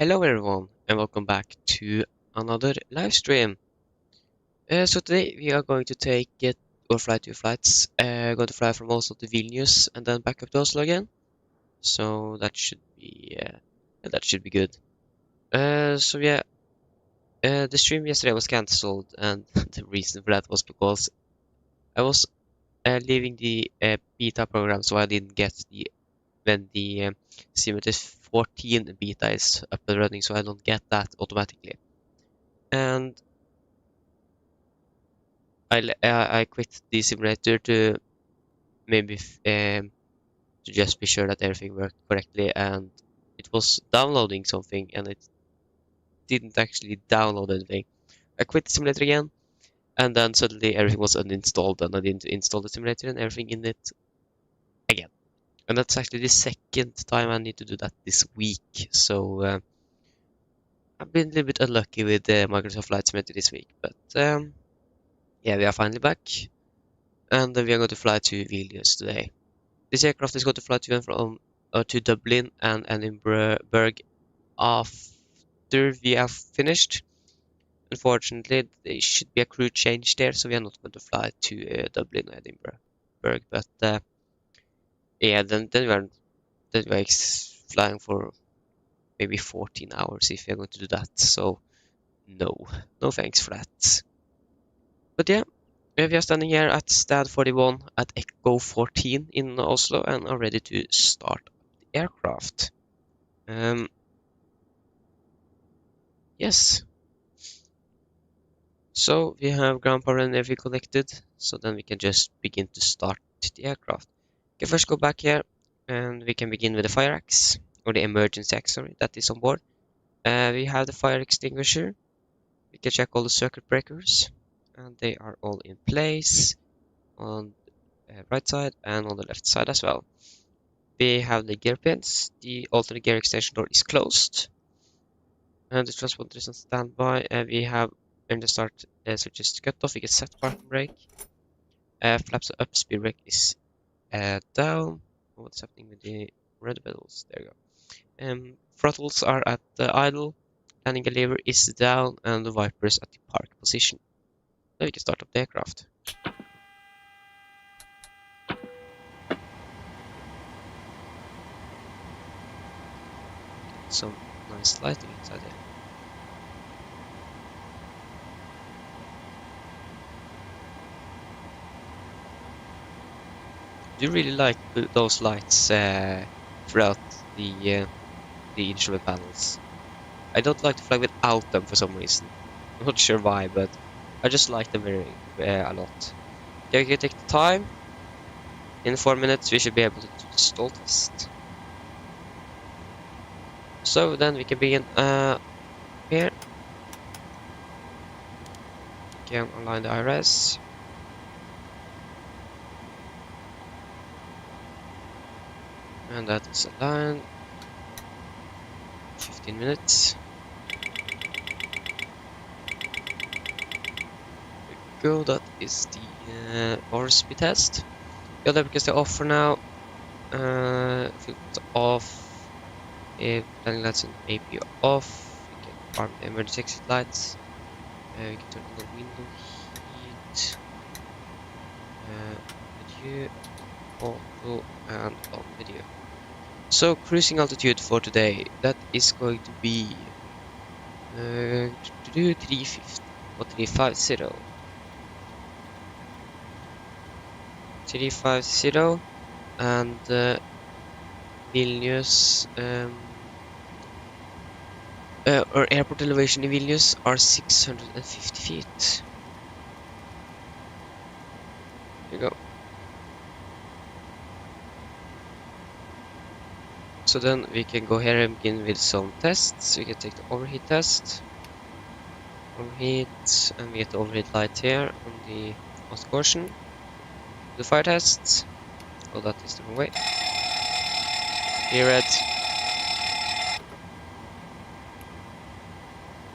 Hello everyone and welcome back to another live stream. So today we are going to take it or fly two flights. Going to fly from Oslo to Vilnius and then back up to Oslo again. So that should be good. The stream yesterday was cancelled and the reason for that was because I was leaving the beta program, so I didn't get the Simulator 14 beta is up and running, so I don't get that automatically. And I quit the simulator to maybe to just be sure that everything worked correctly, and it was downloading something and it didn't actually download anything. I quit the simulator again, and then suddenly everything was uninstalled and I didn't install the simulator and everything in it again. And that's actually the second time I need to do that this week. So I've been a little bit unlucky with the Microsoft Flight Simulator this week, but yeah, we are finally back, and we are going to fly to Vilnius today. This aircraft is going to fly to and from to Dublin and Edinburgh after we have finished. Unfortunately, there should be a crew change there, so we are not going to fly to Dublin or Edinburgh. But yeah, then we are flying for maybe 14 hours if we are going to do that. So no thanks for that. But yeah, we are standing here at Stad 41 at Echo 14 in Oslo and are ready to start the aircraft. Yes. So we have ground power and everything connected, so then we can just begin to start the aircraft. Okay, first go back here and we can begin with the fire axe, or the emergency axe, sorry, that is on board. We have the fire extinguisher. We can check all the circuit breakers, and they are all in place on the right side and on the left side as well. We have the gear pins. The alternate gear extension door is closed, and the transponder is on standby. We have in the start switches cut off. We get set parking brake. Flaps up, speed brake is down. What's happening with the red pedals? There you go. Throttles are at the idle. Landing gear lever is down, and the wipers at the park position. Now we can start up the aircraft. Some nice lighting inside here. I do really like those lights throughout the instrument panels. I don't like to fly without them for some reason. I'm not sure why, but I just like them a lot. Okay, we can take the time. In 4 minutes, we should be able to do the stall test. So then we can begin here. We can align the IRS. And that is aligned. 15 minutes. There we go, that is the power speed test. The other because they're off for now. Filters off. Landing lights and AP off. We can arm the emergency exit lights. We can turn on the window heat. Video, auto, and on video. So cruising altitude for today, that is going to be 350 or 350. 350 and Vilnius or airport elevation in Vilnius are 650 feet. There you go. So then we can go here and begin with some tests. We can take the overheat test. Overheat, and we get the overheat light here on the most portion. The fire tests. Oh, that is the wrong way. Here red.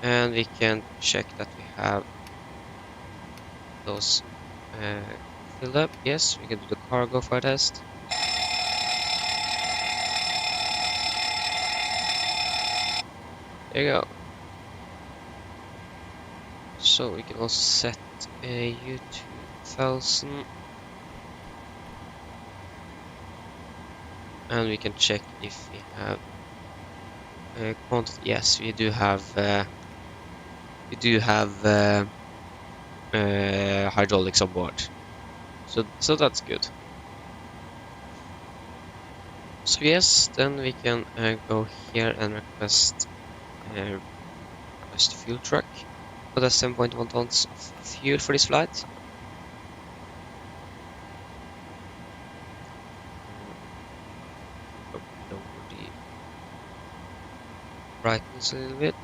And we can check that we have those filled up. Yes, we can do the cargo fire test. There you go. So we can also set a U2000. And we can check if we have quantity. Yes, we do have hydraulics on board. So that's good. So yes, then we can go here and request fuel truck. So that's 7.1 tons of fuel for this flight. Lower the brightness a little bit.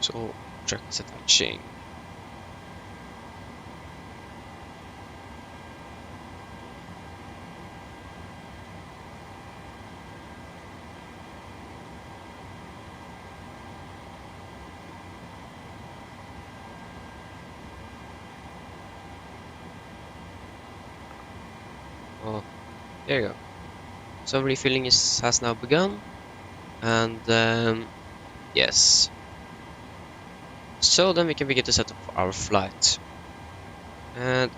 So truck is attaching. Oh, there you go. So refilling has now begun, and yes. So then we can begin to set up our flight. And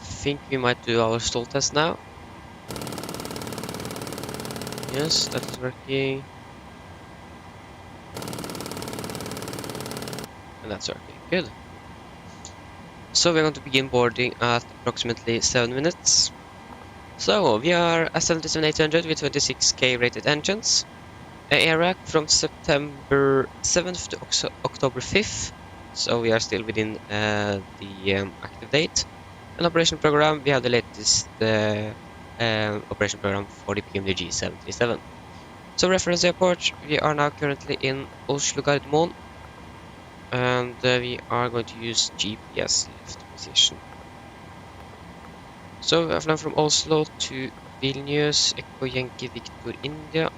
I think we might do our stall test now. Yes, that is working. And that's working. Good. So we're going to begin boarding at approximately 7 minutes. So we are a 77800 with 26K rated engines. Air from September 7th to October 5th. So we are still within the active date. An operation program, we have the latest operation program for the PMDG 737. So reference airport, we are now currently in Oslo Norwegian. And we are going to use GPS left position. So we have flown from Oslo to Vilnius, Echo Yankee Victor India.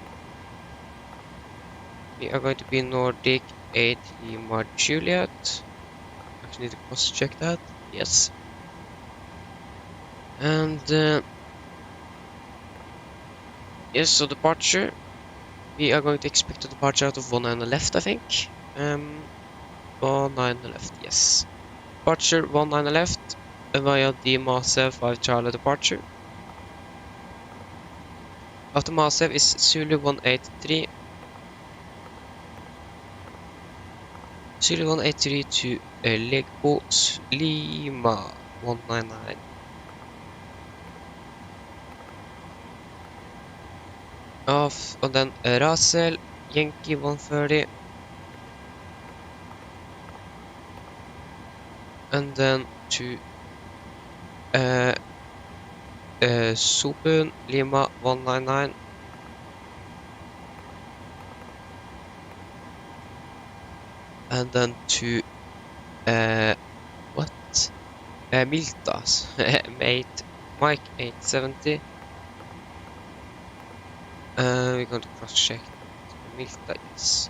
We are going to be Nordic 8 Lima Juliet. Actually need to cross check that. Yes. And yes, so departure. We are going to expect a departure out of 19 left, I think. 19 left, yes. Departure 19 left via the MSFS 5 Charlie departure. After MSFS is Zulu 183. Zulu 183 to Legbo Lima 199. Off, and then Rasel Yankee 130. And then to Supun Lima 199. And then to Miltas Mike 870. We're going to cross check Milta is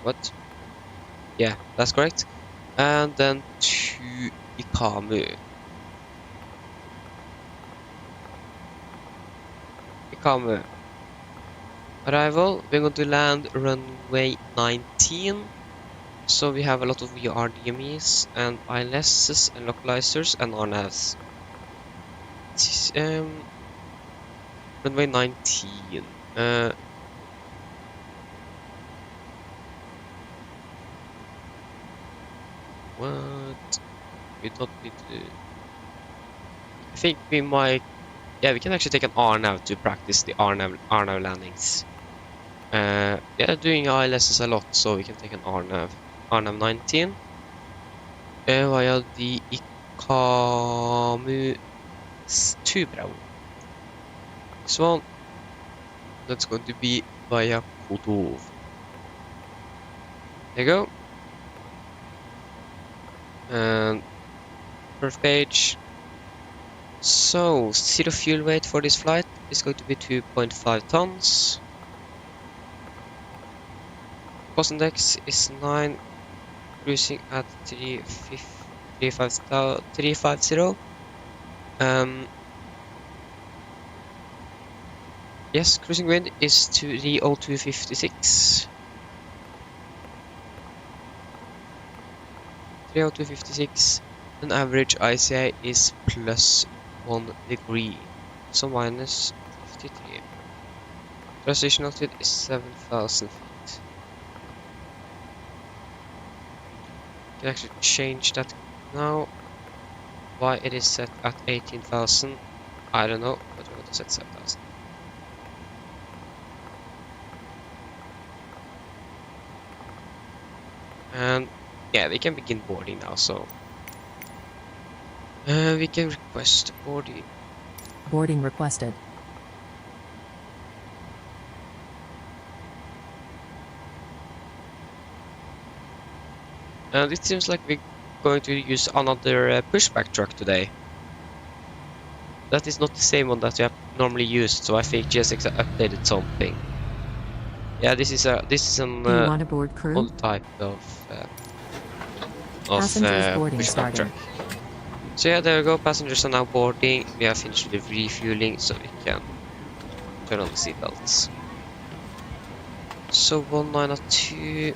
what? Yeah, that's correct. And then to Ikamu. Arrival, we're going to land runway 19. So we have a lot of VRDMEs and ILSs and localizers and RNAVs. This is runway 19. What? We don't need to. I think we might. Yeah, we can actually take an RNAV to practice the RNAV landings. Yeah, doing ILSs a lot, so we can take an RNAV 19 via the Ikamu 2 Bravo. Next one, that's going to be via Kotov. There you go. And first page. So, zero fuel weight for this flight is going to be 2.5 tons. Cost index is 9, cruising at 350. Yes, cruising wind is to the 0256. 30256. And average ICA is plus 1 degree, so minus 53. Transition altitude is 7,000 feet. You can actually change that now. Why it is set at 18,000, I don't know, but we're going to set 7,000. And yeah, we can begin boarding now, so we can request boarding. Boarding requested. And it seems like we're going to use another pushback truck today. That is not the same one that we have normally used, so I think GSX updated something. Yeah, this is an Do you want to board crew? old type of Passengers boarding pushback starting. truck. So yeah, there we go. Passengers are now boarding. We have finished the refueling, so we can turn on the seatbelts. So 1902.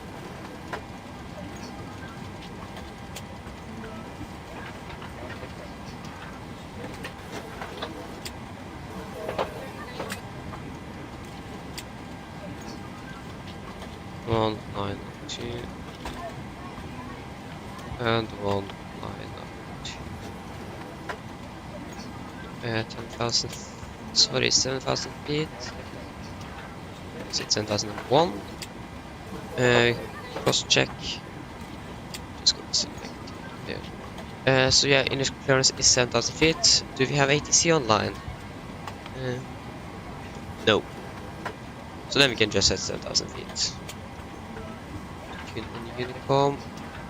And 1902. 10,000. Sorry, 7,000 feet. Is it 10,001? Cross check. Just gonna select here. So yeah, initial clearance is 7,000 feet. Do we have ATC online? No. So then we can just set 7,000 feet. Tune in Unicom.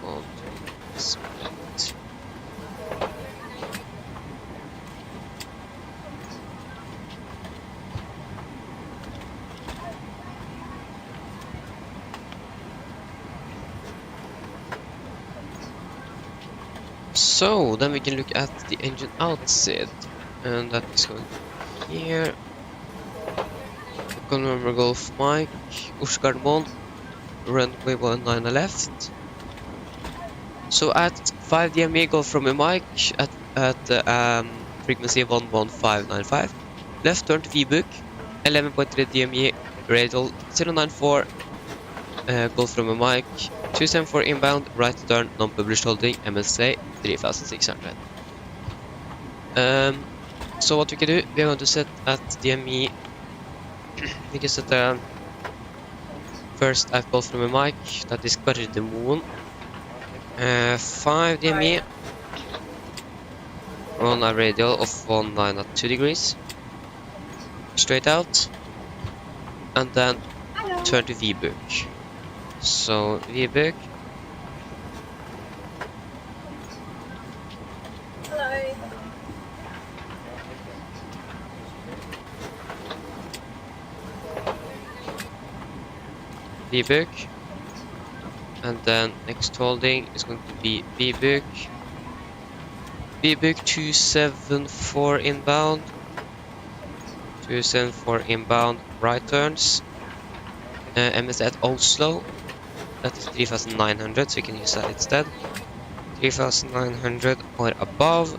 On to split. So then we can look at the engine outside, and that is going here. November Golf Mike, Ushgardmon, runway 19 left. So at 5 DME Golf from a mic at frequency 11595. Left turn to VBook, 11.3 DME Radial 094. Golf from a mic, 274 inbound, right turn, non-published holding, MSA 3600. So what we can do, we are going to set at DME. We can set first at Golf from a mic, that is Gardermoen. 5 DME on a radial of 1902 degrees. Straight out. And then turn to VBook. So VBook. Hello. VBook. And then next holding is going to be VBook. VBook 274 inbound. 274 inbound right turns. MS at Oslo. That is 3,900, so you can use that instead. 3,900 or above.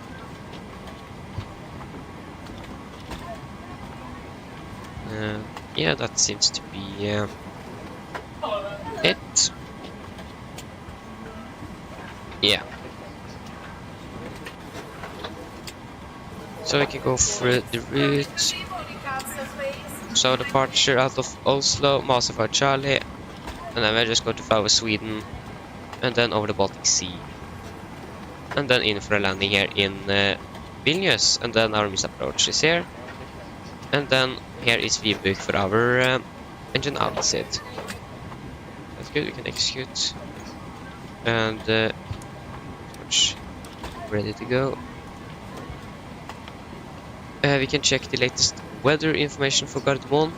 Yeah, that seems to be it. Yeah. So we can go through the route. So departure out of Oslo, Master Charlie, and then we're just going to follow Sweden, and then over the Baltic Sea, and then in for a landing here in Vilnius, and then our miss approach is here, and then here is VBook for our engine outside. That's good, we can execute, and much ready to go. We can check the latest weather information for Gardermoen.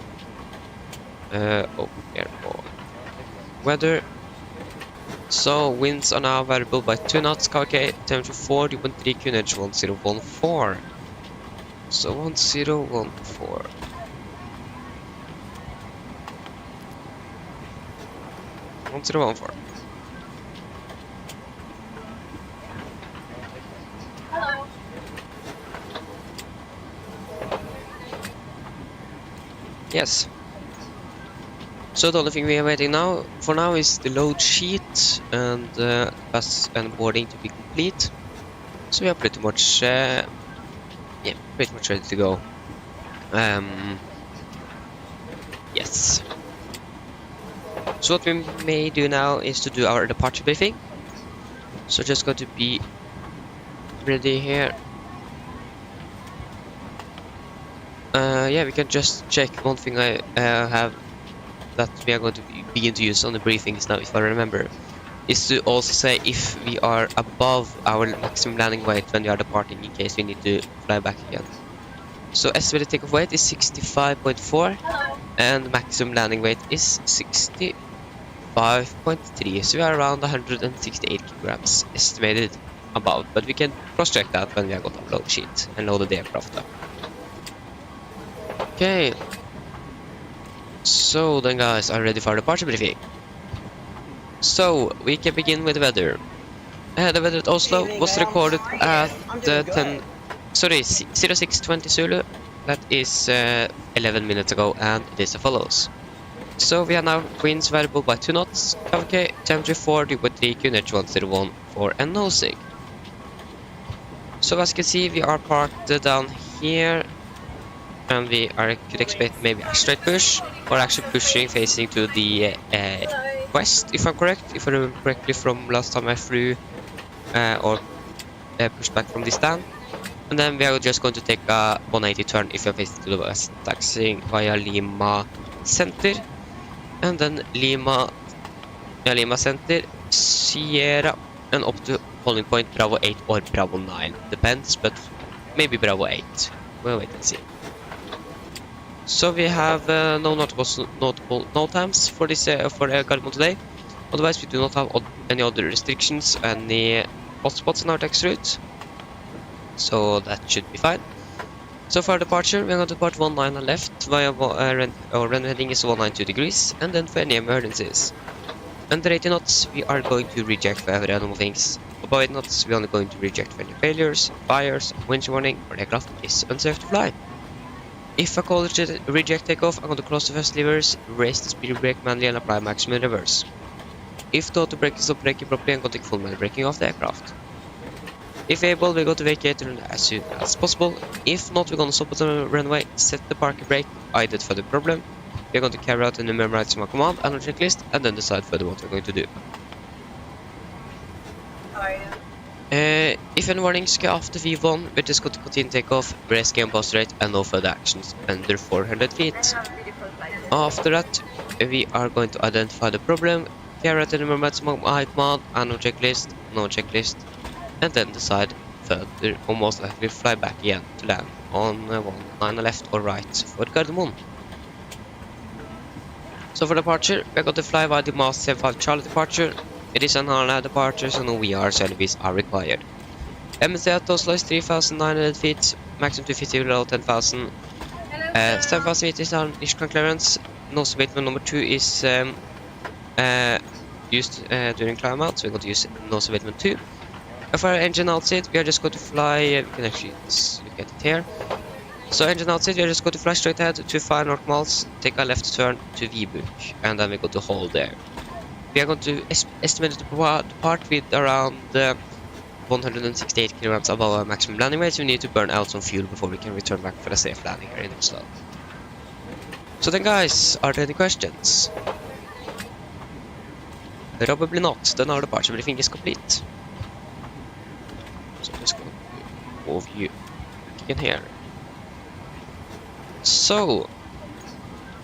Open airport. Weather. So winds are now variable by 2 knots, KVK, temperature 40.3, QNH 1014. So 1014. 1014. Hello. Yes. So the only thing we are waiting now for now is the load sheet and pass and boarding to be complete. So we are pretty much pretty much ready to go. Yes. So what we may do now is to do our departure briefing. So just going to be ready here. Yeah, we can just check one thing I have that we are going to begin to use on the briefings now, if I remember, is to also say if we are above our maximum landing weight when we are departing, in case we need to fly back again. So estimated takeoff weight is 65.4 and maximum landing weight is 65.3, so we are around 168 kilograms estimated above, but we can cross-check that when we have got our load sheet and loaded the aircraft up. Okay, so then guys are ready for departure briefing. So we can begin with the weather. The weather at Oslo was recorded at 0620 Zulu. That is 11 minutes ago, and it is as follows. So we are now winds variable by 2 knots, KVK, temperature 40.3, QNH 1014, and no sig. So as you can see, we are parked down here. And we could expect maybe a straight push, or actually pushing facing to the west, if I'm correct, if I remember correctly from last time I flew or pushed back from the stand. And then we are just going to take a 180 turn if we're facing to the west, taxiing via Lima Center, and then Lima Center, Sierra, and up to holding point Bravo 8 or Bravo 9, depends, but maybe Bravo 8. We'll wait and see. So we have no notable no times for this for Gardermoen today. Otherwise, we do not have any other restrictions, any hotspots in our taxi route. So that should be fine. So for departure, we're going to depart 19 left via runway heading is 192 degrees, and then for any emergencies. Under 80 knots, we are going to reject for every normal things. Above 80 knots, we're only going to reject for any failures, fires, wind warning, or the aircraft is unsafe to fly. If I call reject takeoff, I'm going to close the first levers, raise the speed brake manually, and apply maximum reverse. If the auto brake is not braking properly, I'm going to take full manual braking off the aircraft. If able, we're going to vacate the runway as soon as possible. If not, we're going to stop at the runway, set the parking brake, either for the problem. We're going to carry out the numeric rights from our command and our checklist, and then decide further what we're going to do. If any warnings go after V1, we're just going to continue takeoff, raise game boost rate, and no further actions under 400 feet. After that, we are going to identify the problem, carry out the numeric maximum high command, and no checklist, and then decide further, or most likely fly back again to land on 19 left or right for Gardermoen. So for departure, we're going to fly via the Mast 75 Charlie departure. It is an hour departure, so no VR service are required. MSFS at Oslo is 3,900 feet, maximum 250 below 10,000. 7,000 feet is our initial clearance. Nose abatement number 2 is used during climb out, so we're going to use nose abatement 2. For our engine outside, we are just going to fly, we can actually look at it here. So engine outside, we are just going to fly straight ahead to 5 north miles, take a left turn to Vibuk, and then we're going to hold there. We are going to estimate to depart with around 168 kilograms above our maximum landing weight, so we need to burn out some fuel before we can return back for a safe landing here in Oslo. So then guys, are there any questions? Probably not, then our departure briefing is complete. So let's go overview again here. So,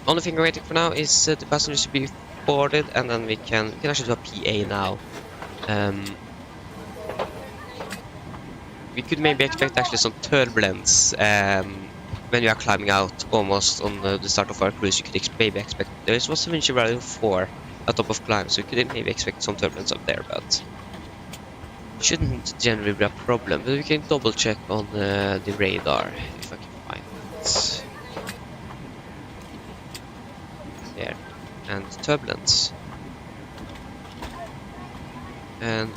only thing we're waiting for now is the passengers to be boarded, and then we can actually do a PA now. we could maybe expect actually some turbulence when we are climbing out almost on the start of our cruise. You could maybe expect there was a windshield value 4 at top of climb, so you could maybe expect some turbulence up there, but shouldn't generally be a problem. But we can double check on the radar if I can find it. There, and turbulence, and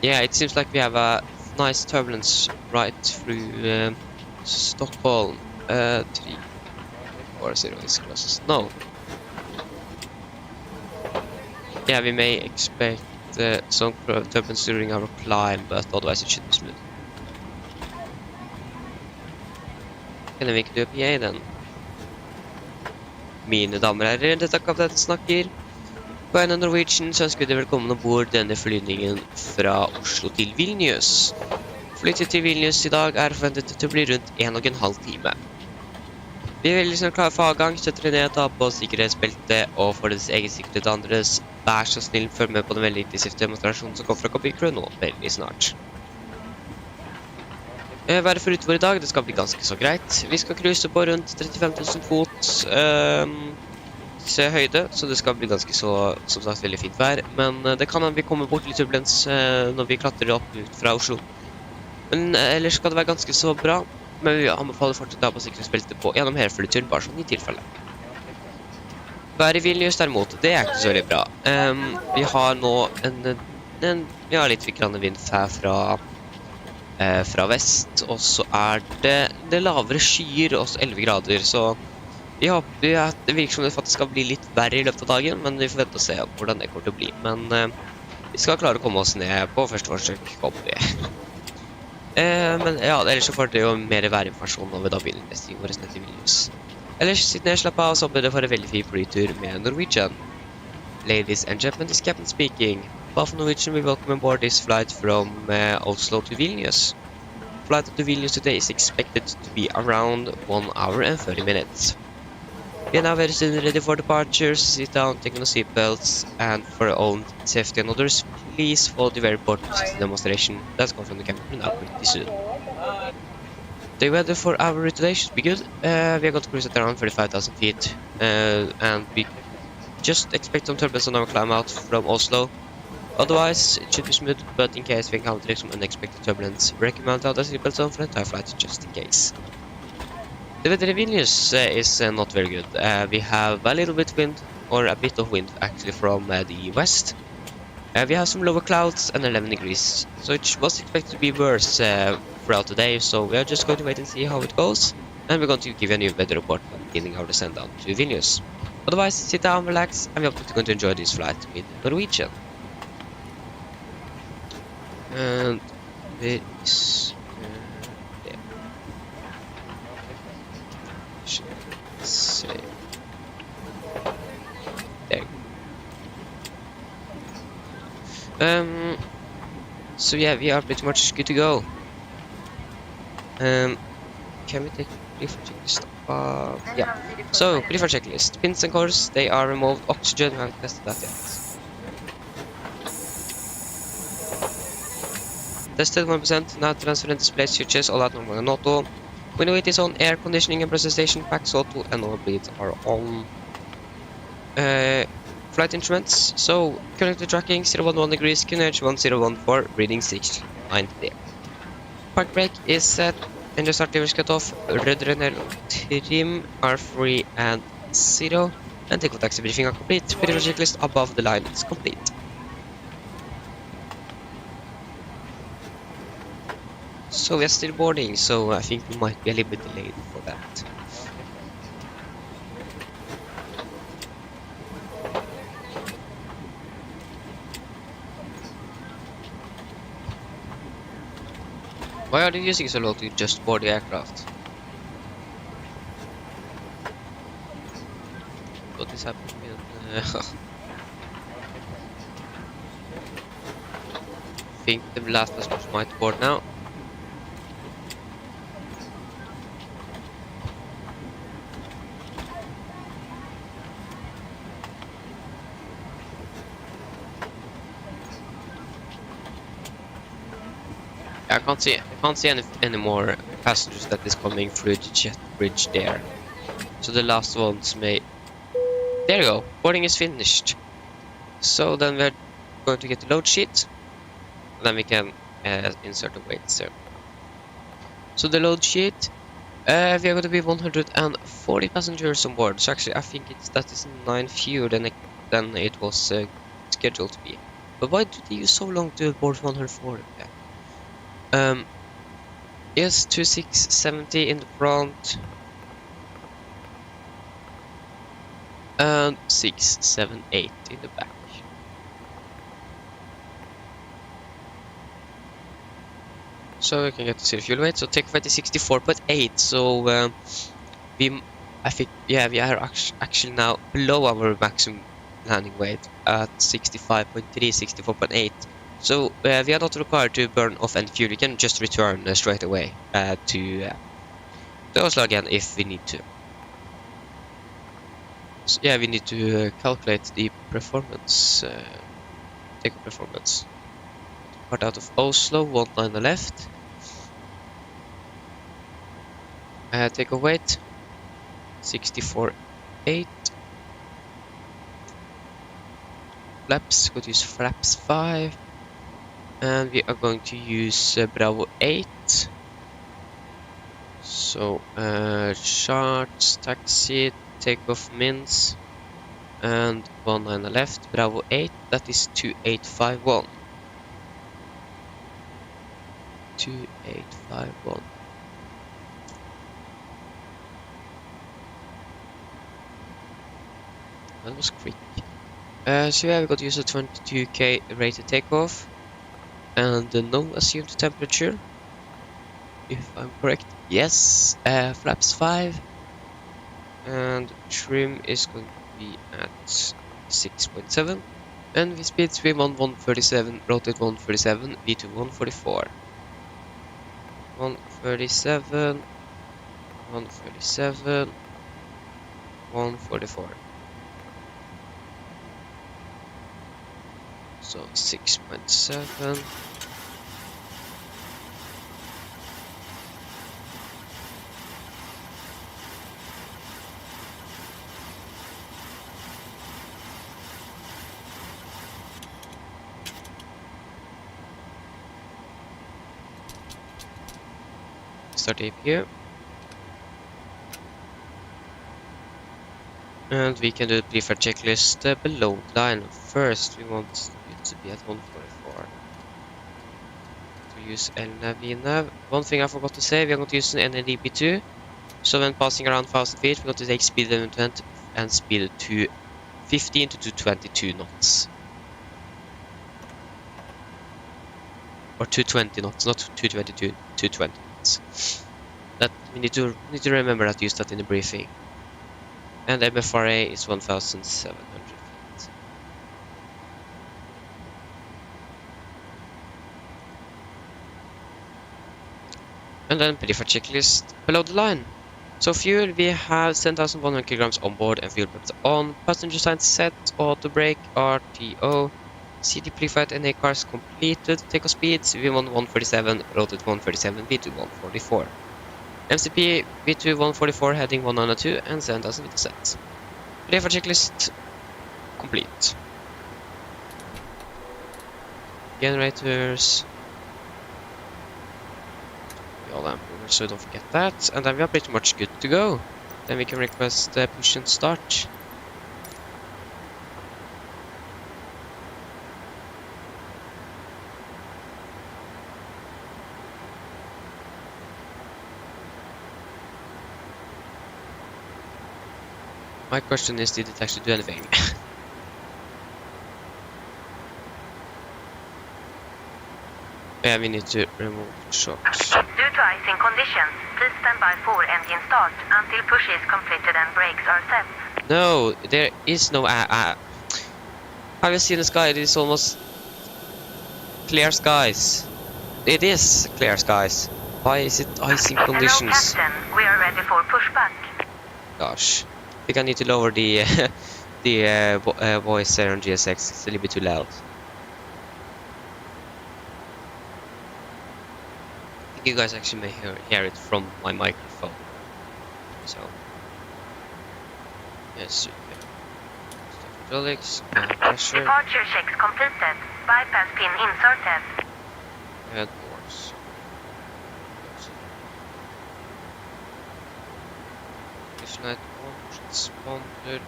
yeah, it seems like we have a nice turbulence right through Stockholm. 340 is closest. No. Yeah, we may expect some turbulence during our climb, but otherwise it should be smooth. Kan vi ikke do PA den? Mine damer og herrer, dette er kaptein snakker. På en Norwegian så ønsker vi dere velkommen ombord denne flyvningen fra Oslo til Vilnius. Flyttet til Vilnius i dag er forventet til å bli rundt 1,5 time. Vi er veldig snart klare for avgang, setter dere ned, ta på sikkerhetsbeltet og for deres egen sikkerhet og andres. Vær så snill, følg med på den veldig intensive demonstrasjonen som kommer fra kabinkrøen nå veldig snart. Været for utover i dag, det skal bli ganske så greit. Vi skal cruise på rundt 35 000 fot høyde, så det skal bli ganske så, som sagt, veldig fint vær. Men det kan vi komme bort litt turbulens når vi klatrer opp ut fra Oslo. Men ellers skal det være ganske så bra. Men vi anbefaler fortsatt å ha på sikkerhetsbeltet på gjennom hele flyturen, bare sånn i tilfelle. Været i Vilnius derimot, det er ikke så veldig bra. Vi har nå vi har litt grann vind fra vest, og så er det lavere skyer, også 11 grader, så vi håper at det virker som det faktisk skal bli litt verre i løpet av dagen, men vi får vente å se hvordan det kommer til å bli. Men vi skal klare å komme oss ned på første forsøk, håper vi. Men ja, ellers så får dere jo mer værinformasjon når vi da begynner neste vår ned til Vilnius. Ellers sitt ned, slapp av, så håper dere får en veldig fin flytur med Norwegian. Ladies and gentlemen, this captain speaking. Oslo Norwegian, we welcome aboard this flight from Oslo to Vilnius. Flight to Vilnius today is expected to be around 1 hour and 30 minutes. We are now very soon ready for departure. Sit down, take on the seatbelts, and for your own safety and others, please follow the very important demonstration that's going from the camera now pretty soon. The weather for our route today should be good. We are going to cruise at around 35,000 feet, and we just expect some turbulence on our climb out from Oslo. Otherwise, it should be smooth, but in case we encounter some unexpected turbulence, recommend out the seatbelts on for the entire flight just in case. The weather in Vilnius is not very good. We have a little bit wind, or a bit of wind actually, from the west. We have some lower clouds and 11 degrees, so it was expected to be worse throughout the day, so we are just going to wait and see how it goes, and we're going to give you a new weather report beginning our descent down to Vilnius. Otherwise, sit down, relax, and we hope that you're going to enjoy this flight with Norwegian. And there is there. Say there. So yeah, we are pretty much good to go. Can we take brief checklist? Yeah. So brief checklist. Pins and cores, they are removed. Oxygen, we haven't tested that yet. Tested 1%, now transparent display switches, all that normal and auto. Window is on, air conditioning and presentation packs auto, and all bleeds are on. Flight instruments, so currently tracking 011 degrees, QNH 1014, reading 690 there. Park brake is set, engine start levers cut off, rudder trim are free and 0, and take taxi briefing are complete. Brief checklist above the line is complete. So we are still boarding, so I think we might be a little bit delayed for that. Why are they using so long to just board the aircraft? What is happening in I think the last passengers might board now. I can't see any more passengers that is coming through the jet bridge there. So the last ones may. There you go. Boarding is finished. So then we're going to get the load sheet. And then we can insert the weights there. So the load sheet. We are going to be 140 passengers on board. So actually, I think that is 9 fewer than it was scheduled to be. But why did they use so long to board 140? Yeah. Yes, 2670 in the front. And 678 in the back. So we can get the zero fuel weight. So take weight is 64.8. So I think we are actually now below our maximum landing weight at 65.3, 64.8. So we are not required to burn off any fuel. We can just return straight away to Oslo again if we need to. So yeah, we need to calculate the performance, take performance. Part out of Oslo, 1 line left. Take a weight, 64.8. Flaps, going to use flaps 5. And we are going to use Bravo 8. So, charts, taxi, takeoff mins, and 1 line left, Bravo 8, that is 2851. 2851. That was quick. So yeah, we got to use a 22k rated takeoff, and no assumed temperature, if I'm correct. Yes, flaps 5, and trim is going to be at 6.7, and we speed swim on 137, rotate 137, V2 144. 137, 137, 144. So 6.7. Start tape here. And we can do the preferred checklist below the line. First, we want it to be at 144. To use LNAV. One thing I forgot to say, we are going to use an NADP2. So when passing around 1000 feet, we're going to take speed limit and speed to 15 to 222 knots. Or 220 knots, not 222, 220 knots. That we need to remember that, use that in the briefing. And MFRA is 1,700 feet. And then preferred checklist below the line. So fuel, we have 10,100 kilograms on board and fuel pumps on. Passenger sign set, auto brake, RTO. CD pre-flight NA cars completed. Takeoff speeds, V1 147, rotate 137, V2 144. MCP V2 144 heading 192 and 7,000 feet set. Preferred checklist complete. Generators. All improvers, so don't forget that. And then we are pretty much good to go. Then we can request push and start. My question is, did it actually do anything? Yeah, we need to remove shocks. Due to icing conditions, please stand by for engine start until push is completed and brakes are set. No, there is no... Have you seen the sky? It is almost clear skies. It is clear skies. Why is it icing conditions? Hello, Captain. We are ready for pushback. Gosh. I think I need to lower the voice there on GSX. It's a little bit too loud. think you guys actually may hear it from my microphone. So, yes, you can. Start hydraulics, pressure, Departure checks completed. Bypass pin inserted. and doors. Condition light on, transponder.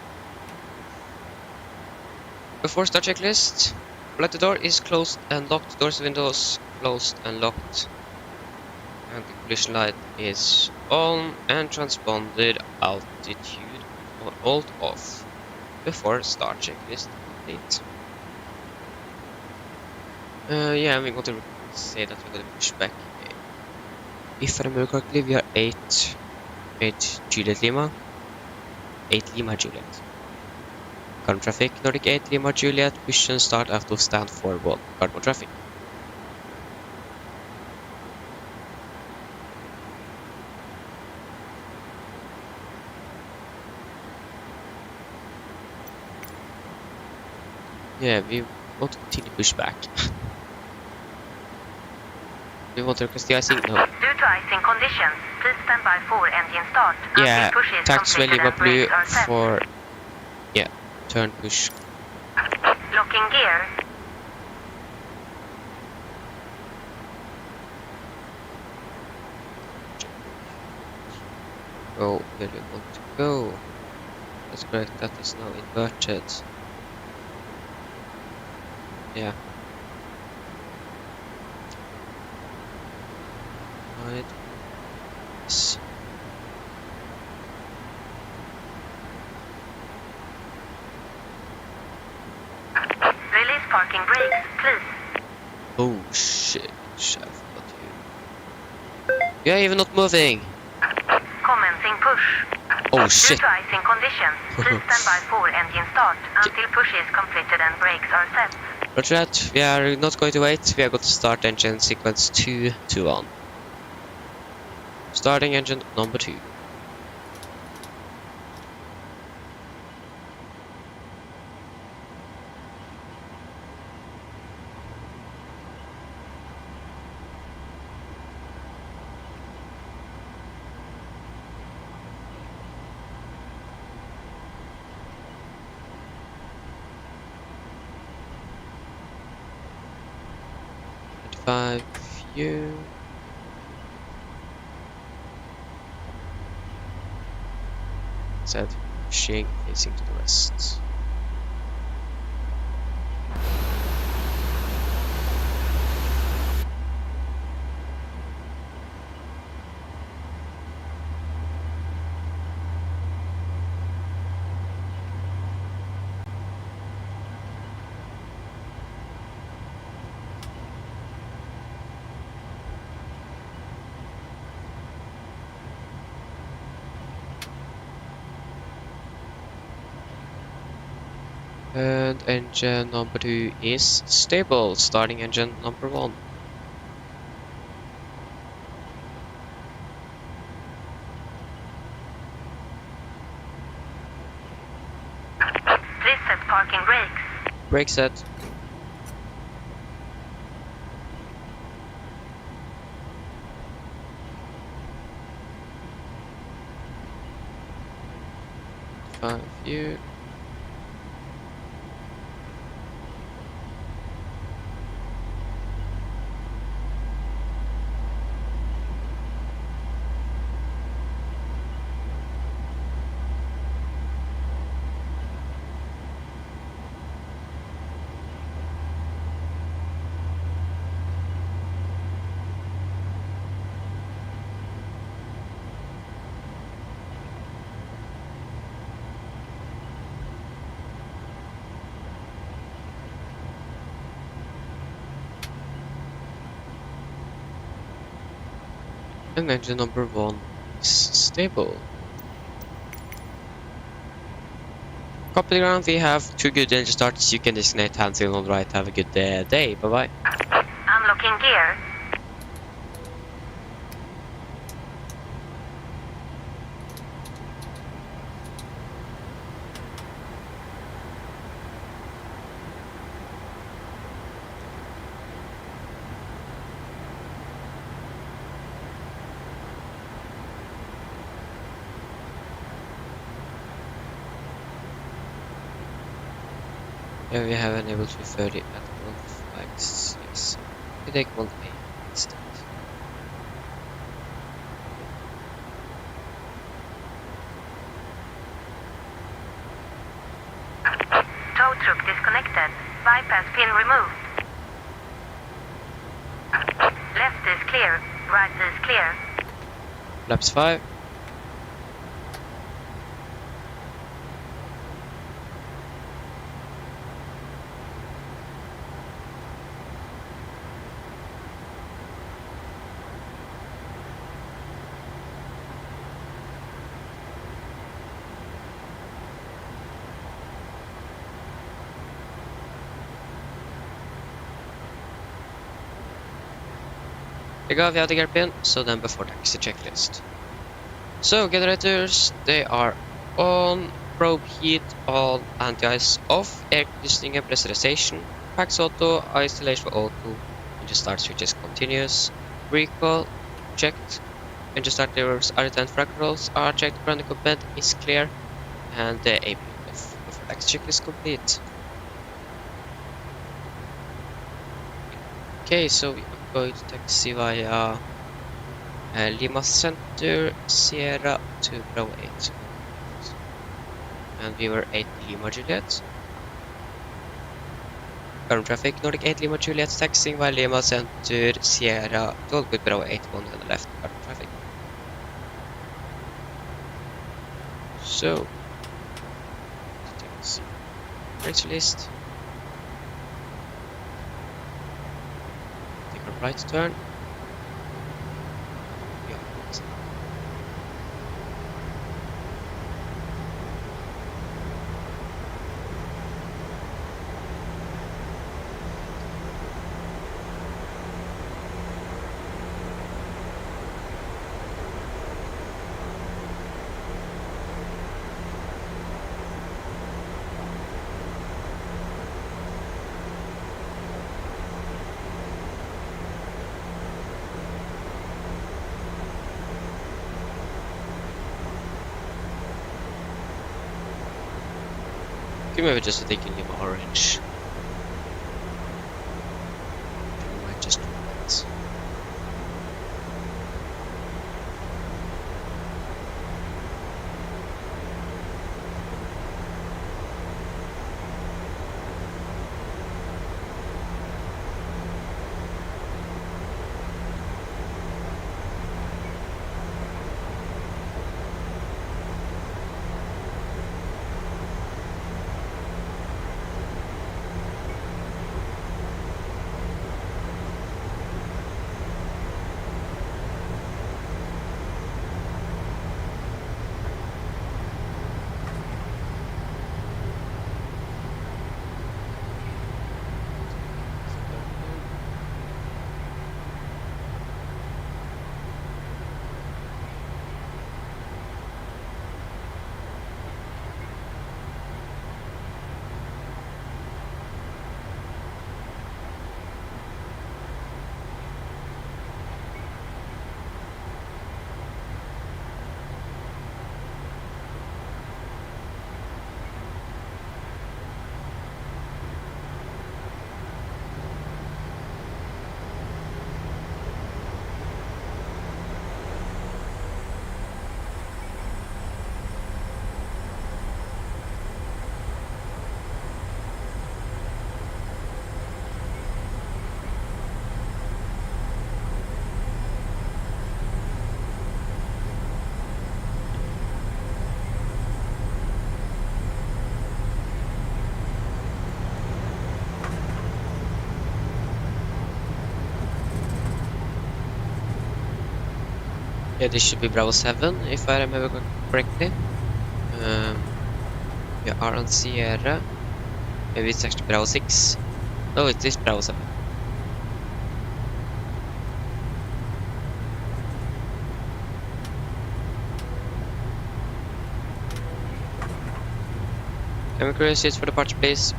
Before start checklist, let the door is closed and locked. Doors and windows closed and locked. And the collision light is on and transponded altitude or alt off before start checklist complete. Yeah, we're going to say that we're going to push back. If I remember correctly, we are 8 Juliet Lima. 8 Lima Juliet. Current traffic, Nordic 8 Lima Juliet, push and start out of stand for 1. Current traffic. Yeah, we want to continue push back. We want to request the icing? No. Due to icing conditions, please stand by for engine start. Yeah, until push is tax completed Lima and Blue brakes are set. for... Yeah, turn push. Locking gear. Go where we want to go. That's correct, that is now inverted. Yeah. Right. Yes. Release parking brakes, please. Oh shit, I forgot you. You're even not moving! Commencing push. Oh Due shit! to icing conditions, please stand by for engine start until push is completed and brakes are set. Roger that, we are not going to wait, we are going to start engine sequence 2 to 1. Starting engine number 2. View. Set pushing facing to the west. And engine number 2 is stable. Starting engine number 1. Please set parking brakes. Brake set. View. And engine number 1 is stable. Copy the ground, we have 2 good engine starts. You can designate hand signal on the right. Have a good day. Bye bye. Unlocking gear. Yeah, we have enabled 230 at month X. Yes. We take month A instead. Tow truck disconnected. Bypass pin removed. Left is clear. Right is clear. Flaps 5. There we have the gear pin, so then before taxi checklist. So generators, they are on, probe heat on, anti-ice off, air conditioning and pressurization, packs auto, isolation for auto, engine start switch is continuous, recall checked, engine start levers are returned, fractals are checked, ground equipment is clear, and the AP off before taxi check is complete. Okay, so we are going to taxi via Lima Center, Sierra to Bravo 8. And we were 8 Lima Juliet. Current traffic, Nordic 8 Lima Juliet, taxiing via Lima Center, Sierra, Gold with Bravo 8, 1 on the left, current traffic. So, taxi. Brakes released. Take a right turn. Yeah. Give me just a take in Lima Orange. I might just do that. Yeah, this should be Bravo 7, if I remember correctly. We are on Sierra. Maybe it's actually Bravo 6. No, it is Bravo 7. Cabin crew, seats for departure, please.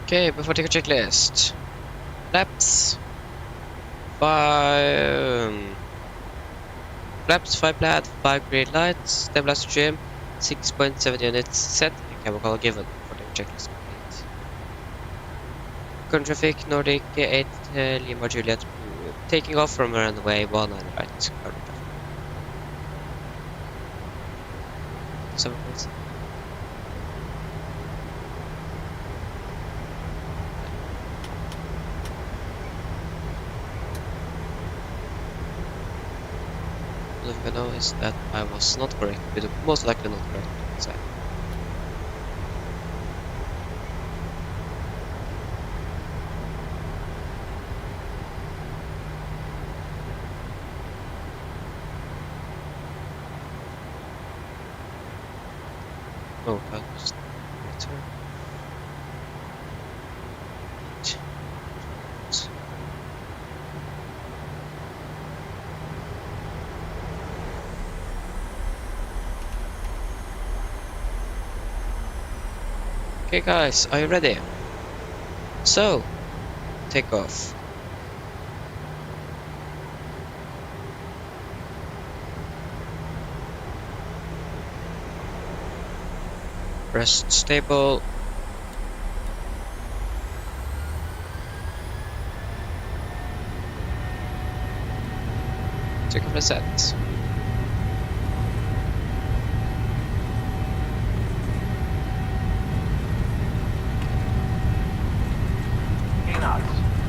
Okay, before take a checklist. Flaps. 5 plat, 5 grade lights, stabilizer trim, 6.7 units set, and chemical given for the checklist complete. Current traffic, Nordic 8 Lima Juliet Blue, taking off from runway 19 right. Current traffic. 7 please. All I know is that I was not correct, but most likely not correct on the side. Oh, that was return. Okay guys, are you ready? So, take off. Rest stable. Take off the set.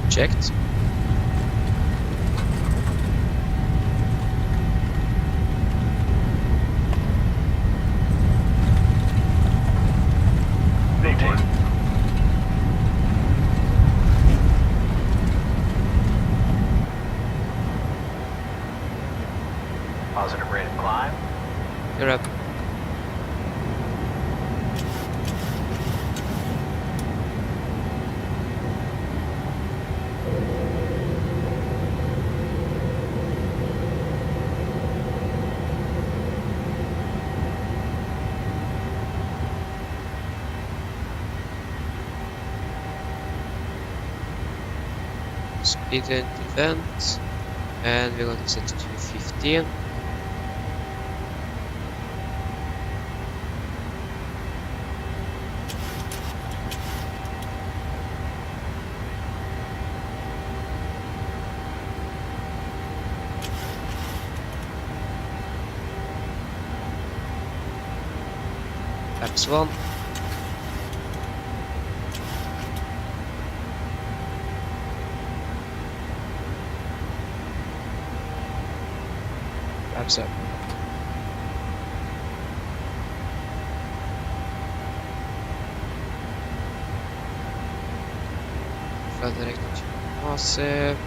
Checked. Positive rate of climb. You're up. Speed and event, and we're going to set it to 15. Laps 1. Laps up. Further direct to massive.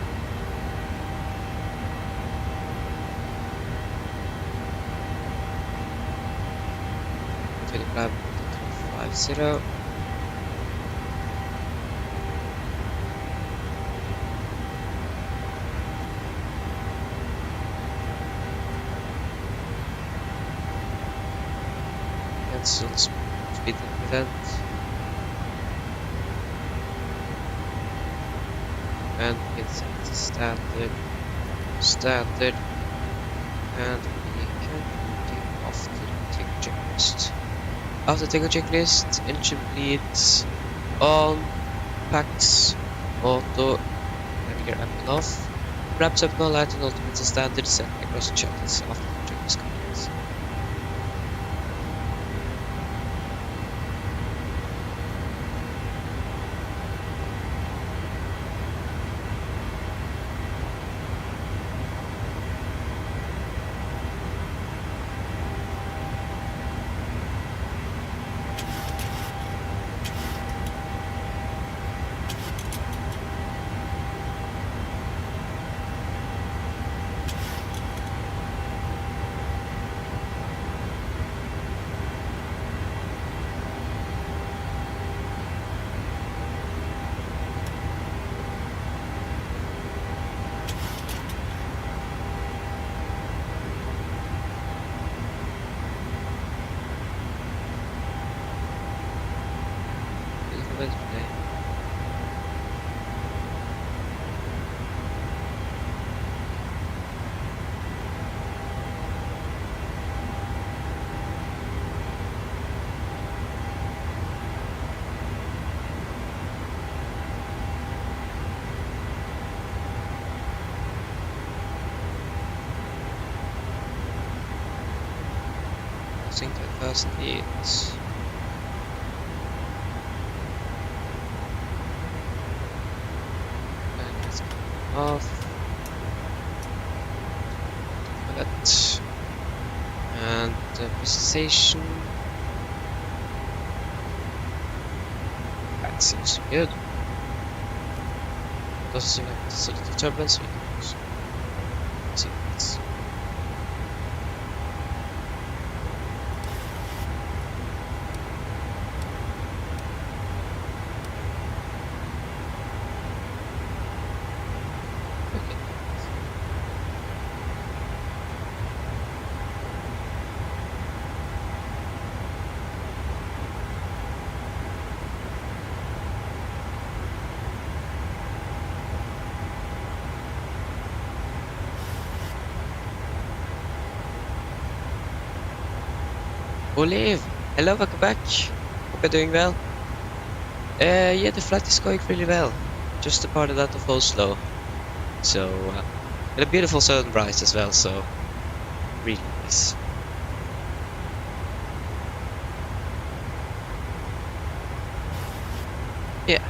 To the lab 50. Cancel speed event. And it's standard, and we can take off the tick checklist. After tickle checklist, engine bleeds on, packs, auto, navigator up and off, wraps up no light and ultimates a standard set across the checklist after the checklist completes. crossing 10,000 feet. And let's go off. That. And precision. That seems good. Doesn't seem like it's a little turbulence. We can also see this. Olive, hello, welcome back. Hope you're doing well. Yeah, the flight is going really well. Just departed out of Oslo. So, and a beautiful sunrise as well, so really nice. Yeah.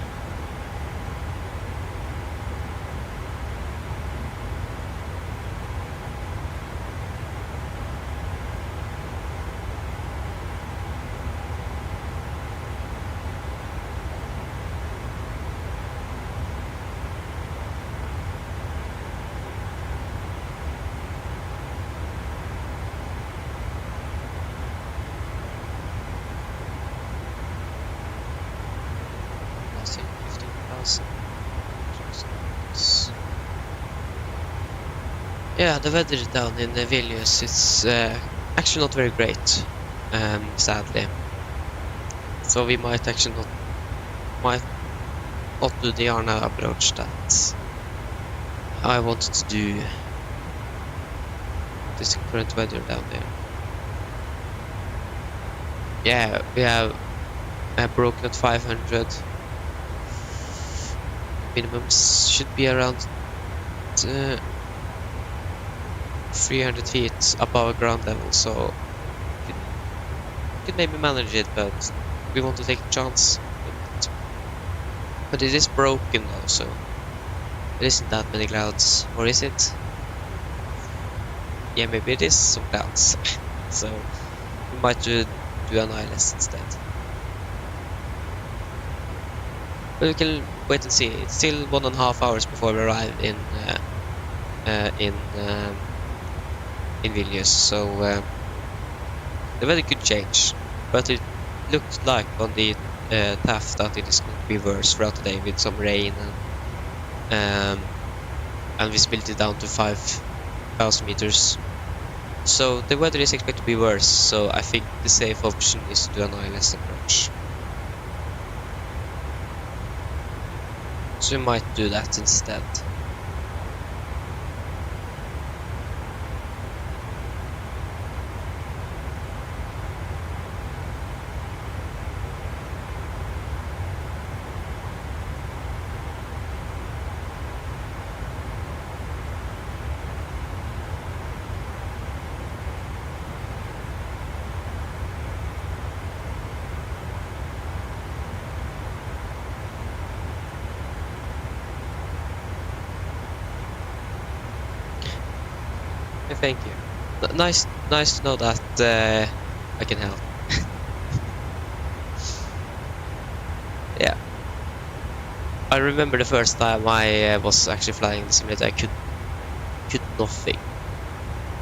Yeah, the weather down in Vilnius is actually not very great, sadly. So we might actually not do the Arna approach that I wanted to do. This current weather down there. Yeah, we have broken at 500. Minimums should be around 300 feet above ground level, so we could maybe manage it, but we want to take a chance with it. But it is broken though, so there isn't that many clouds, or is it? Yeah, maybe it is some clouds. So we might do an ILS instead. But we can wait and see. It's still 1.5 hours before we arrive in Vilnius, so the weather could change. But it looked like on the TAF that it is going to be worse throughout the day with some rain and visibility down to 5,000 meters. So the weather is expected to be worse. So I think the safe option is to do an ILS approach. So we might do that instead. Thank you. Nice to know that I can help. Yeah. I remember the first time I was actually flying the simulator, I could nothing.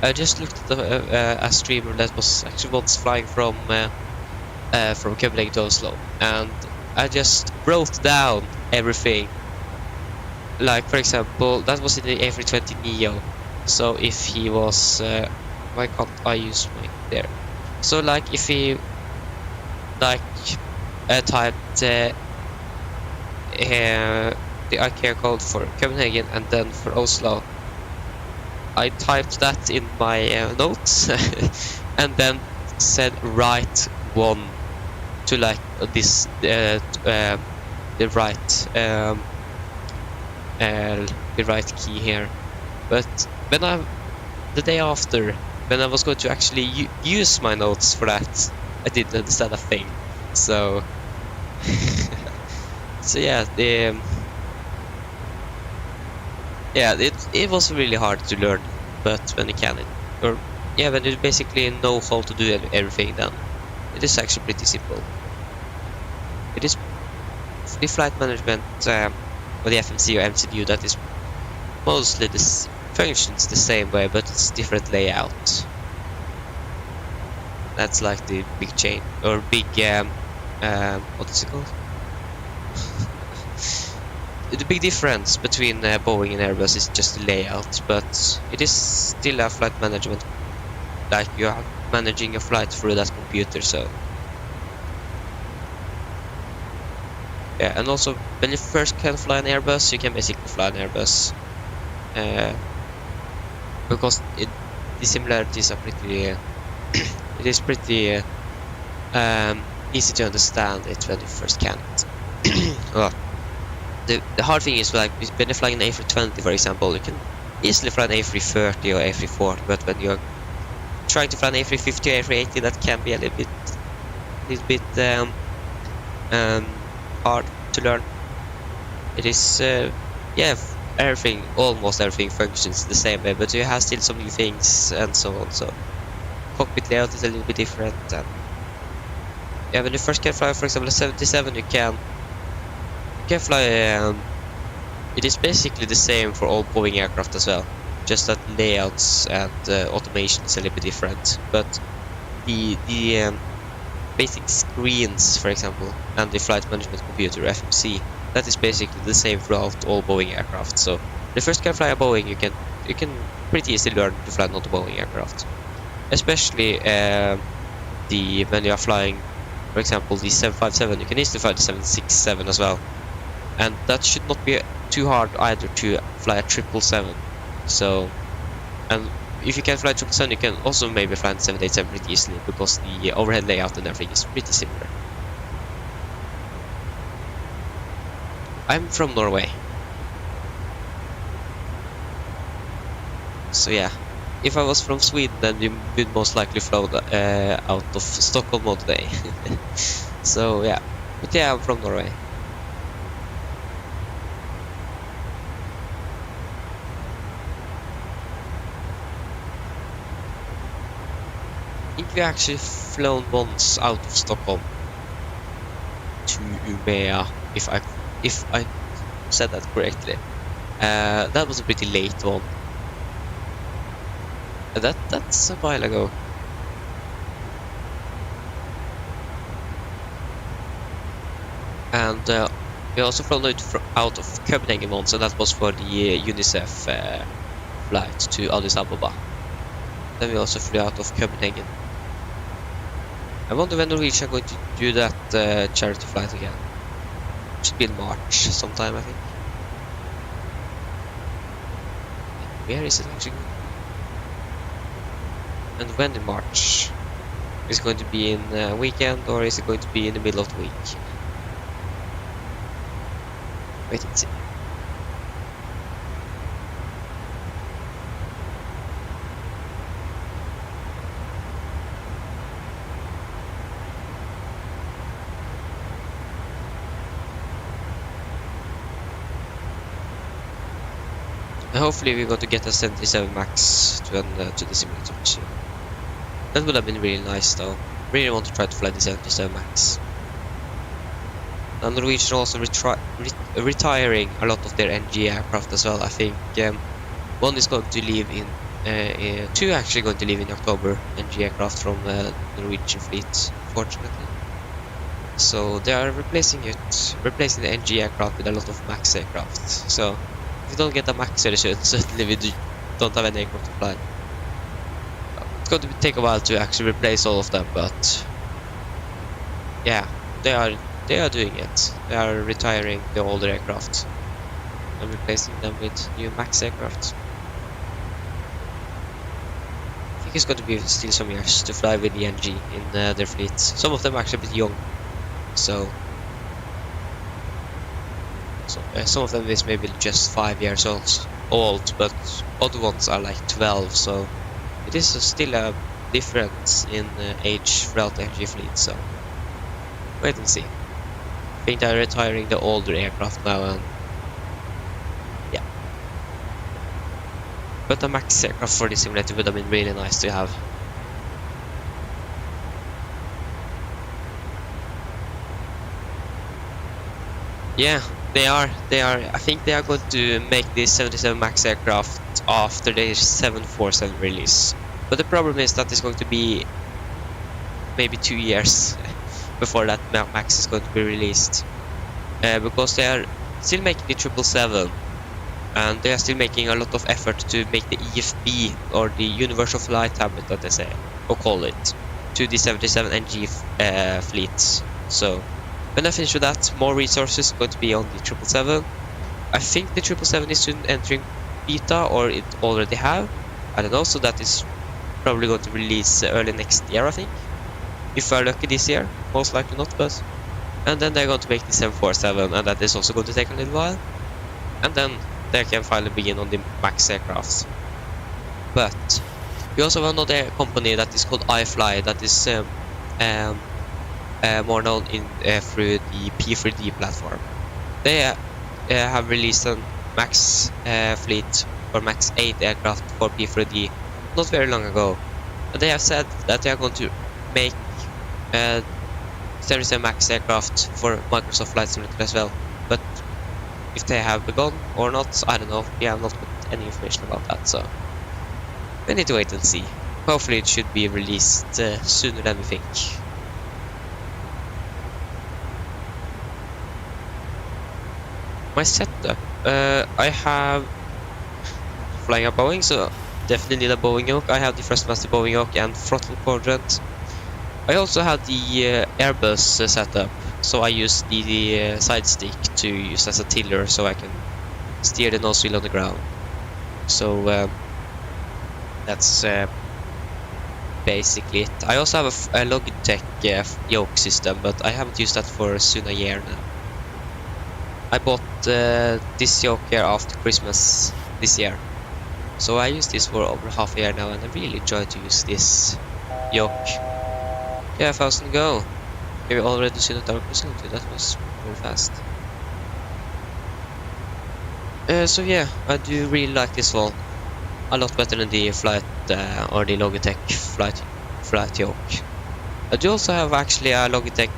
I just looked at a streamer that was actually once flying from Copenhagen to Oslo, and I just wrote down everything. Like, for example, that was in the A320 Neo. So if he was, why can't I use my there? So like if he like typed the IKEA code for Copenhagen and then for Oslo, I typed that in my notes and then said write 1 to like this the right key here. But when the day after when I was going to actually use my notes for that, I didn't understand a thing. So, so yeah, it was really hard to learn, but when you can, when you basically know how to do everything, then it is actually pretty simple. It is the flight management or the FMC or MCU that is mostly this functions the same way, but it's different layout. That's like the big chain or big what is it called? The big difference between Boeing and Airbus is just the layout, but it is still a flight management, like you are managing a flight through that computer. So yeah, and also when you first can fly an Airbus, you can basically fly an Airbus because the similarities are pretty it is pretty easy to understand it when you first can it. Well, the hard thing is, like, when you're flying an A320, for example, you can easily fly an A330 or A340, but when you're trying to fly an A350 or A380, that can be a little bit hard to learn. It is almost everything functions the same way, but you have still some new things and so on. So cockpit layout is a little bit different. And yeah, when you first can fly, for example, a 77, you can fly. It is basically the same for all Boeing aircraft as well, just that layouts and automation is a little bit different. But the basic screens, for example, and the flight management computer FMC, that is basically the same throughout all Boeing aircraft. So the first can fly a Boeing, you can pretty easily learn to fly not a Boeing aircraft, especially when you are flying, for example, the 757. You can easily fly the 767 as well. And that should not be too hard either to fly a 777. So, and if you can fly 777, you can also maybe fly the 787 pretty easily, because the overhead layout and everything is pretty similar. I'm from Norway. So yeah, if I was from Sweden, then we would most likely fly out of Stockholm all day. So yeah, but yeah, I'm from Norway. I think we actually flown once out of Stockholm to Umeå, if I said that correctly. That was a pretty late one. That's a while ago. And we also flown out of Copenhagen once, and that was for the UNICEF flight to Addis Ababa. Then we also flew out of Copenhagen. I wonder when Norwegian are going to do that charity flight again. It should be in March sometime, I think. Where is it actually going? And when in March? Is it going to be in a weekend, or is it going to be in the middle of the week? Wait and see. And hopefully we're going to get a 77 Max to the simulator soon. That would have been really nice though. Really want to try to fly the 77 Max. And Norwegian also retiring a lot of their NG aircraft as well. I think one is going to leave in two actually going to leave in October, NG aircraft from the Norwegian fleet, fortunately. So they are replacing the NG aircraft with a lot of Max aircraft. So if you don't get a Max edition, certainly we don't have any aircraft to fly. It's going to take a while to actually replace all of them, but yeah, they are doing it. They are retiring the older aircraft and replacing them with new Max aircraft. I think it's going to be still some years to fly with the NG in their fleet. Some of them are actually a bit young, so some of them is maybe just 5 years old, but other ones are like 12. So it is still a difference in age throughout the NG fleet, so wait and see. I think they're retiring the older aircraft now, and yeah. But the max aircraft for this simulator would have been really nice to have. Yeah, they are. I think they are going to make this 77 max aircraft after their 747 release. But the problem is that it's going to be maybe 2 years before that max is going to be released, because they are still making the 777, and they are still making a lot of effort to make the EFB, or the Universal Flight Habit that they say, or call it, to the 77 NG fleets. So when I finish with that, more resources are going to be on the 777. I think the 777 is soon entering beta, or it already have. I don't know, so that is probably going to release early next year, I think. If we're lucky this year, most likely not, but... And then they're going to make the 747, and that is also going to take a little while. And then they can finally begin on the max aircrafts. But we also have another company that is called iFly, that is more known through the P3D platform. They have released a max fleet, or max 8 aircraft for P3D not very long ago. And they have said that they are going to make 77 max aircraft for Microsoft Flight Simulator as well. But if they have begun or not, I don't know. We have not got any information about that, so we need to wait and see. Hopefully it should be released sooner than we think. My setup, I have flying a Boeing, so definitely need a Boeing yoke. I have the Thrustmaster Boeing yoke and throttle quadrant. I also have the Airbus setup, so I use the side stick to use as a tiller, so I can steer the nose wheel on the ground. So that's basically it. I also have a Logitech yoke system, but I haven't used that for soon a year now. I bought this yoke here after Christmas this year, so I use this for over half a year now, and I really enjoy to use this yoke. Yeah, 1,000 go. Have you already seen what I was listening to? That was very fast. So yeah, I do really like this one. A lot better than the flight or the Logitech flight yoke. I do also have actually a Logitech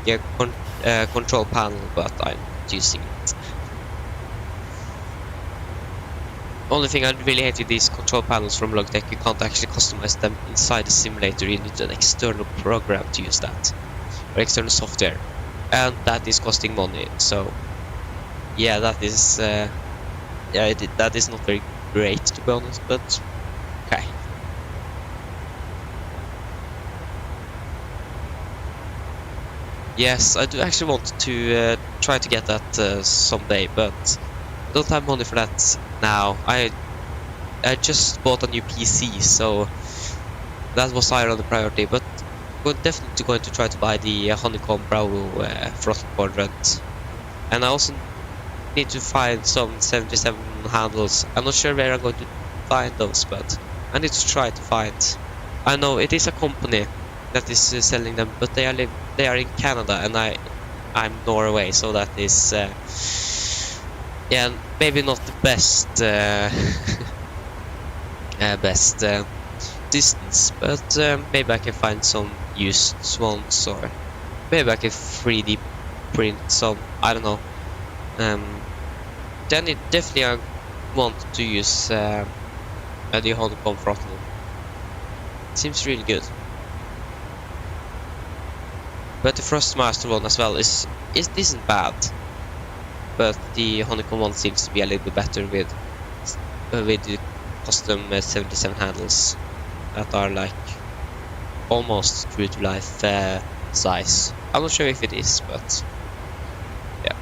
control panel, but I'm not using it. Only thing I really hate with these control panels from Logitech, you can't actually customize them inside the simulator. You need an external program to use that, or external software, and that is costing money. So yeah, that is that is not very great, to be honest, but okay. Yes, I do actually want to try to get that someday, but I don't have money for that now. I just bought a new PC, so that was higher on the priority, but we're definitely going to try to buy the Honeycomb Bravo throttle quadrant. And I also need to find some 77 handles. I'm not sure where I'm going to find those, but I need to try to find. I know it is a company that is selling them, but they are in Canada, and I'm Norway, so that is yeah, maybe not the best best distance, but maybe I can find some used ones, or maybe I can 3D print some. I don't know. Then it definitely I want to use the Honeycomb throttle. Seems really good. But the Thrustmaster one as well isn't bad. But the Honeycomb one seems to be a little bit better with the custom 77 handles that are like almost true to life size. I'm not sure if it is, but yeah.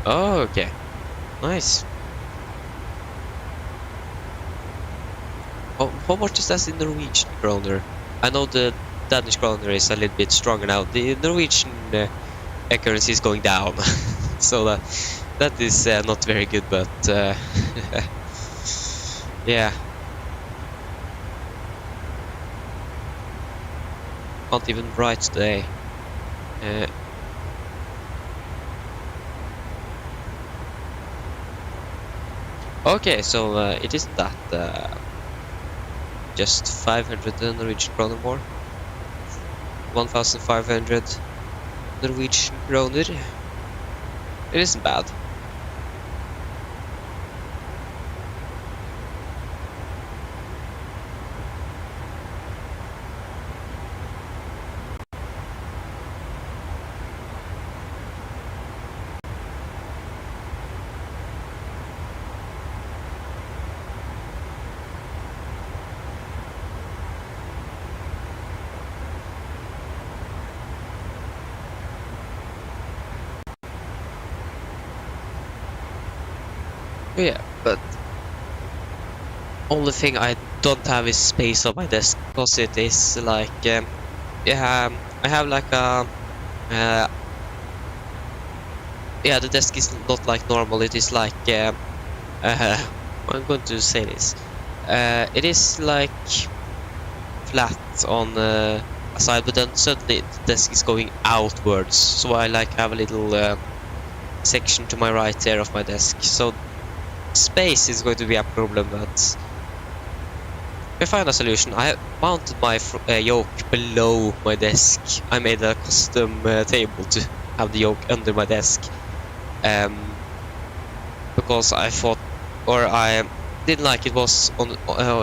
Oh, okay. Nice. How much is that in Norwegian kroner? I know the Danish kroner is a little bit stronger now. The Norwegian currency is going down, so that is not very good. But yeah, can't even write today. Okay, so it isn't that just 500 Norwegian kroner more. 1,500 Norwegian kroner. It isn't bad. Yeah, but only thing I don't have is space on my desk, because it is like yeah, I have like a yeah, the desk is not like normal. It is like I'm going to say this. It is like flat on a side, but then suddenly the desk is going outwards. So I like have a little section to my right there of my desk. So space is going to be a problem, but I find a solution. I mounted my yoke below my desk. I made a custom table to have the yoke under my desk, because I thought, or I didn't like it was on,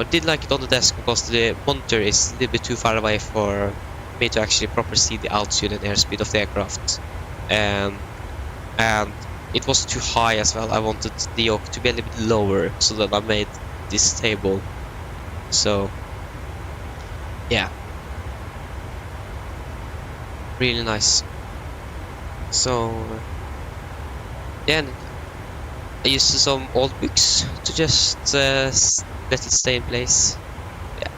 didn't like it on the desk because the monitor is a little bit too far away for me to actually properly see the altitude and airspeed of the aircraft, and it was too high as well. I wanted the yoke to be a little bit lower, so that I made this table. So yeah, really nice. So yeah, and I used some old books to just let it stay in place. Yeah.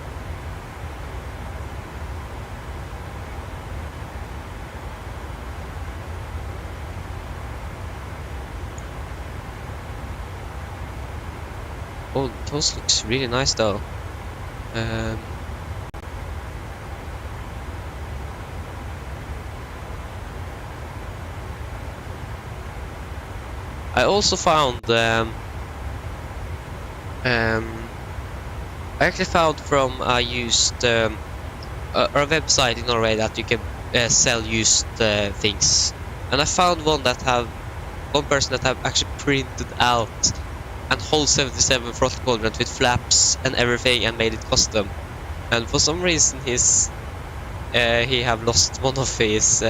Oh, those looks really nice though. I also found I actually found from a used a website in Norway that you can sell used things, and I found one person that have actually printed out an whole 77 throttle quadrant with flaps and everything and made it custom. And for some reason he have lost one of his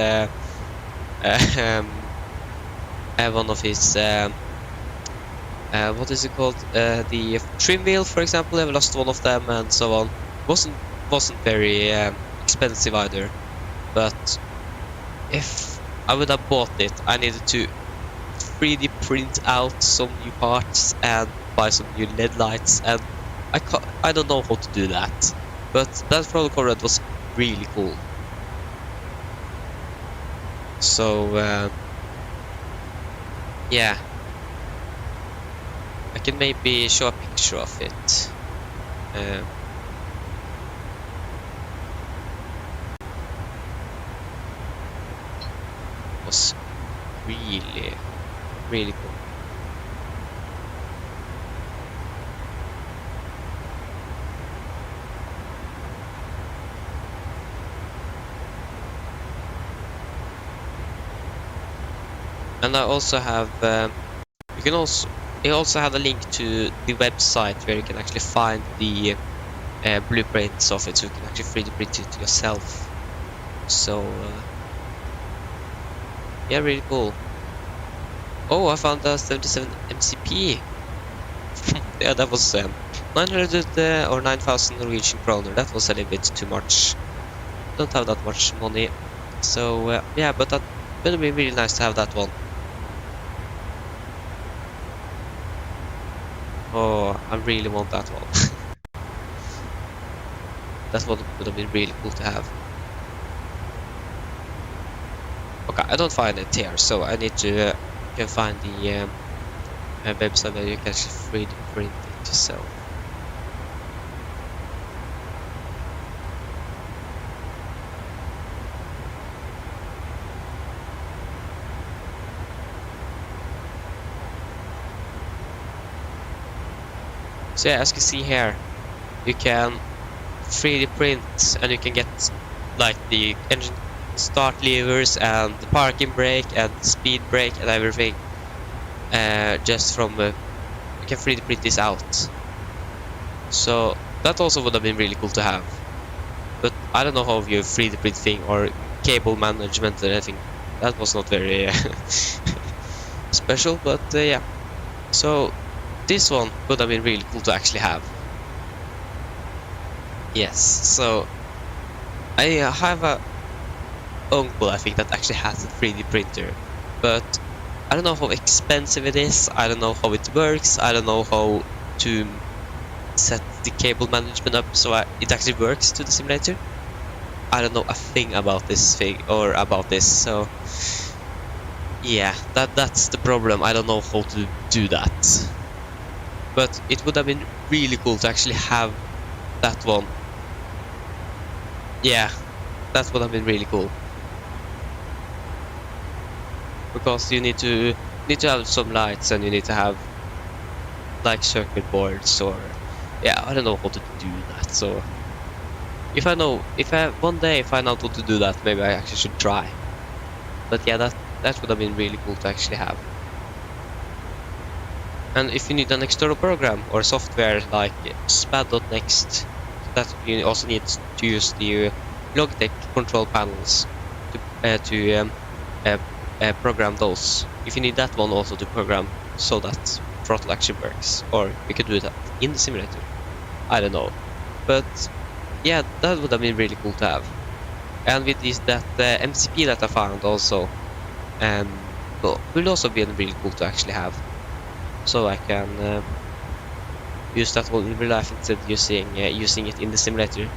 what is it called? The trim wheel, for example. I've lost one of them, and so on. Wasn't very expensive either. But if I would have bought it, I needed to 3D print out some new parts and buy some new LED lights, and I don't know how to do that. But that throttle quadrant was really cool. So yeah, I can maybe show a picture of it. Was really cool. And I also have you also have a link to the website where you can actually find the blueprints of it, so you can actually 3D print it yourself. So yeah, really cool. Oh, I found a 77 MCP. Yeah, that was 900 or 9,000 Norwegian kroner. That was a little bit too much. Don't have that much money. So yeah, but that would be really nice to have that one. Oh, I really want that one. That one would have been really cool to have. Okay, I don't find it here, so I need to can find the website where you can actually 3D print it yourself. So yeah, as you can see here, you can 3D print and you can get like the engine start levers and the parking brake and the speed brake and everything just from you can 3D print this out. So that also would have been really cool to have, but I don't know how you 3D printing or cable management or anything. That was not very special, but yeah. So this one would have been really cool to actually have. Yes, so I have a uncle, I think, that actually has a 3D printer, but I don't know how expensive it is, I don't know how it works, I don't know how to set the cable management up so it actually works to the simulator. I don't know a thing about this thing or about this, so yeah, that's the problem. I don't know how to do that, but it would have been really cool to actually have that one. Yeah, that would have been really cool, because you need to have some lights and you need to have like circuit boards, or yeah, I don't know how to do that. So if I one day find out how to do that, maybe I actually should try. But yeah, that would have been really cool to actually have. And if you need an external program or software like SPAD.next, that you also need to use the Logitech control panels to program those. If you need that one also to program so that throttle actually works, or you could do that in the simulator. I don't know, but yeah, that would have been really cool to have. And with this that MCP that I found also, well, will also be really cool to actually have. So I can use that one in real life instead of using it in the simulator.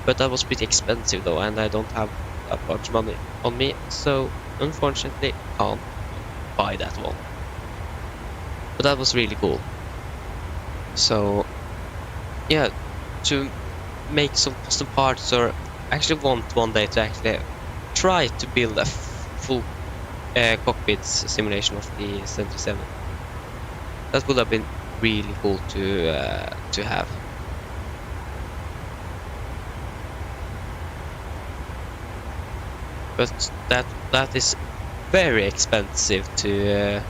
But that was pretty expensive though, and I don't have that much money on me, so unfortunately can't buy that one. But that was really cool. So yeah, to make some custom parts, or actually want one day to actually try to build a full cockpit simulation of the 77. That would have been really cool to have. But that is very expensive to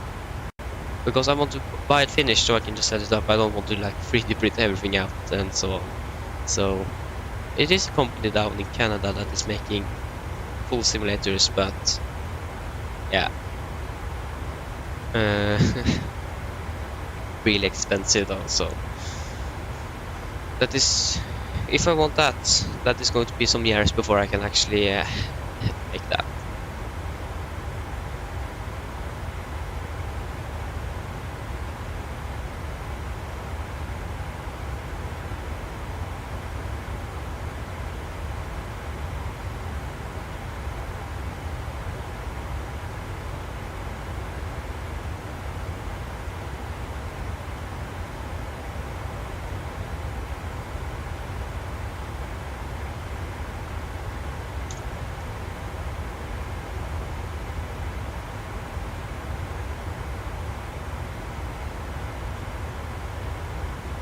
because I want to buy it finished so I can just set it up. I don't want to like 3D print everything out and so on. So it is a company down in Canada that is making full simulators, but yeah, really expensive though. So that is, if I want that, that is going to be some years before I can actually make that.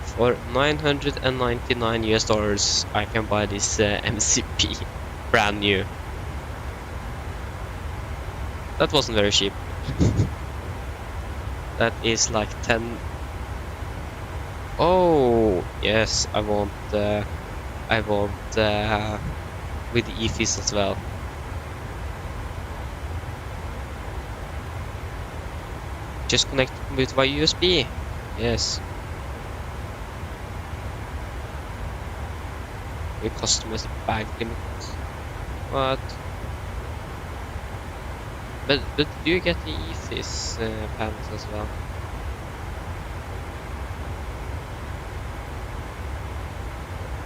For $999 I can buy this MCP brand new. That wasn't very cheap. That is like 10. Oh yes, I want with the EFIS as well. Just connect with by USB. Yes. We customize the bag limit. What? But do you get the EFIS panels as well?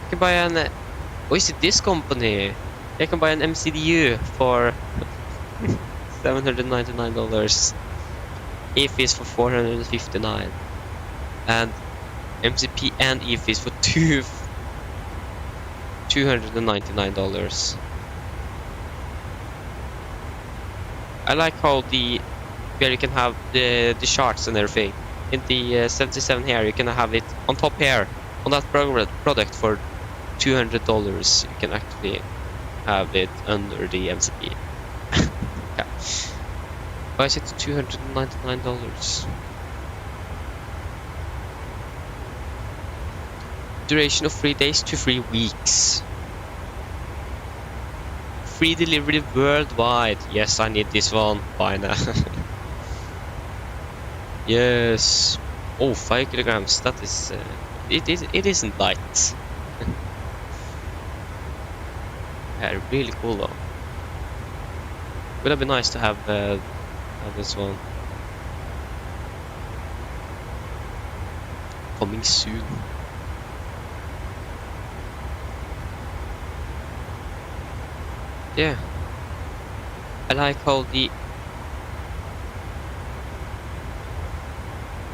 You can buy an. Oh, is it this company? I can buy an MCDU for $799. E fees for $459, and MCP and E fees for $299. I like how where you can have the charts and everything. In the 77 here, you can have it on top here on that product for $200. You can actually have it under the MCP. Yeah. Why is it $299? Duration of 3 days to 3 weeks. Free delivery worldwide. Yes, I need this one. Buy now. Yes. Oh, 5 kilograms. That is. It isn't light. Yeah, really cool though. Would have been nice to have this one. Coming soon. Yeah. I like how the...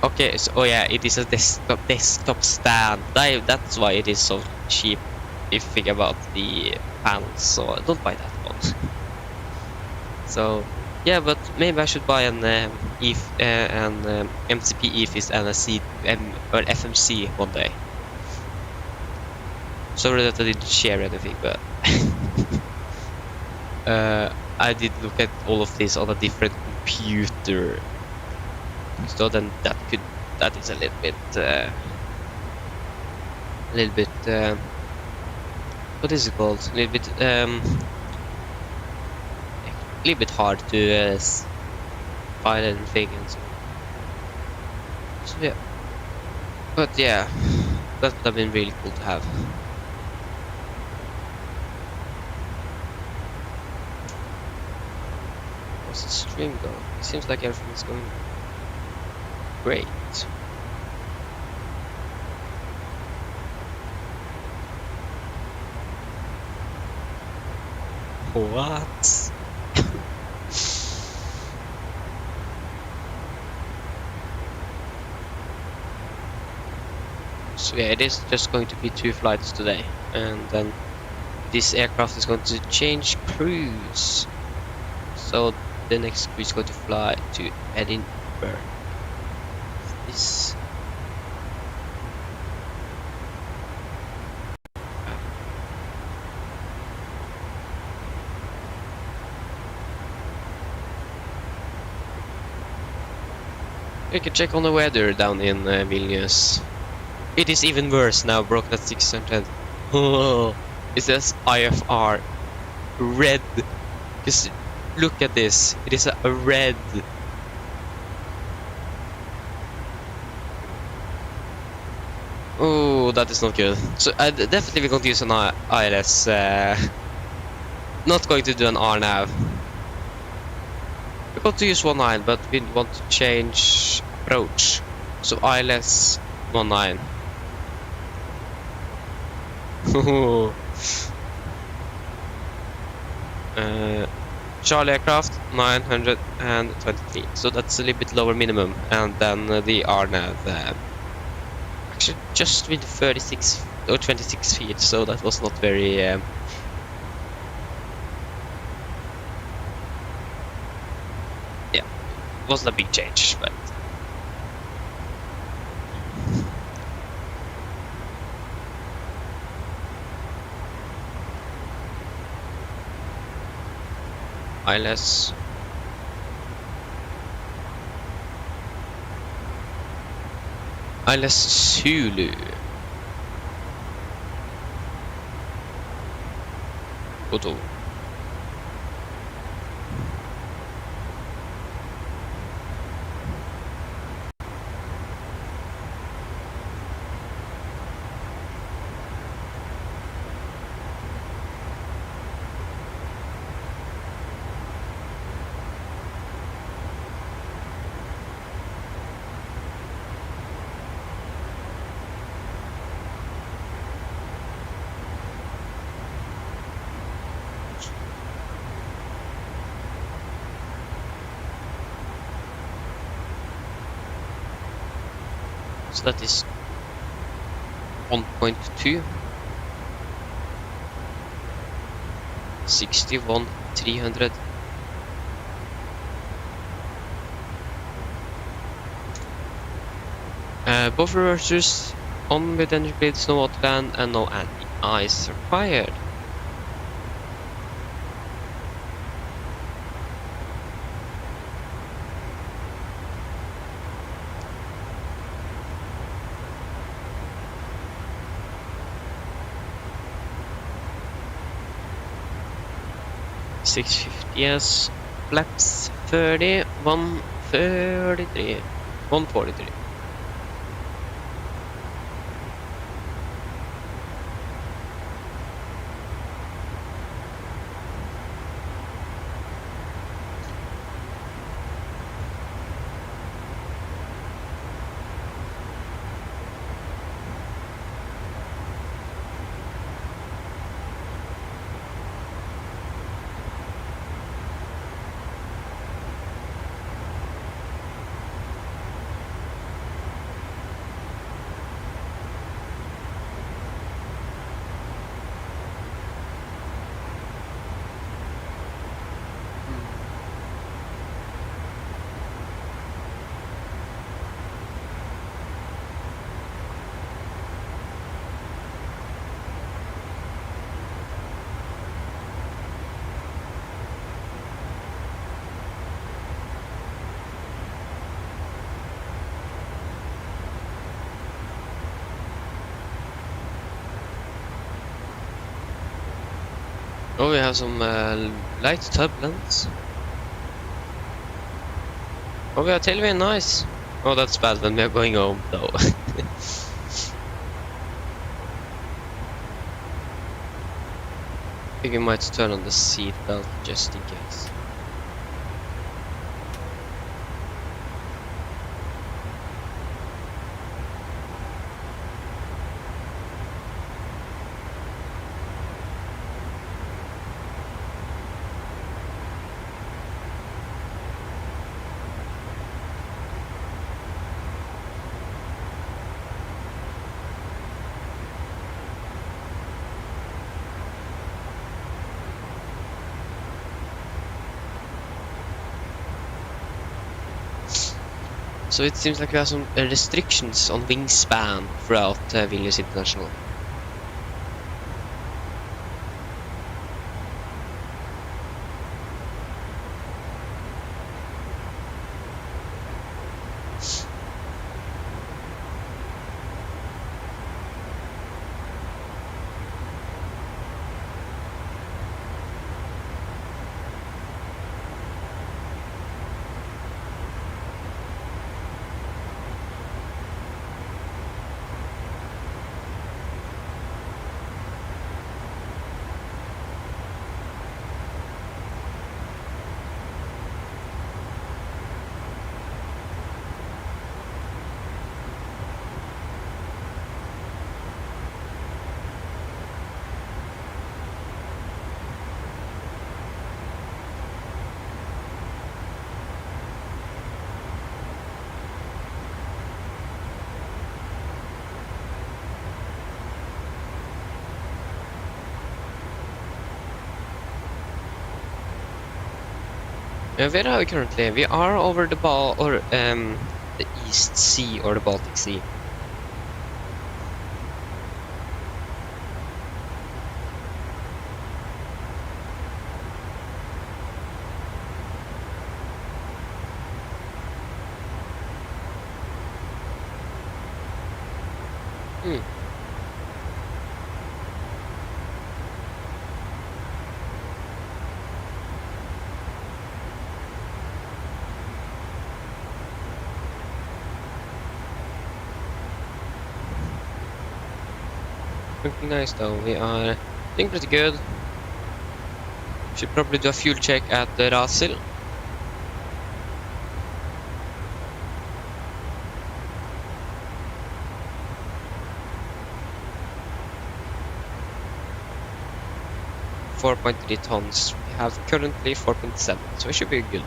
Okay, so oh yeah, it is a desktop stand. That's why it is so cheap if you think about the panels, so don't buy that one. So yeah, but maybe I should buy an MCP EFIS and a or FMC one day. Sorry that I didn't share anything, but I did look at all of this on a different computer. So then that is a little bit what is it called? A little bit hard to find anything and so. So yeah, but yeah, that would have been really cool to have. What's the stream go? It seems like everything is going great. What? So yeah, it is just going to be 2 flights today, and then this aircraft is going to change cruise. So the next cruise is going to fly to Edinburgh. This. We can check on the weather down in Vilnius. It is even worse now, broken at 600. Oh, it says IFR red. Just look at this. It is a red. Oh, that is not good. So I definitely going to use an ILS. Not going to do an R now. We're going to use 19, but we want to change approach. So ILS 19. Charlie aircraft 923. So that's a little bit lower minimum, and then the RNAV actually just with 36 or 26 feet. So that was not very. Yeah, wasn't a big change, but. ILS Zulu. Photo. So that is 1.2. 61,300. Both reversers on with energy grids, no autoland, and no anti-ice required. $650s, flaps 30, 133, 143. Oh, we have some light turbulence. Oh, we are tailwind, nice. Oh, that's bad when we are going home, though. I think we might turn on the seat belt just in case. So it seems like we have some restrictions on wingspan throughout Vilnius International. Where are we currently? We are over the the East Sea or the Baltic Sea. Looking nice though, we are doing pretty good. Should probably do a fuel check at the Rasil. .3 tons. We have currently 4.7, so it should be good.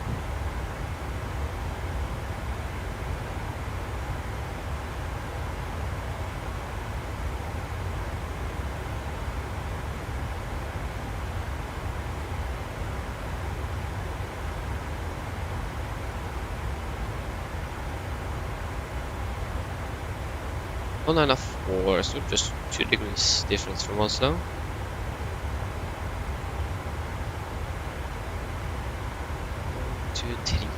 1904, so just 2 degrees difference from Oslo. Two, three.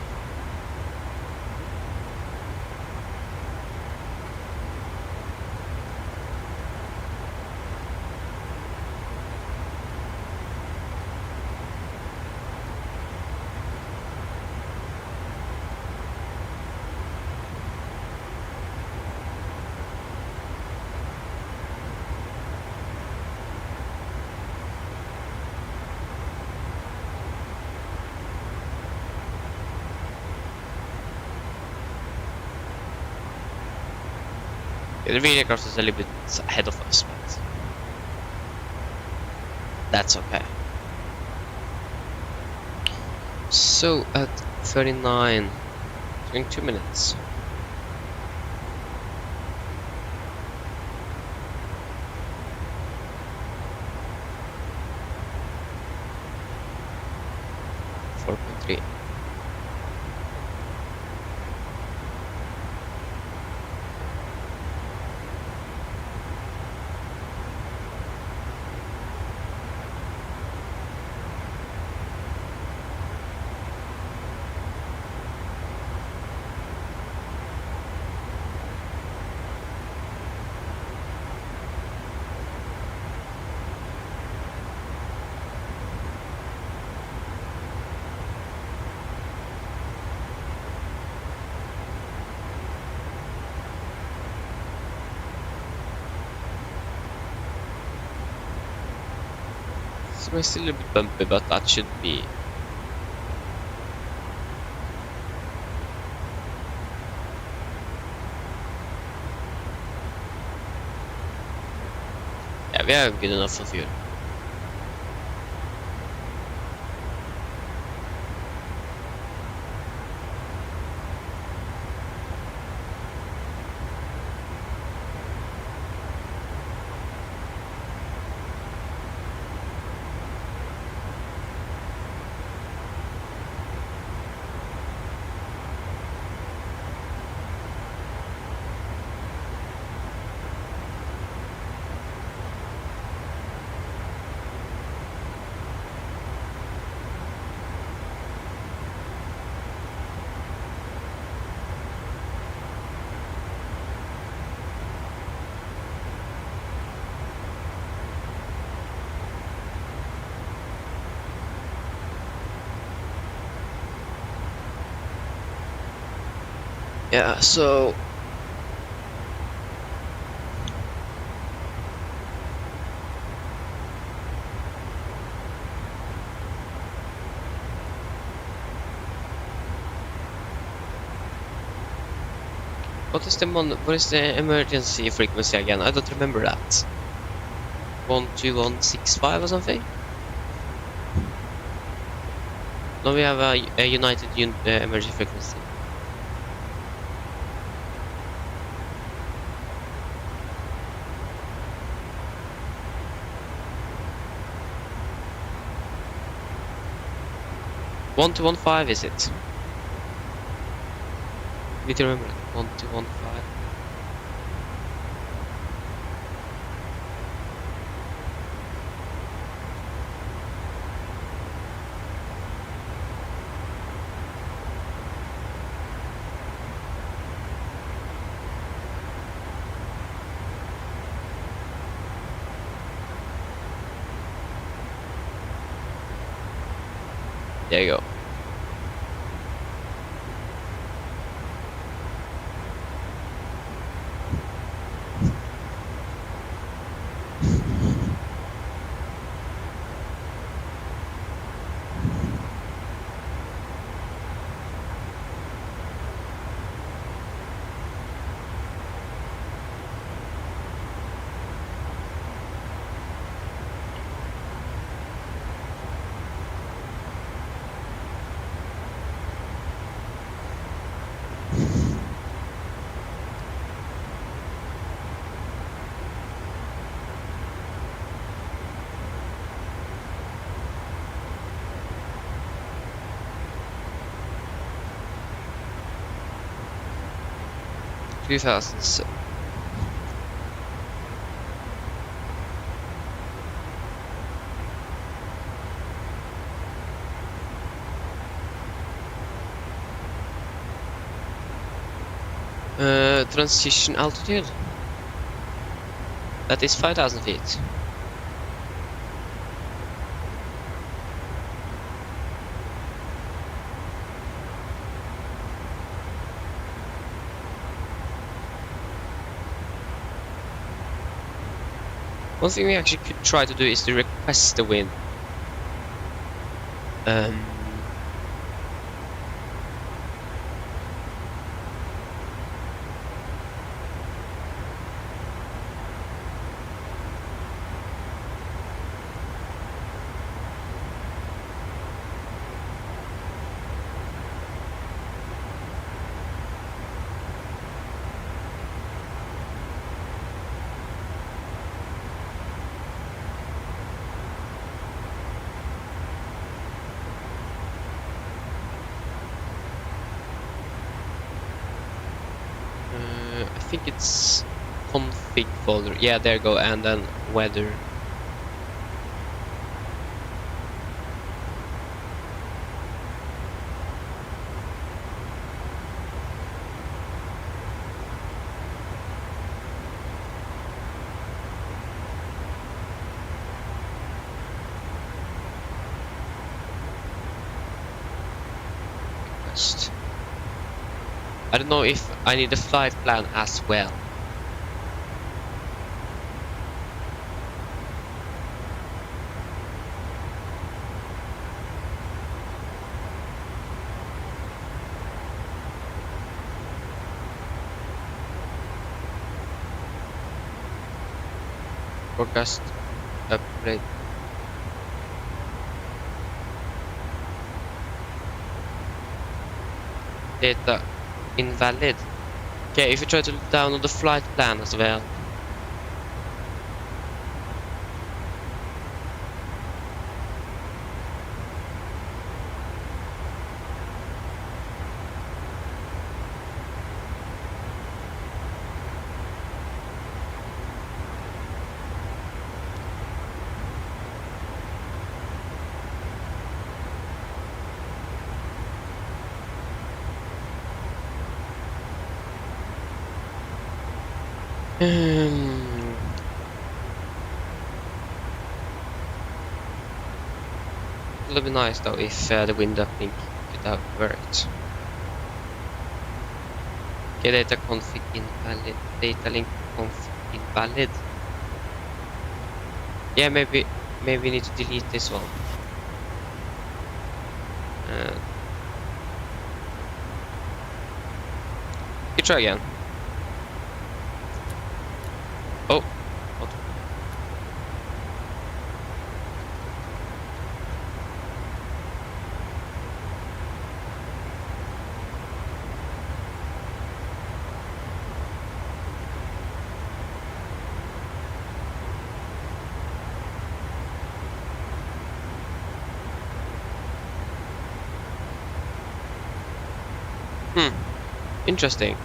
The Radeon aircraft is a little bit ahead of us, but that's okay. So at 39, doing 2 minutes. .3. So it's still a bit bumpy, but that should be. Yeah, we are good enough for fuel. Yeah, so what is the emergency frequency again? I don't remember that. 12165 or something? No, we have a United emergency frequency. One two one five is it? Need to remember that. 1215. There you go. Transition altitude. That is 5,000 feet. One thing we actually could try to do is to request the wind. I think it's config folder. Yeah, there you go, and then weather. Request. I don't know if I need a flight plan as well. Forecast upgrade. Data invalid. Okay, if you try to download the flight plan as well. It would be nice though if the wind uplink could have worked. Okay, data config invalid. Data link config invalid. Yeah, maybe we need to delete this one. You try again. Oh. What? Interesting.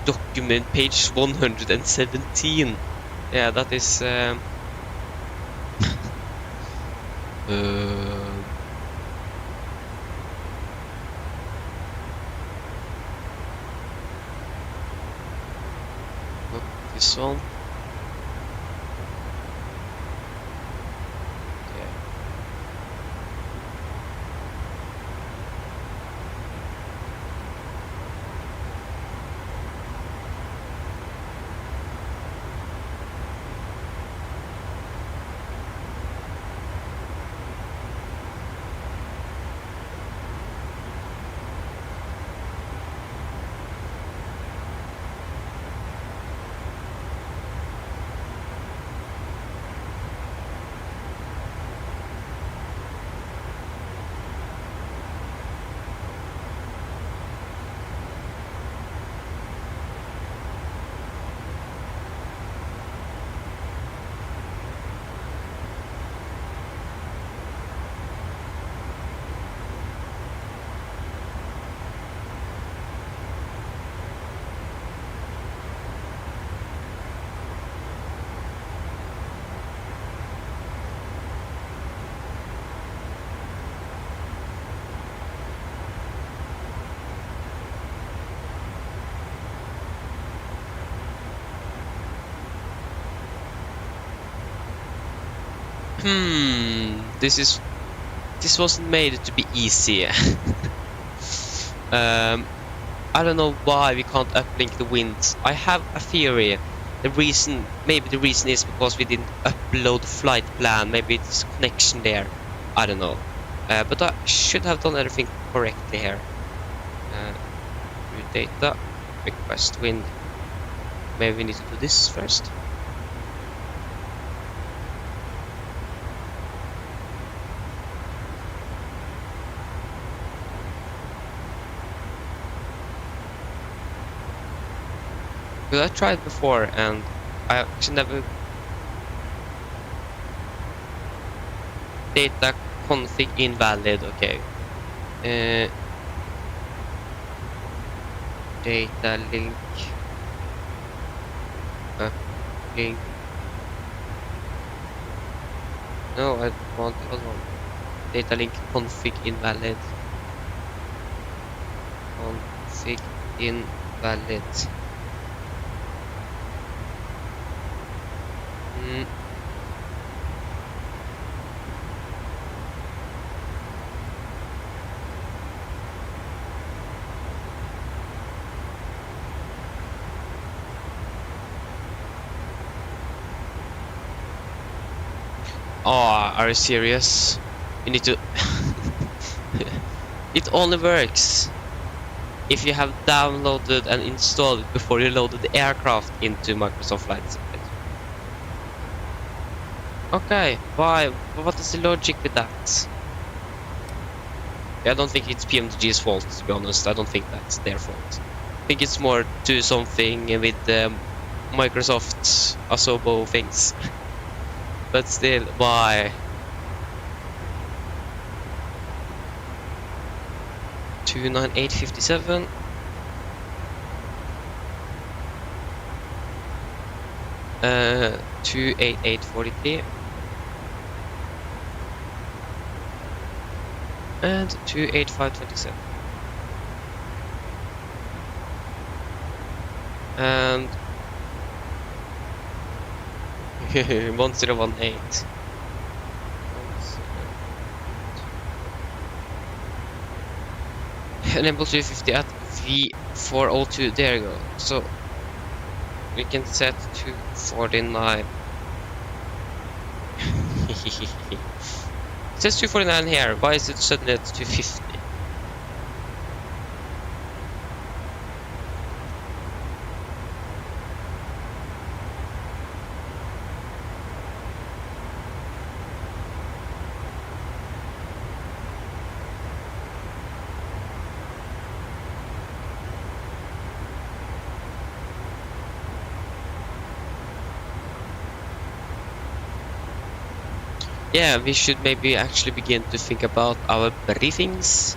Document page 117. Yeah, that is not this one. Okay. This wasn't made to be easy. I don't know why we can't uplink the winds. I have a theory. Maybe the reason is because we didn't upload the flight plan. Maybe it's connection there. I don't know. But I should have done everything correctly here. View data, request wind. Maybe we need to do this first. Because I tried before and I actually never data config invalid. Okay. Data link link. No, I want the other one. Data link config invalid. Config invalid. Oh, are you serious? You need to... It only works if you have downloaded and installed it before you loaded the aircraft into Microsoft Flight Simulator. Okay, why? What is the logic with that? I don't think it's PMDG's fault, to be honest. I don't think that's their fault. I think it's more to something with Microsoft Asobo things. But still, why? $298.57. $288.43. And $285.27. And 1018. Enable 250 at V402. There you go. So we can set to 49. It says 249 here. Why is it suddenly at 250? Yeah, we should maybe actually begin to think about our briefings.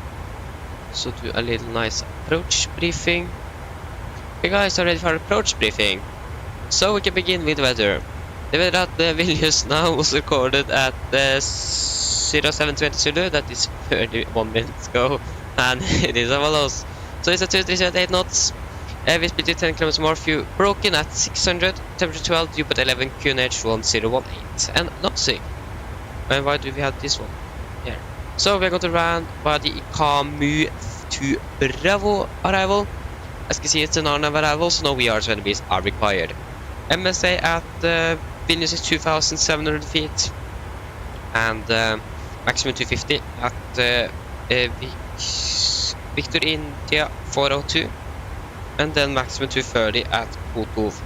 So do a little nice approach briefing. Okay guys, are ready for approach briefing? So we can begin with weather. The weather at the Vilnius now was recorded at 0720 Zulu, that is 31 minutes ago, and it is as follows. So it's at 2378 knots, visibility 10 km more, fuel broken at 600, temperature 12, dew at 11, QNH 1018, and nothing. And why do we have this one here? So we're going to run by the Camu to Bravo arrival. As you can see, it's an RNAV arrival, so no VRs or enemies are required. MSA at Vilnius is 2,700 feet, and maximum 250 at Victor India 402, and then maximum 230 at Kotov.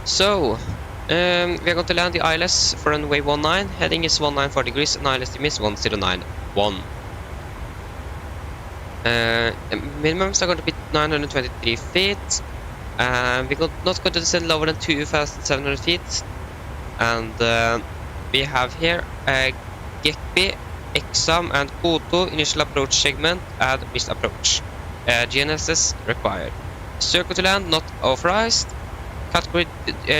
So we are going to land the ILS for runway 19. Heading is 194 degrees and ILS is 1091. Minimums are going to be 923 feet. We're not going to descend lower than 2,700 feet. And we have here Gekpi, Exam and Koto initial approach segment and missed approach. GNSS required. Circle to land not authorized. Category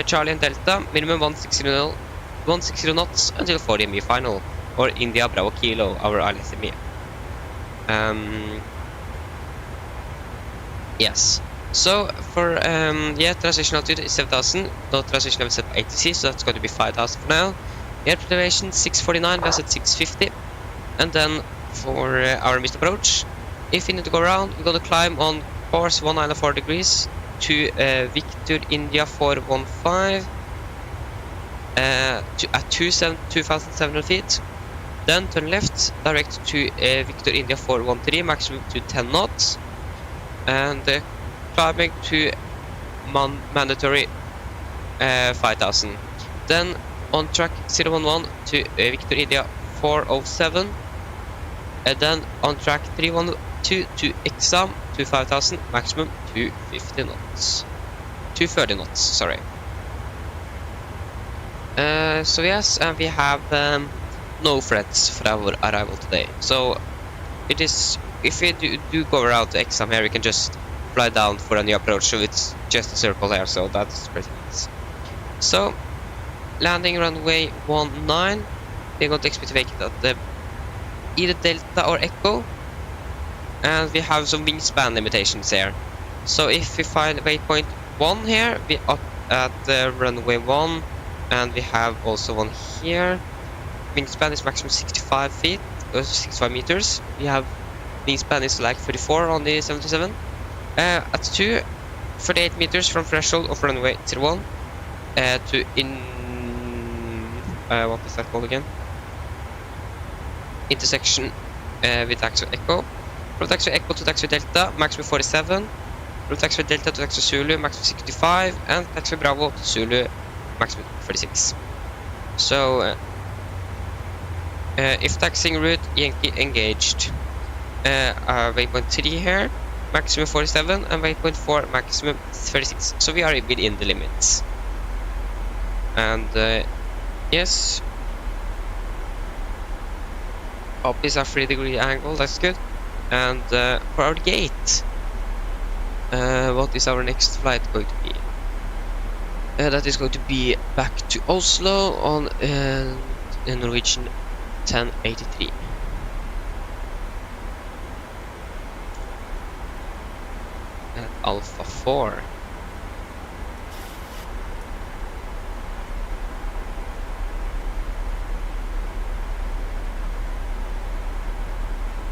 Charlie and Delta, minimum 160 knots until 40 ME final, or India Bravo Kilo, our ILSME. Yes. So for transition altitude is 7,000. No transition level set by ATC, so that's going to be 5,000 for now. Airport elevation 649, we are at 650. And then for our missed approach, if we need to go around, we're going to climb on course 194 degrees to Victor India 415 at 2,700 feet. Then turn left, direct to Victor India 413, maximum to 10 knots. And climbing to mandatory 5,000. Then on track 011 to Victor India 407. And then on track 312 to exam to 5,000, maximum 250 knots. 230 knots, sorry. So yes, and we have no threats for our arrival today. So it is, if we do go around to exam here, we can just fly down for a new approach. So it's just a circle here, so that's pretty nice. So landing runway 19, we're going to expect to make it at the either Delta or Echo, and we have some wingspan limitations here. So if we find waypoint 1 here, we are at the runway 1, and we have also one here. Wingspan is maximum 65 feet, or 65 meters. We have wingspan is like 34 on the 77. At 2, 38 meters from threshold of runway 01 to what is that called again? Intersection with taxi Echo. From taxi Echo to taxi Delta, maximum 47. From taxi Delta to taxi Zulu, maximum 65. And taxi Bravo to Zulu, maximum 36. So if taxiing route Yankee engaged, waypoint 3 here, maximum 47, and waypoint 4 maximum 36. So we are within the limits. And yes, up is a 3-degree angle, that's good. And for our gate, what is our next flight going to be? That is going to be back to Oslo on Norwegian 1083. At Alpha 4.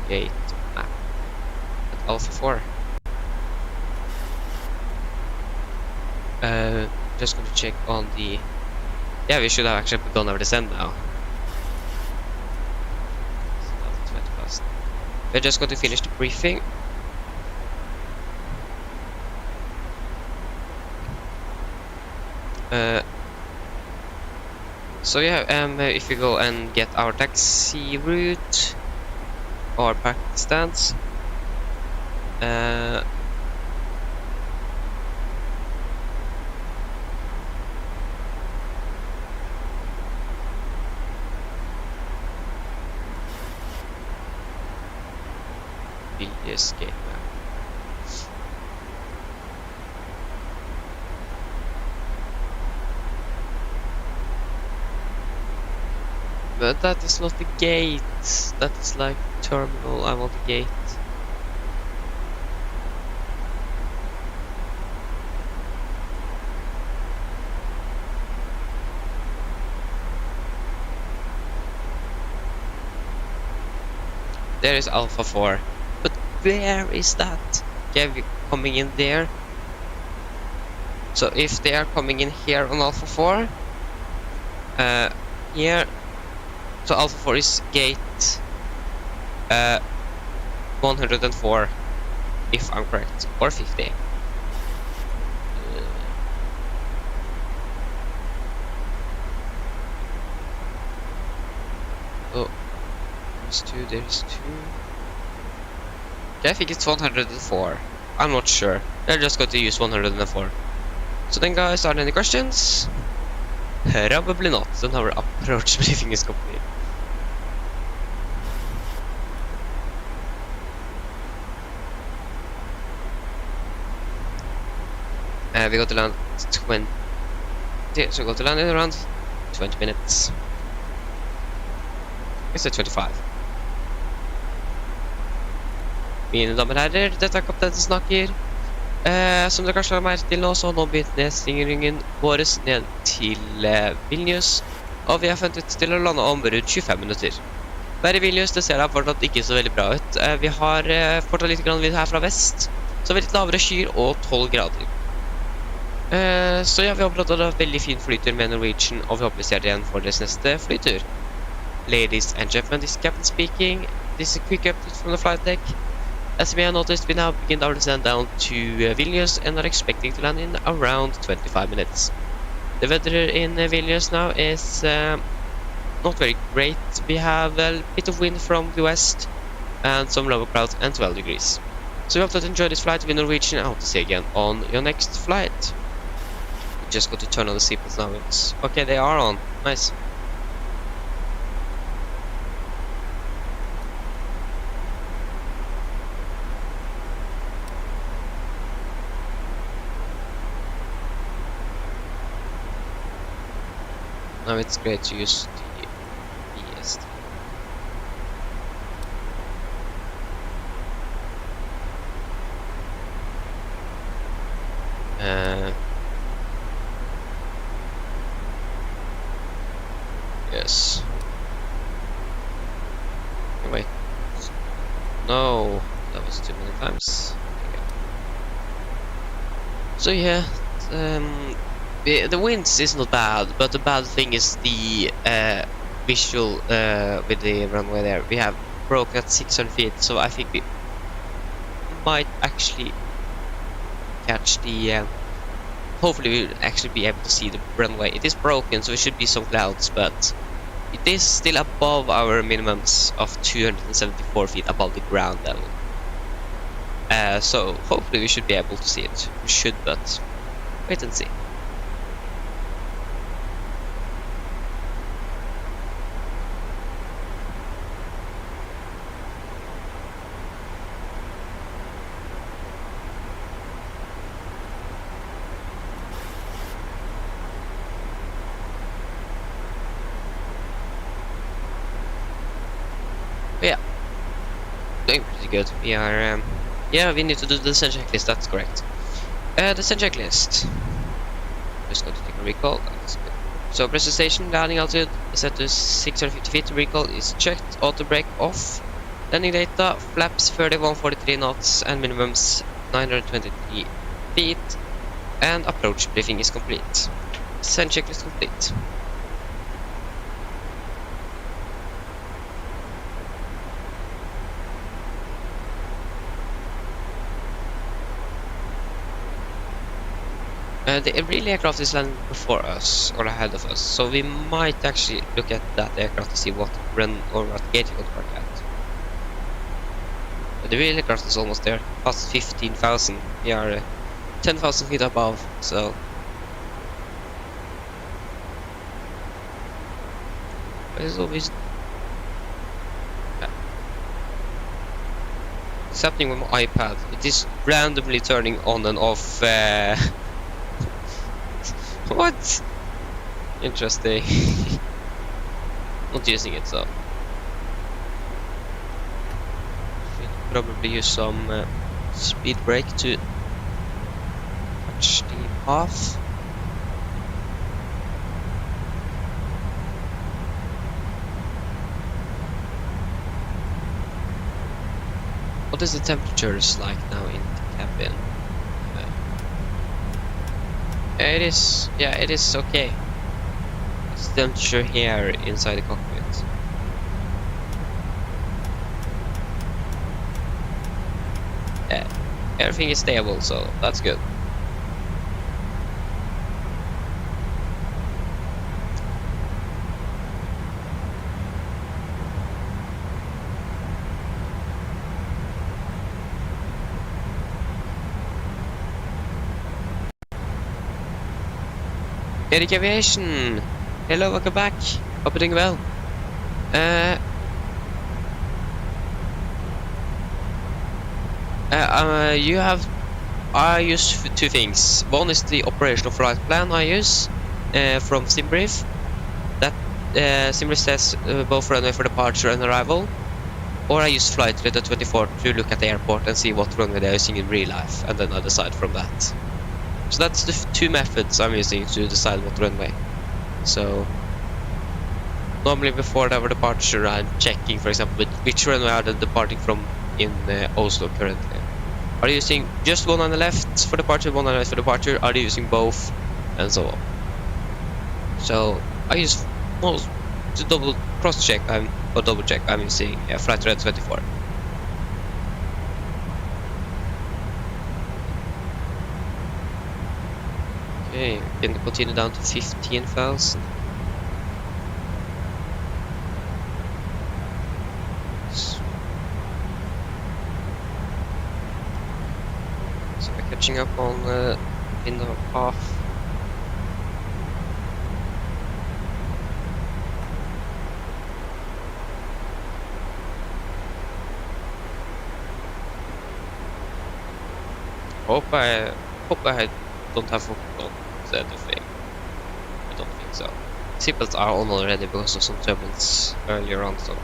Gate map at Alpha 4. Just going to check on the... Yeah, we should have actually done our descent now. We're just going to finish the briefing. So yeah, if we go and get our taxi route or parking stands, Vilnius gate map. But that is not the gate. That is like terminal. I want the gate. There is Alpha 4. But where is that? Okay, we're coming in there. So if they are coming in here on Alpha 4, here, so Alpha 4 is gate 104, if I'm correct, or 50. Oh, there's two, there's two. Okay, I think it's 104. I'm not sure. They're just going to use 104. So then, guys, are there any questions? Probably not. Then our approach briefing is complete. We got to land 20. So we got to land in around 20 minutes. I said 25. Mine damer og herrer, dette er kapteinen som snakker. Som dere kanskje har merket til nå, så har nå Vilnius-ringen vår ned til Vilnius. Og vi har funnet ut til å lande om rundt 25 minutter. Været i Vilnius, det ser da fortsatt ikke så veldig bra ut. Vi har fortsatt litt grann vind her fra vest, så vi har litt lavere skyer og 12 grader. Så ja, vi håper at det er veldig fin flytur med Norwegian, og vi håper vi ser det igjen for deres neste flytur. Ladies and gentlemen, this is Captain speaking. This is a quick update from the flight deck. As you may have noticed, we now begin our descent down to Vilnius and are expecting to land in around 25 minutes. The weather in Vilnius now is not very great. We have a bit of wind from the west and some lower clouds and 12 degrees. So we hope that you enjoy this flight with Norwegian. I hope to see you again on your next flight. We just got to turn on the seatbelts now. It's okay, they are on. Nice. Now it's great to use the BSD. Yes. Oh, wait. No, that was too many times. Okay. So yeah, the winds is not bad, but the bad thing is the visual with the runway there. We have broke at 600 feet, so I think we might actually catch the hopefully we'll actually be able to see the runway. It is broken, so it should be some clouds, but it is still above our minimums of 274 feet above the ground level. So hopefully we should be able to see it. We should, but wait and see. Yeah, doing pretty good. We are, yeah, we need to do the descent checklist, that's correct. The descent checklist. Just going to take a recall, that's good. So, pressure station, landing altitude set to 650 feet, recall is checked, auto brake off. Landing data, flaps 3143 knots and minimums 923 feet. And approach briefing is complete. Descent checklist complete. The real aircraft is landing before us, or ahead of us, so we might actually look at that aircraft to see what run or what gate we got parked at. But the real aircraft is almost there, past 15,000. We are 10,000 feet above, so it's always it's happening with my iPad. It is randomly turning on and off. What? Interesting. Not using it, so should probably use some speed brake to catch the path. What is the temperatures like now in the cabin? It is, yeah, it is okay. It's the temperature here inside the cockpit. Yeah, everything is stable, so that's good. Eric Aviation! Hello, welcome back. Hope you're doing well. I use two things. One is the operational flight plan I use from SimBrief. That SimBrief says both runway for departure and arrival. Or I use Flight Radar 24 to look at the airport and see what runway they're using in real life, and then I decide from that. So that's the two methods I'm using to decide what runway. So normally before our departure, I'm checking, for example, which runway are they departing from in Oslo currently. Are you using just one on the left for departure, one on the right for departure? Are you using both, and so on? So I use most to double cross check. Or double check. I'm using flight red 24. Okay, we can continue down to 15,000. So we're catching up on in the half. Hope I don't have forgotten anything. I don't think so. Seatbelts are on already because of some turbulence earlier on, so.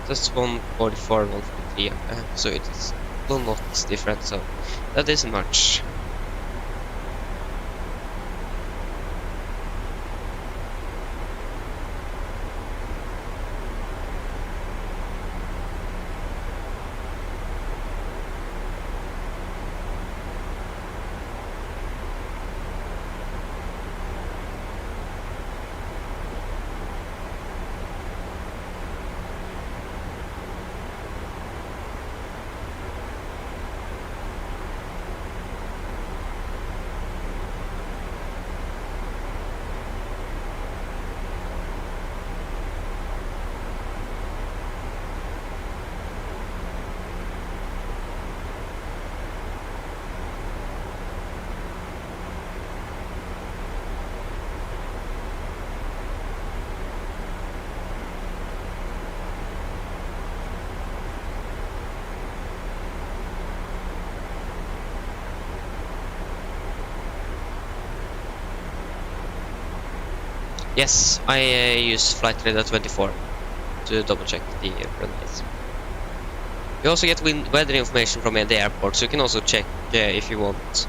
That's 144 and 143, so it is well not different, so that isn't much. Yes, I use flight radar 24 to double check the runways. You also get weather information from the airport, so you can also check if you want.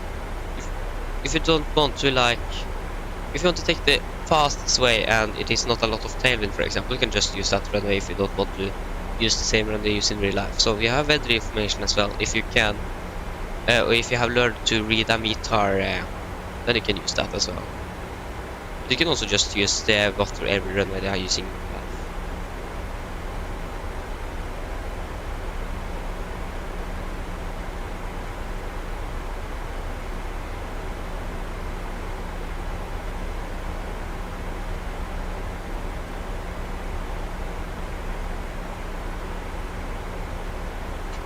If you don't want to if you want to take the fastest way and it is not a lot of tailwind, for example, you can just use that runway if you don't want to use the same runway you use in real life. So you have weather information as well if you can, or if you have learned to read a METAR, then you can use that as well. You can also just use the water every runway they are using.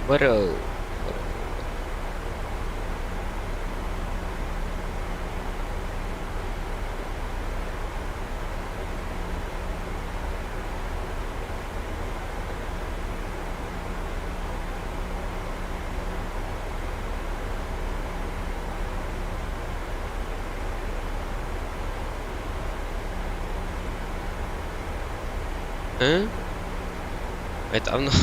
What? Huh? Wait, I'm not.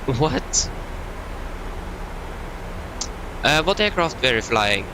What? What aircraft were you flying?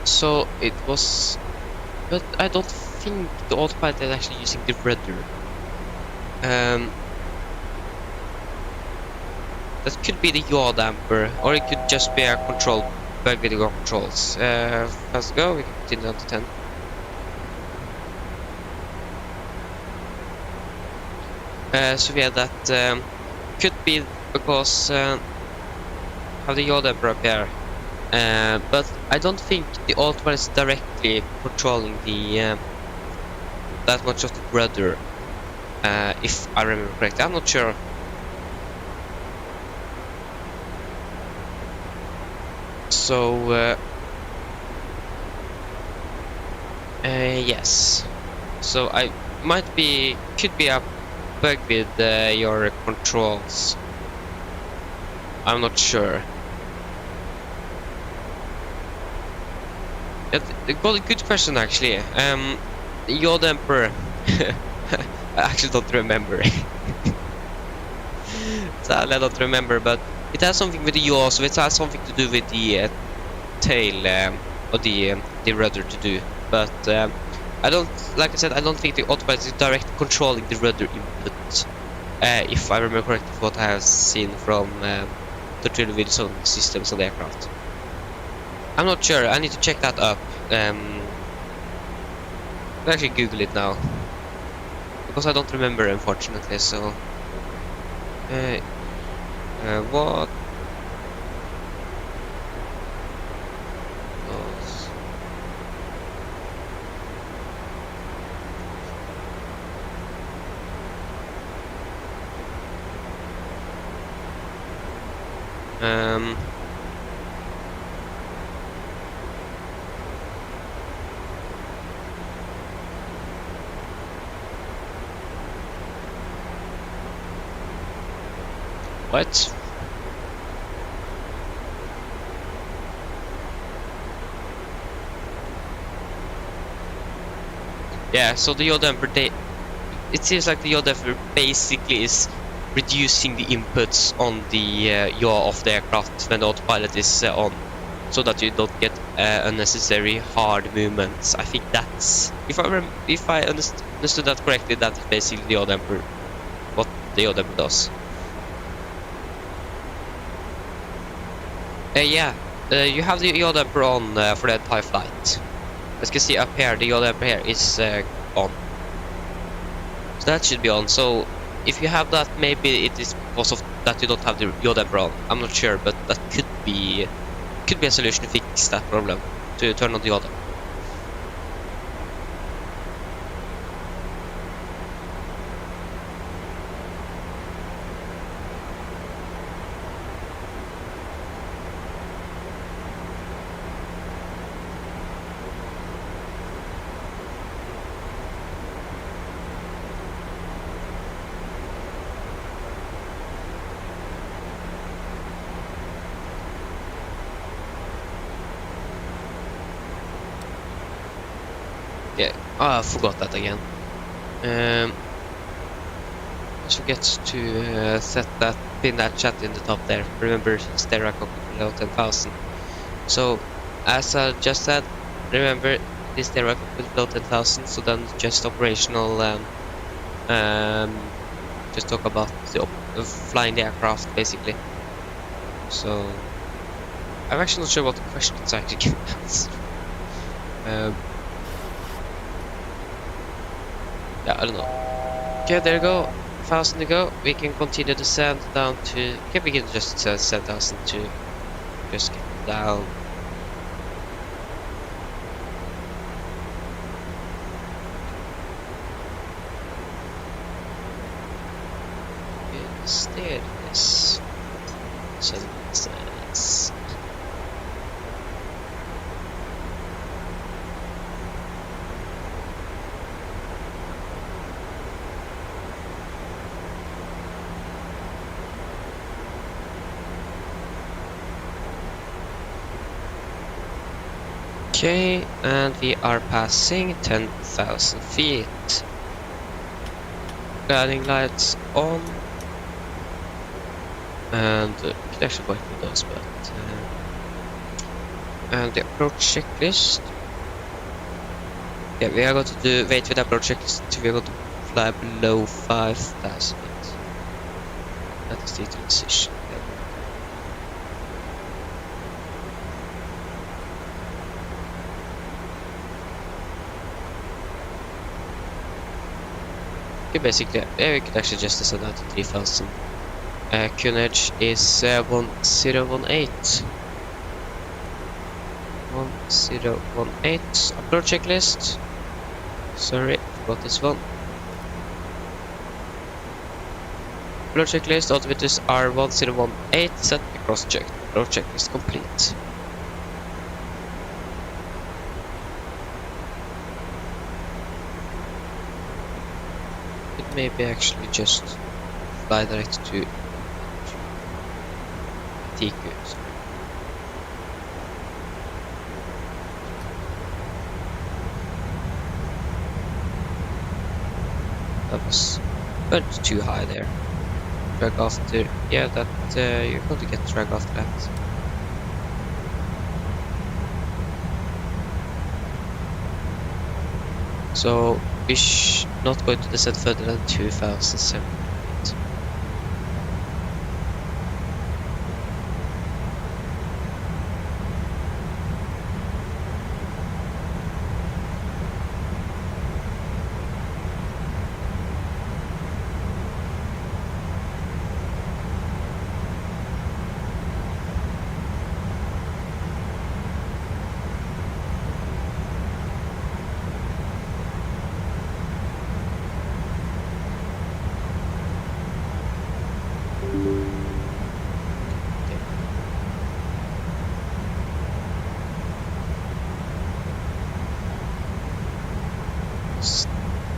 So it was, but I don't think the autopilot is actually using the rudder. That could be the yaw damper, or it could just be a control bug with the controls. Let's go. We can continue down to 10. So yeah, that could be because how the yaw damper up here. But I don't think the autopilot is directly controlling the that much of the rudder, if I remember correctly. I'm not sure. So yes. So I could be a bug with your controls. I'm not sure. Good question actually. Yaw damper. I actually don't remember. Sadly, I don't remember, but it has something with the yaw, so it has something to do with the tail or the rudder to do. But I don't, like I said, I don't think the autopilot is directly controlling the rudder input. If I remember correctly, what I have seen from the tutorial videos on systems on the aircraft. I'm not sure. I need to check that up. I'll actually Google it now because I don't remember, unfortunately. So, what? Was... What? Yeah, so the yaw damper, it seems like the yaw damper basically is reducing the inputs on the yaw of the aircraft when the autopilot is on, so that you don't get unnecessary hard movements. I think that's, if I understood that correctly, that's basically the yaw damper, what the yaw damper does. Yeah, you have the yaw damper on for the entire flight. As you can see up here, the yaw damper here is on. So that should be on. So if you have that, maybe it is because of that you don't have the yaw damper on. I'm not sure, but that could be a solution to fix that problem, to turn on the yaw damper. Yeah, I forgot that again. Just forget to set that, pin that chat in the top there. Remember, Stera cockpit below 10,000. So, as I just said, remember this Stera cockpit below 10,000. So then, just operational. Just talk about the flying the aircraft basically. So, I'm actually not sure what the question is actually can answer. Yeah, I don't know. Okay, there you go. 1,000 to go. We can continue to descent down to. Okay, we can just set 1,000 to just get down. Instead, yes. So that's. Okay, and we are passing 10,000 feet. Guiding lights on. And we could actually work with those, but and the approach checklist. Yeah, we are going to wait with the approach checklist. We are going to fly below 5,000 feet. That is the transition. Okay, basically, yeah, we could actually just descend out to 3,000. Coinage is 1018. 1018. Approach checklist. Sorry, about this one. Upload checklist, autometers R1018 set across checked. Upload checklist complete. It may be actually just fly direct to TQ. That was went too high there. Drag after, yeah, that you're going to get drag after that. So we're not going to descend further than 2,007 feet.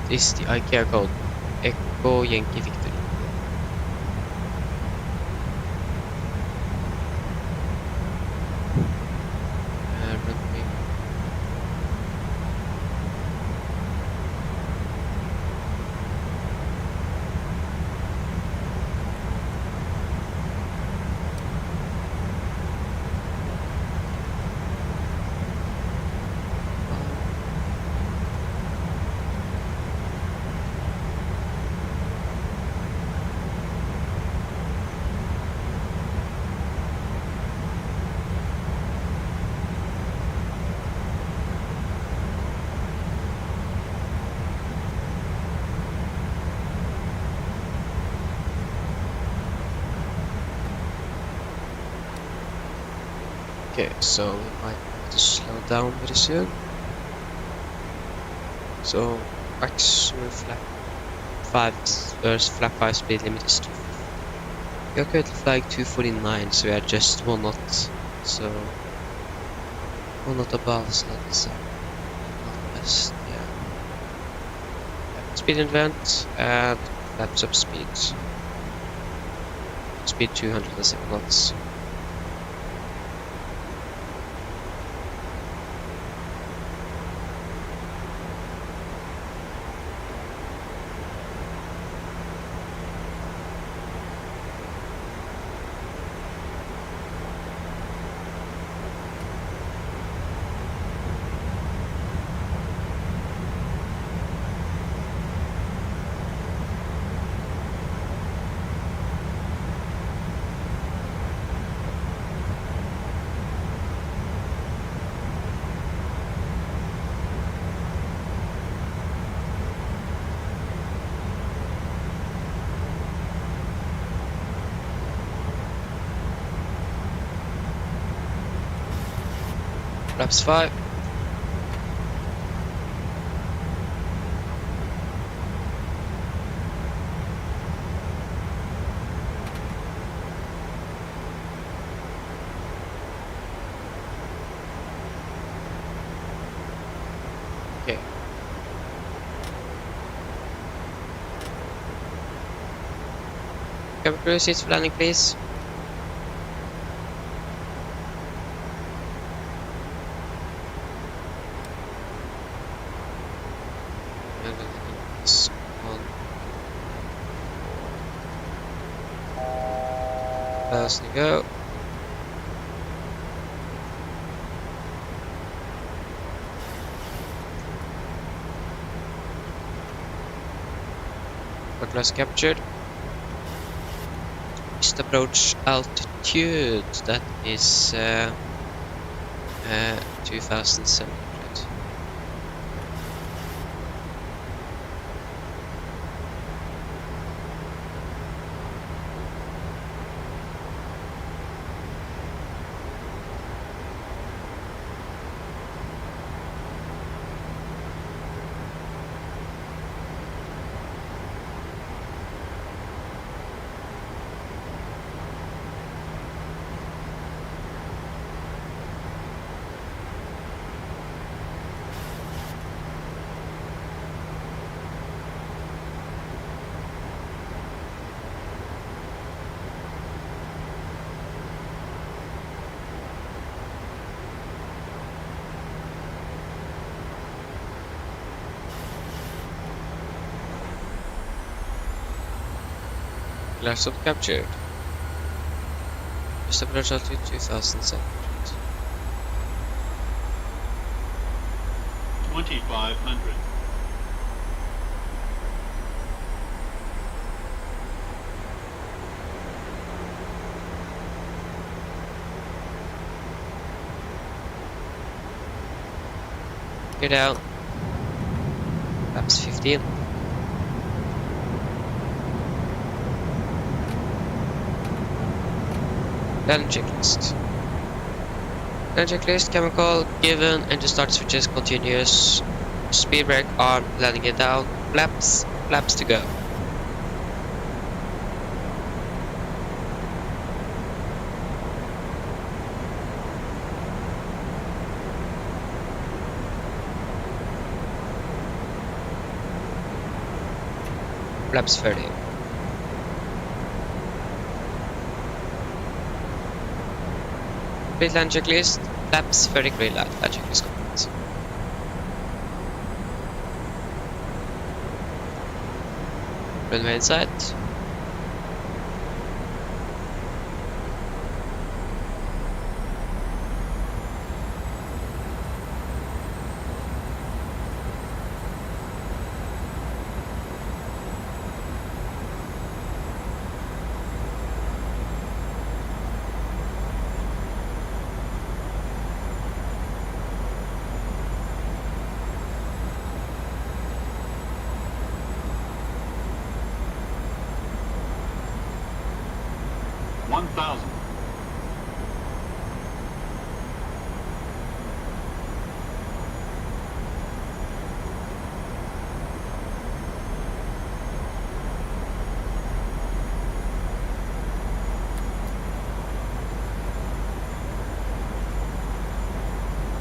Is the IKEA code Echo Yankee Victory. Runway. Okay, so we might have to slow down very soon. So maximum flap 5 speed limit is 2. We are currently flying 249, so we are just 1 knot. So 1 knot above, so that is not best. Yeah. Speed invent and flaps up speed. Speed 207 knots. Flaps 5. Okay. Cabin crew seats for landing, please. And then it's on. Fast and go. Class captured. East approach altitude, that is 2,700. Glass of captured. Just approach altitude 2700. 2500. Get down. Laps 15. Then checklist. Then checklist, chemical, given, engine start switches, continuous, speed brake, arm, landing it down, flaps to go. Flaps 30. Complete land checklist, flaps 30 green light, land checklist complete. Runway inside.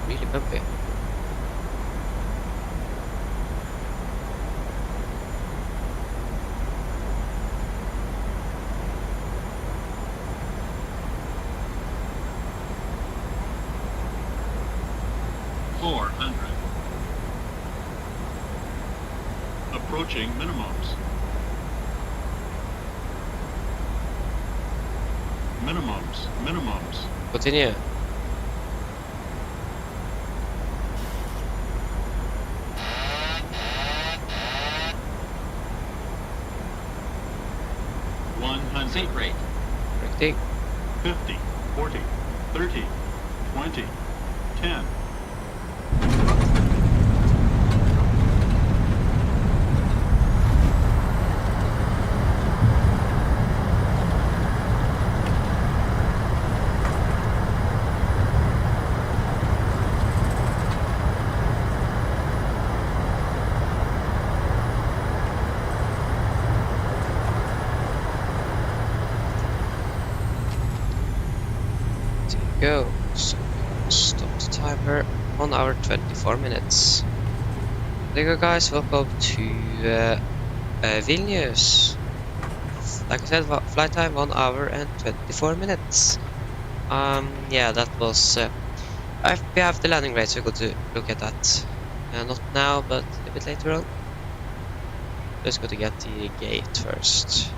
Really bumpy. Approaching minimums. Minimums. Continue. Seat rate. Correcting. 50, 40, 30, 20, 10. Go. So stop the timer. 1 hour 24 minutes. There you go, guys. Welcome to Vilnius. Like I said, flight time 1 hour and 24 minutes. Yeah, that was. We have the landing rate, so we're going to look at that. Not now, but a bit later on. Let's go to get the gate first.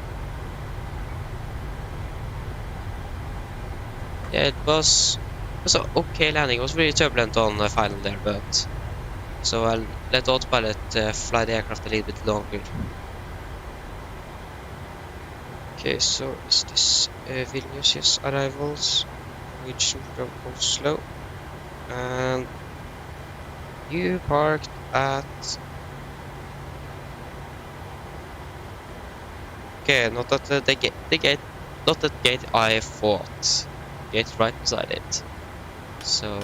Yeah, it was an okay landing. It was really turbulent on the final there, but so I'll let autopilot fly the aircraft a little bit longer. Okay, so is this Vilnius? Yes, arrivals, Norwegian from Oslo, and you parked at. Okay, not at the gate, not that gate I thought. Gate right beside it. So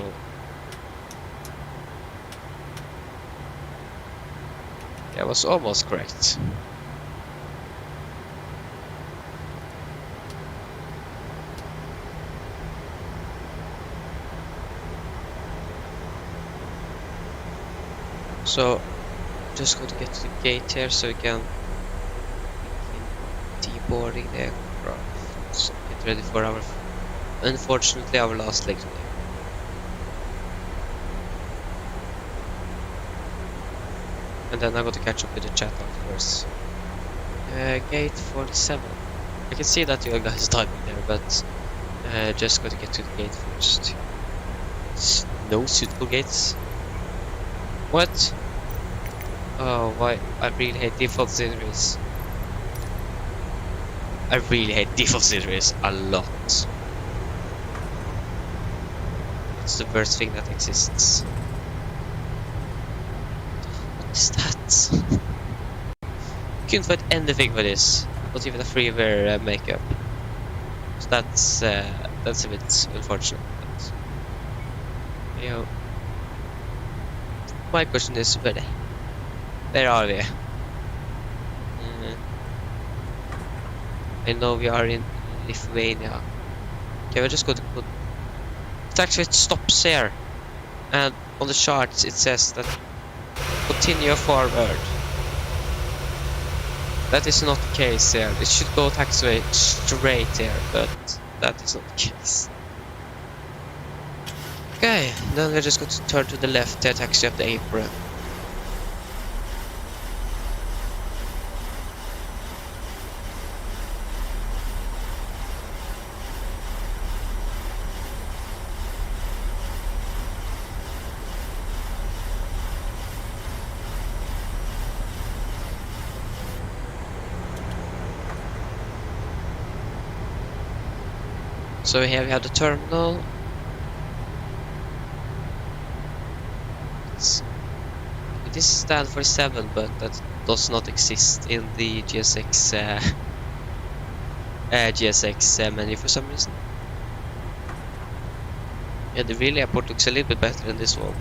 yeah, it was almost correct. So just going to get to the gate here so we can begin deboarding the aircraft. So get ready for our, unfortunately, our last leg today. And then I'm going to catch up with the chat afterwards. Gate 47. I can see that you guys typing there, but just got to get to the gate first. No suitable gates. What? Oh, why? I really hate default sceneries. I really hate default sceneries a lot. It's the worst thing that exists. What is that? Couldn't find anything for this. Not even a freeware makeup. So that's a bit unfortunate. But, you know, my question is where are we? I know we are in Lithuania. Okay, we're just going to put. It actually stops here, and on the charts it says that continue forward. That is not the case here. It should go taxiway straight here, but that is not the case. Okay, then we're just going to turn to the left here, taxi up the apron. So here we have the terminal. It is stand 47, but that does not exist in the GSX menu for some reason. Yeah, the real airport looks a little bit better than this one.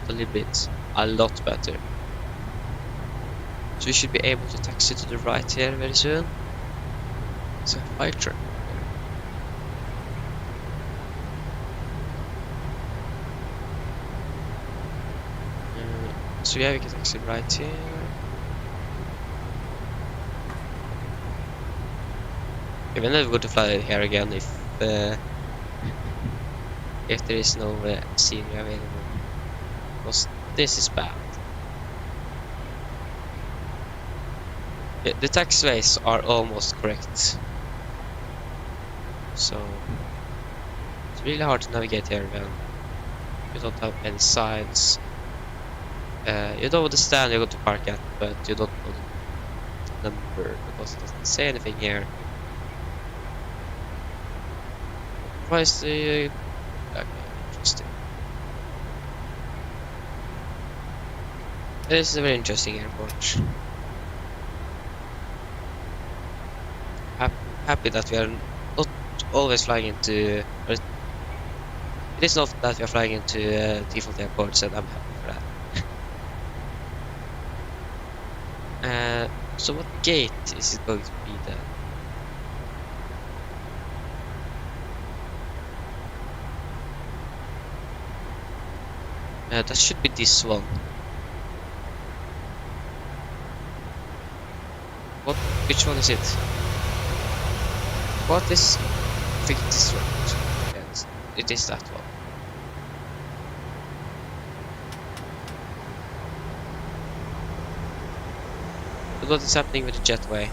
A little bit. A lot better. So we should be able to taxi to the right here very soon. It's a fire truck. So yeah, we can taxi right here. Okay, we're never going to fly here again if there is no scenery available. Because this is bad. Yeah, the taxiways are almost correct. So it's really hard to navigate here when you don't have any signs. You know the stand you're going to park at, but you don't know the number because it doesn't say anything here. Why is the... Okay, interesting. This is a very interesting airport. Happy that we are not always flying into... It is not that we are flying into default airports, and I'm happy for that. So what gate is it going to be then? That should be this one. Which one is it? What is... I think it is right. Yes, it is that one. But what is happening with the jetway?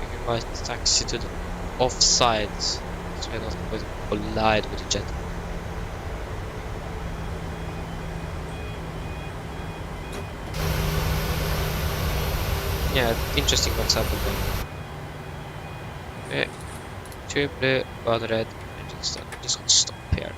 We might taxi to the offside, so we're not going to collide with the jetway. Yeah, interesting what's happened there. Okay, 2 blue, 1 red, engine start. I'm just gonna stop here.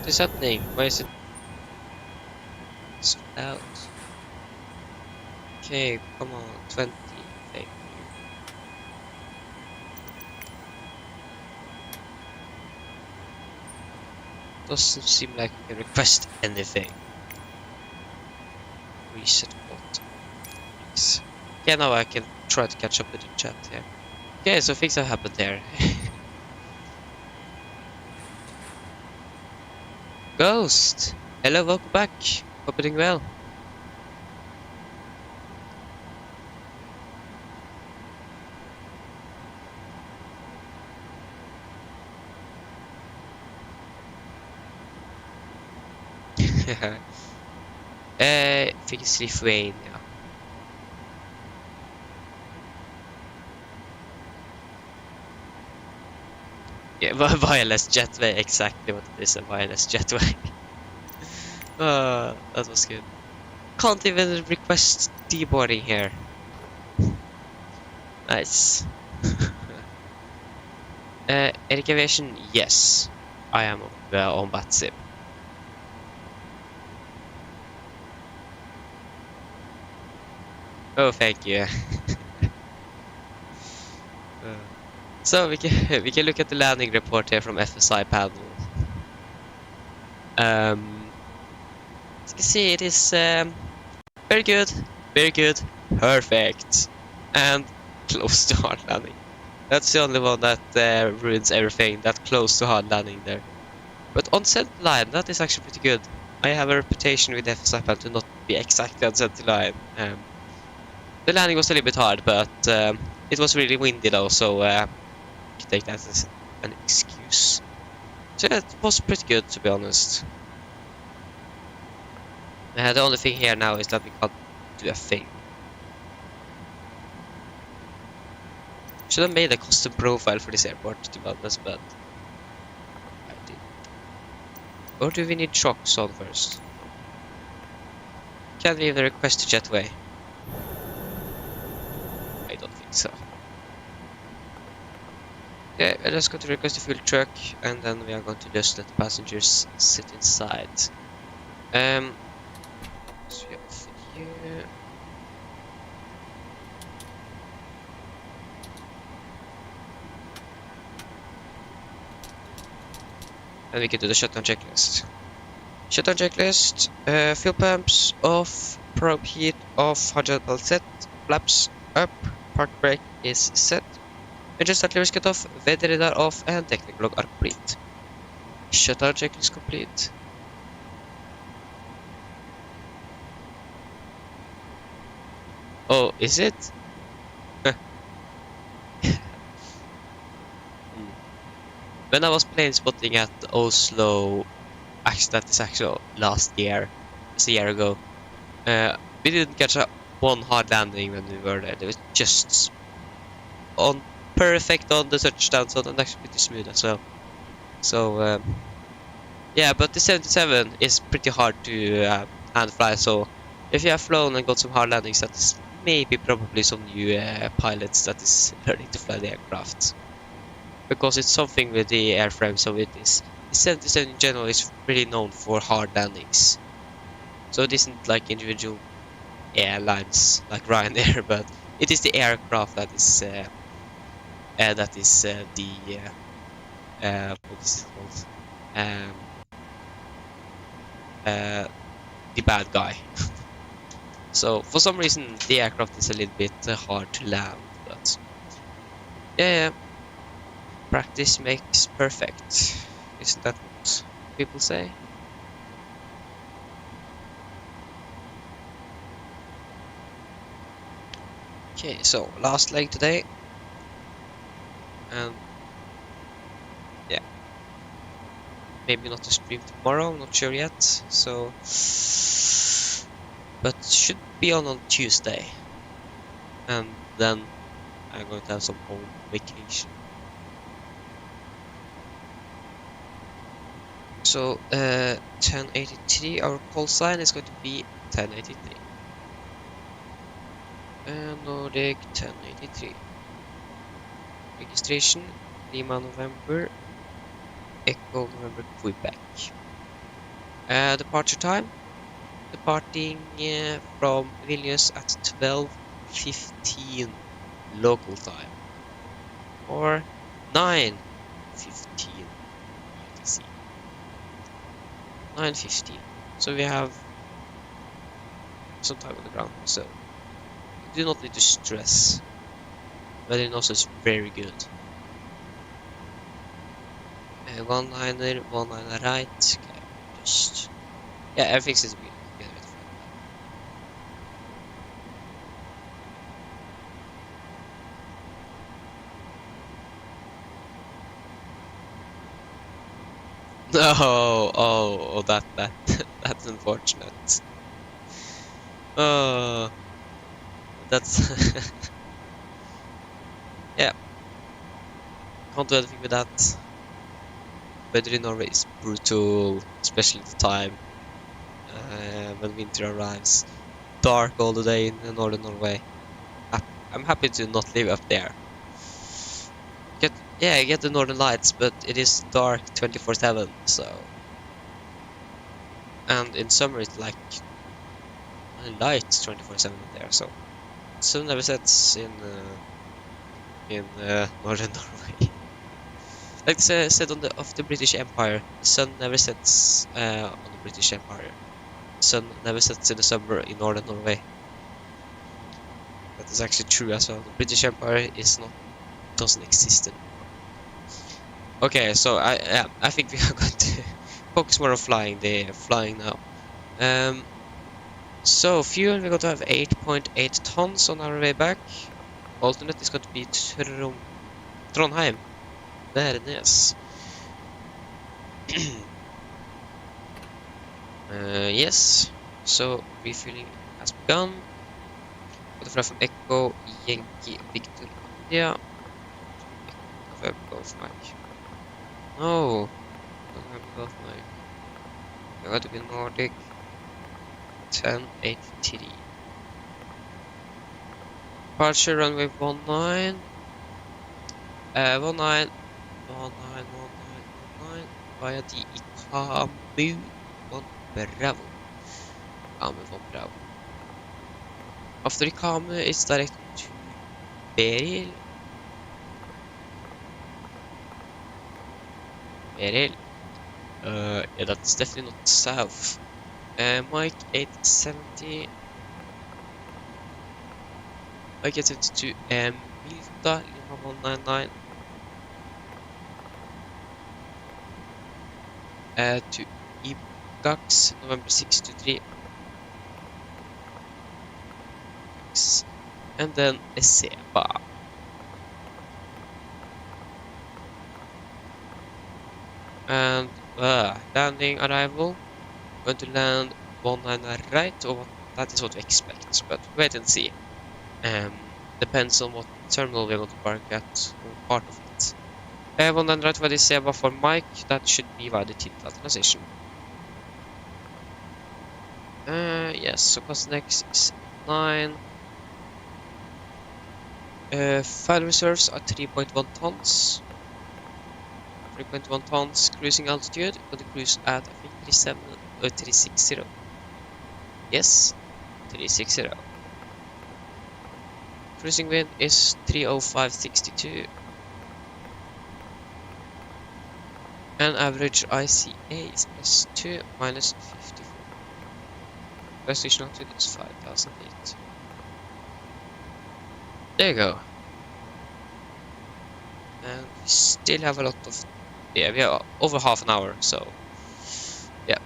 What is happening? Why is it so loud? Okay, come on, 20, thank you. Doesn't seem like we can request anything. reset alt. X. Okay, now I can try to catch up with the chat here. Okay, so things have happened there. Ghost! Hello, welcome back. Hope you're doing well. I think it's Lithuania. Yeah, wireless jetway, exactly what it is, a wireless jetway. That was good. Can't even request deboarding here. Nice. Eric Aviation, yes. I am on that sim. Oh, thank you. So we can look at the landing report here from FSI panel. As you can see, it is very good, perfect, and close to hard landing. That's the only one that ruins everything. That close to hard landing there. But on center line, that is actually pretty good. I have a reputation with FSI panel to not be exactly on center line. The landing was a little bit hard, but it was really windy though, so you can take that as an excuse. So it was pretty good, to be honest. The only thing here now is that we can't do a thing. Should have made a custom profile for this airport, to be honest, but I didn't. Or do we need shocks on first? Can we even request a jetway? I don't think so. Okay, we're just going to request a fuel truck, and then we are going to just let the passengers sit inside. So we have here. And we can do the shutdown checklist. Shutdown checklist, fuel pumps off, probe heat off, horizontal set, flaps up, park brake is set, engine start levers cut off, weather radar off, and technical log are complete. Shutdown checklist complete. Oh, is it? When I was plane spotting at Oslo, actually that is actually last year, it's a year ago, we didn't catch one hard landing when we were there. It was just on perfect on the touchdown zone and actually pretty smooth as well. So yeah, but the 77 is pretty hard to hand fly. So if you have flown and got some hard landings, that is maybe probably some new pilots that is learning to fly the aircraft. Because it's something with the airframe, so it is. The 77 in general is really known for hard landings. So it isn't like individual airlines like Ryanair, but it is the aircraft that is the what is it called? The bad guy. So for some reason the aircraft is a little bit hard to land, but yeah. Practice makes perfect. Isn't that what people say? Okay, so last leg today. And yeah. Maybe not a stream tomorrow, I'm not sure yet. So but should be on Tuesday. And then I'm going to have some home vacation. So 1083, our call sign is going to be 1083. Nordic 1083. Registration Lima November Echo November Quebec. Departure time, departing from Vilnius at 12:15 local time or 9:15 UTC. 9:15. So we have some time on the ground, so you do not need to stress. Weather also is very good. One liner right. Okay, just yeah, everything seems to be together. No, oh, that that's unfortunate. Oh, that's yeah. Can't do anything with that. Weather in Norway is brutal, especially the time when winter arrives. Dark all the day in northern Norway. I'm happy to not live up there. I get the northern lights, but it is dark 24/7. So, and in summer it's like light 24/7 up there. So, sun never sets in northern Norway. Like said on the British Empire, the sun never sets on the British Empire. The sun never sets in the summer in northern Norway. That is actually true as well. The British Empire doesn't exist anymore. Okay, so I think we are going to focus more on flying now. So fuel, we're going to have 8.8 tons on our way back. Alternate is going to be Trondheim. There it is. Yes, so refueling has begun. Got a flight from Echo Yankee Victor India. Echo Golf Mike. No, don't have Golf Mike. I got to be Nordic. 1083. Departure runway 19. 19 via the Ikamu 1 Bravo. Ikamu 1 Bravo. After Ikamu, it's directed to Beril. Yeah, that's definitely not south. Mike 870. Mike 872. Milta Lima 199. To Ibgax, November 623. And then Eseba. And landing arrival. Going to land 19 right, or that is what we expect, but wait and see. Depends on what terminal we're going to park at, or part of it. 19 right via the Seba for Mike, that should be via the Tinta transition. Yes, so cost next is 9. File reserves are 3.1 tons. 3.1 tons cruising altitude. Going to cruise at I think 360. Yes, 360. Cruising wind is 305.62. And average ICA is +2 minus 54. Best station altitude is 5,008. There you go. And we still have a lot of... Yeah, we are over half an hour, so... Yeah.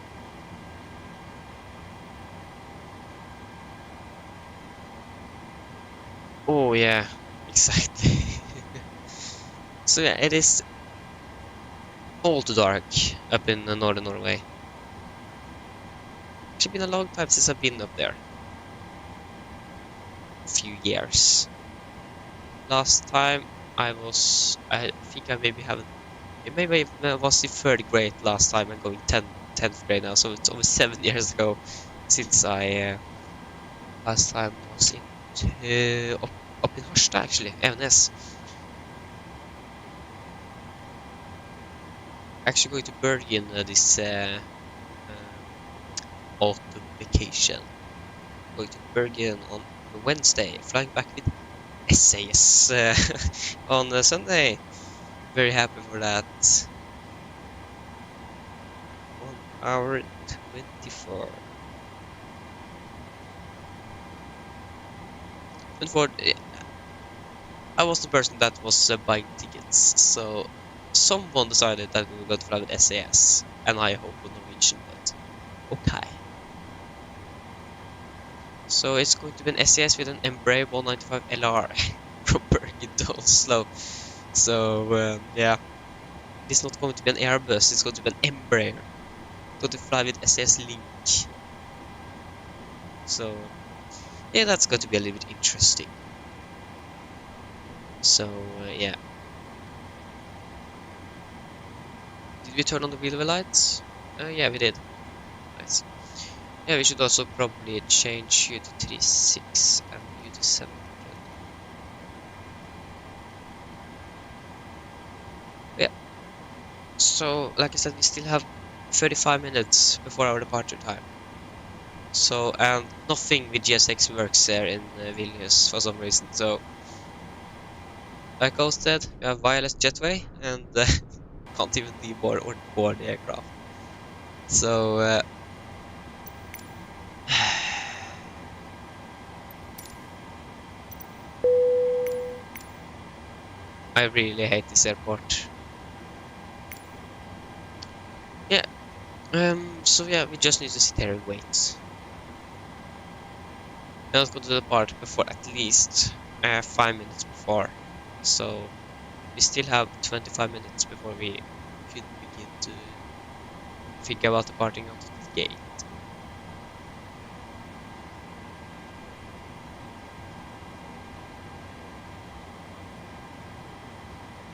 Oh, yeah. Exactly. So yeah, it is all too dark up in northern Norway. It's been a long time since I've been up there. A few years. Last time I think I maybe haven't. Maybe it was the 3rd grade last time. I'm going 10th grade now, so it's over 7 years ago since I last time was in up in Harstad actually, Evenes. Actually going to Bergen this autumn vacation. Going to Bergen on Wednesday, flying back with SAS on Sunday. Very happy for that. 1 hour 24. And for I was the person that was buying tickets, so someone decided that we were going to fly with SAS, and I hope with Norwegian, but okay. So it's going to be an SAS with an Embraer 195 LR from Bergen to Oslo. So yeah, it's not going to be an Airbus, it's going to be an Embraer. It's going to fly with SAS Link. So yeah, that's going to be a little bit interesting. So yeah. Did we turn on the wheel lights? Yeah, we did. Nice. Yeah, we should also probably change you to 36 and you to 700. Yeah. So, like I said, we still have 35 minutes before our departure time. So, and nothing with GSX works there in Vilnius for some reason. So, like I said, we have wireless jetway and can't even deboard or board the aircraft. So, I really hate this airport. Yeah. So yeah, we just need to sit here and wait. And let's go to the part before at least 5 minutes before. So we still have 25 minutes before we could begin to think about departing out of the gate.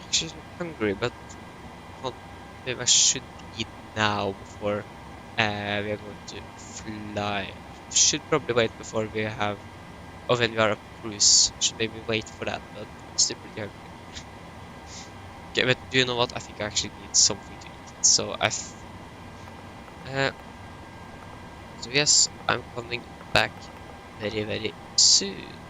Actually, I'm hungry, but maybe I should eat now before we are going to fly. Should probably wait before we have, or when we are up cruise. Should maybe wait for that, but I'm still pretty hungry. Okay, but do you know what? I think I actually need something to eat. So uh, so yes, I'm coming back very, very soon.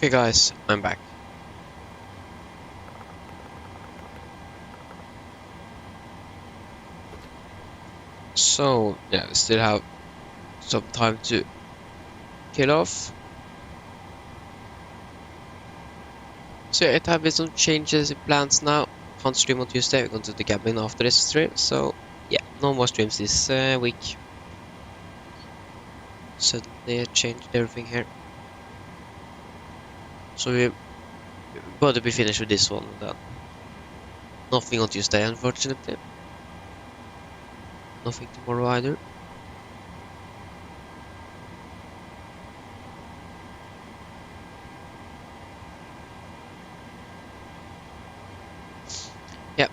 Okay guys, I'm back. So yeah, we still have some time to kill off. So yeah, it have been some changes in plans now. Can't stream on Tuesday, we're going to the cabin after this stream, so yeah, no more streams this week. Suddenly changed everything here. So we're about to be finished with this one and then nothing on Tuesday unfortunately. Nothing tomorrow either. Yeah,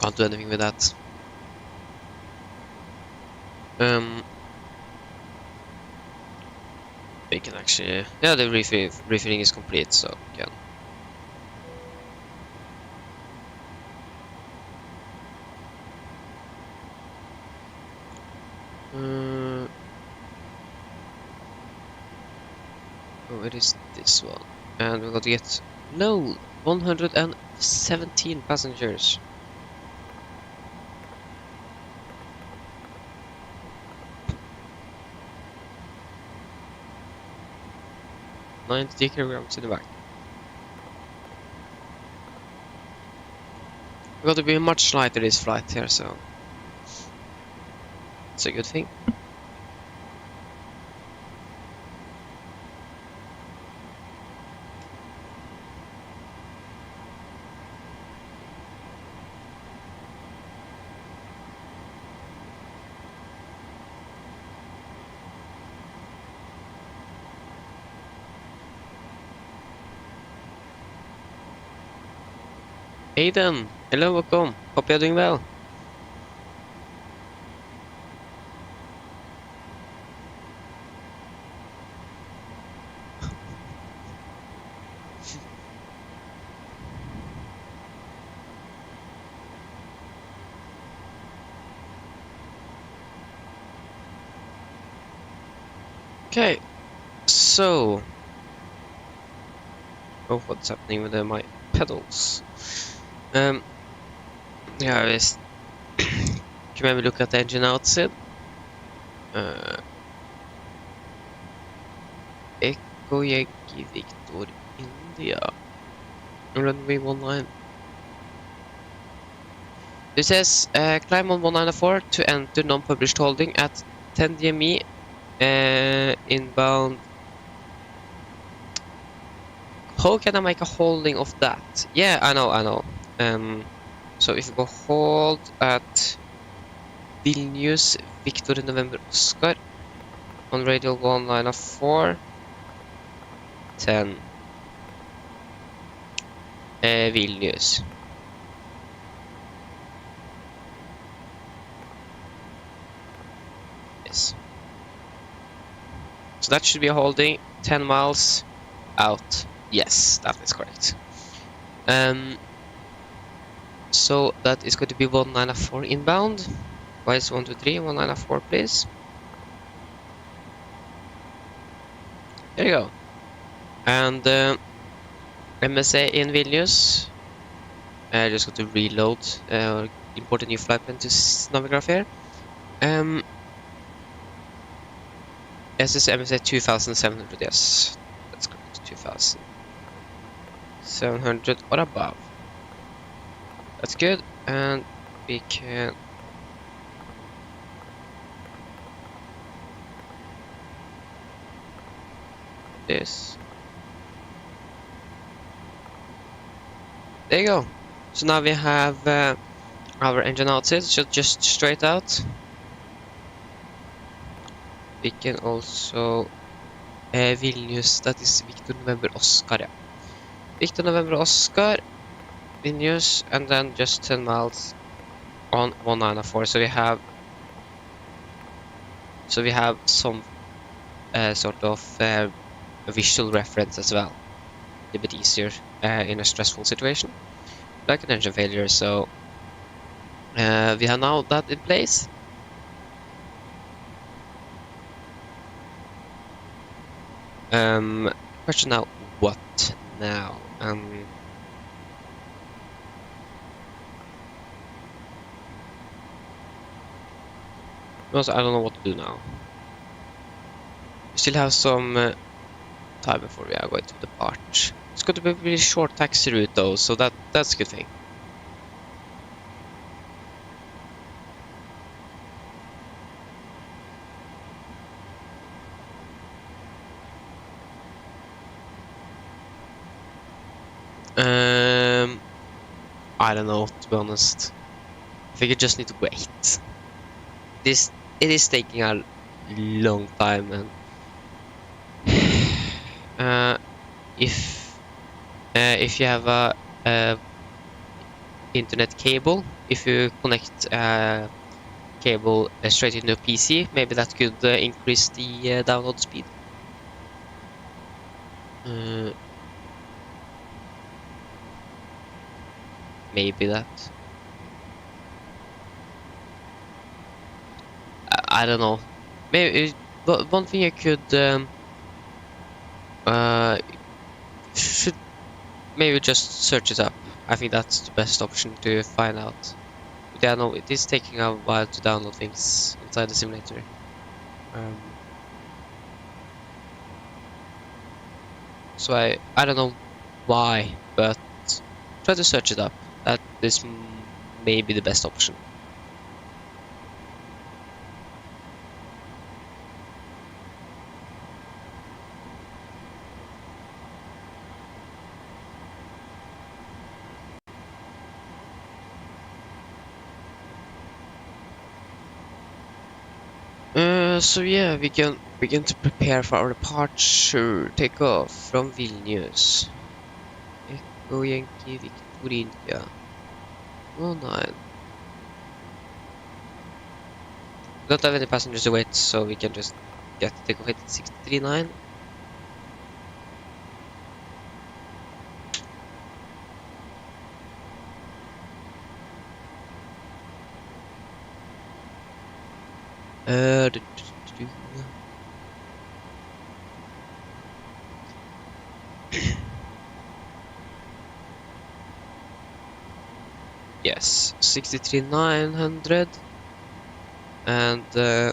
can't do anything with that. We can actually, yeah, the refilling is complete, so we can. Oh, it is this one, and we're going to get 117 passengers. $90 kilograms in the back. We're going to be much lighter this flight here, so it's a good thing. Aiden, hello, welcome. Hope you're doing well. Okay, so oh, what's happening with my pedals? Yeah, just can maybe look at the engine outside. Echo Yankee Victor India. Runway 19. This says climb on 194 to enter non-published holding at 10 DME inbound. How can I make a holding of that? Yeah, I know. So if you go hold at Vilnius Victor November Oscar on radial 194 10 Vilnius. Yes. So that should be a holding 10 miles out. Yes, that is correct. So that is going to be 194 inbound. Why is 123 194, please? There you go. And MSA in Vilnius. Just got to reload or import a new flight plan to Navigraph here. This is MSA 2700, yes. That's correct, 2700 or above. That's good, and we can this. There you go. So now we have our engine outside, so just straight out. We can also Vilnius, that is Victor November Oscar, yeah. Victor November Oscar, Vilnius, and then just 10 miles on 194. So we have some sort of a visual reference as well. A bit easier in a stressful situation, like an engine failure. So we have now that in place. Question now, what now? Also, I don't know what to do now. We still have some time before we are going to depart. It's going to be a really short taxi route though, so that's a good thing. I don't know, to be honest. I think I just need to wait. It is taking a long time, and if you have a internet cable, if you connect a cable straight into a PC, maybe that could increase the download speed. Maybe that. I don't know. Maybe one thing I could should maybe just search it up. I think that's the best option to find out. But yeah, no, it is taking a while to download things inside the simulator. So I don't know why, but try to search it up. That is maybe the best option. So yeah, we can begin to prepare for our departure. Take off from Vilnius. Echo Yankee Victor India. 09. We don't have any passengers to wait, so we can just get the takeoff at 639. Yes, 63,900, and yeah,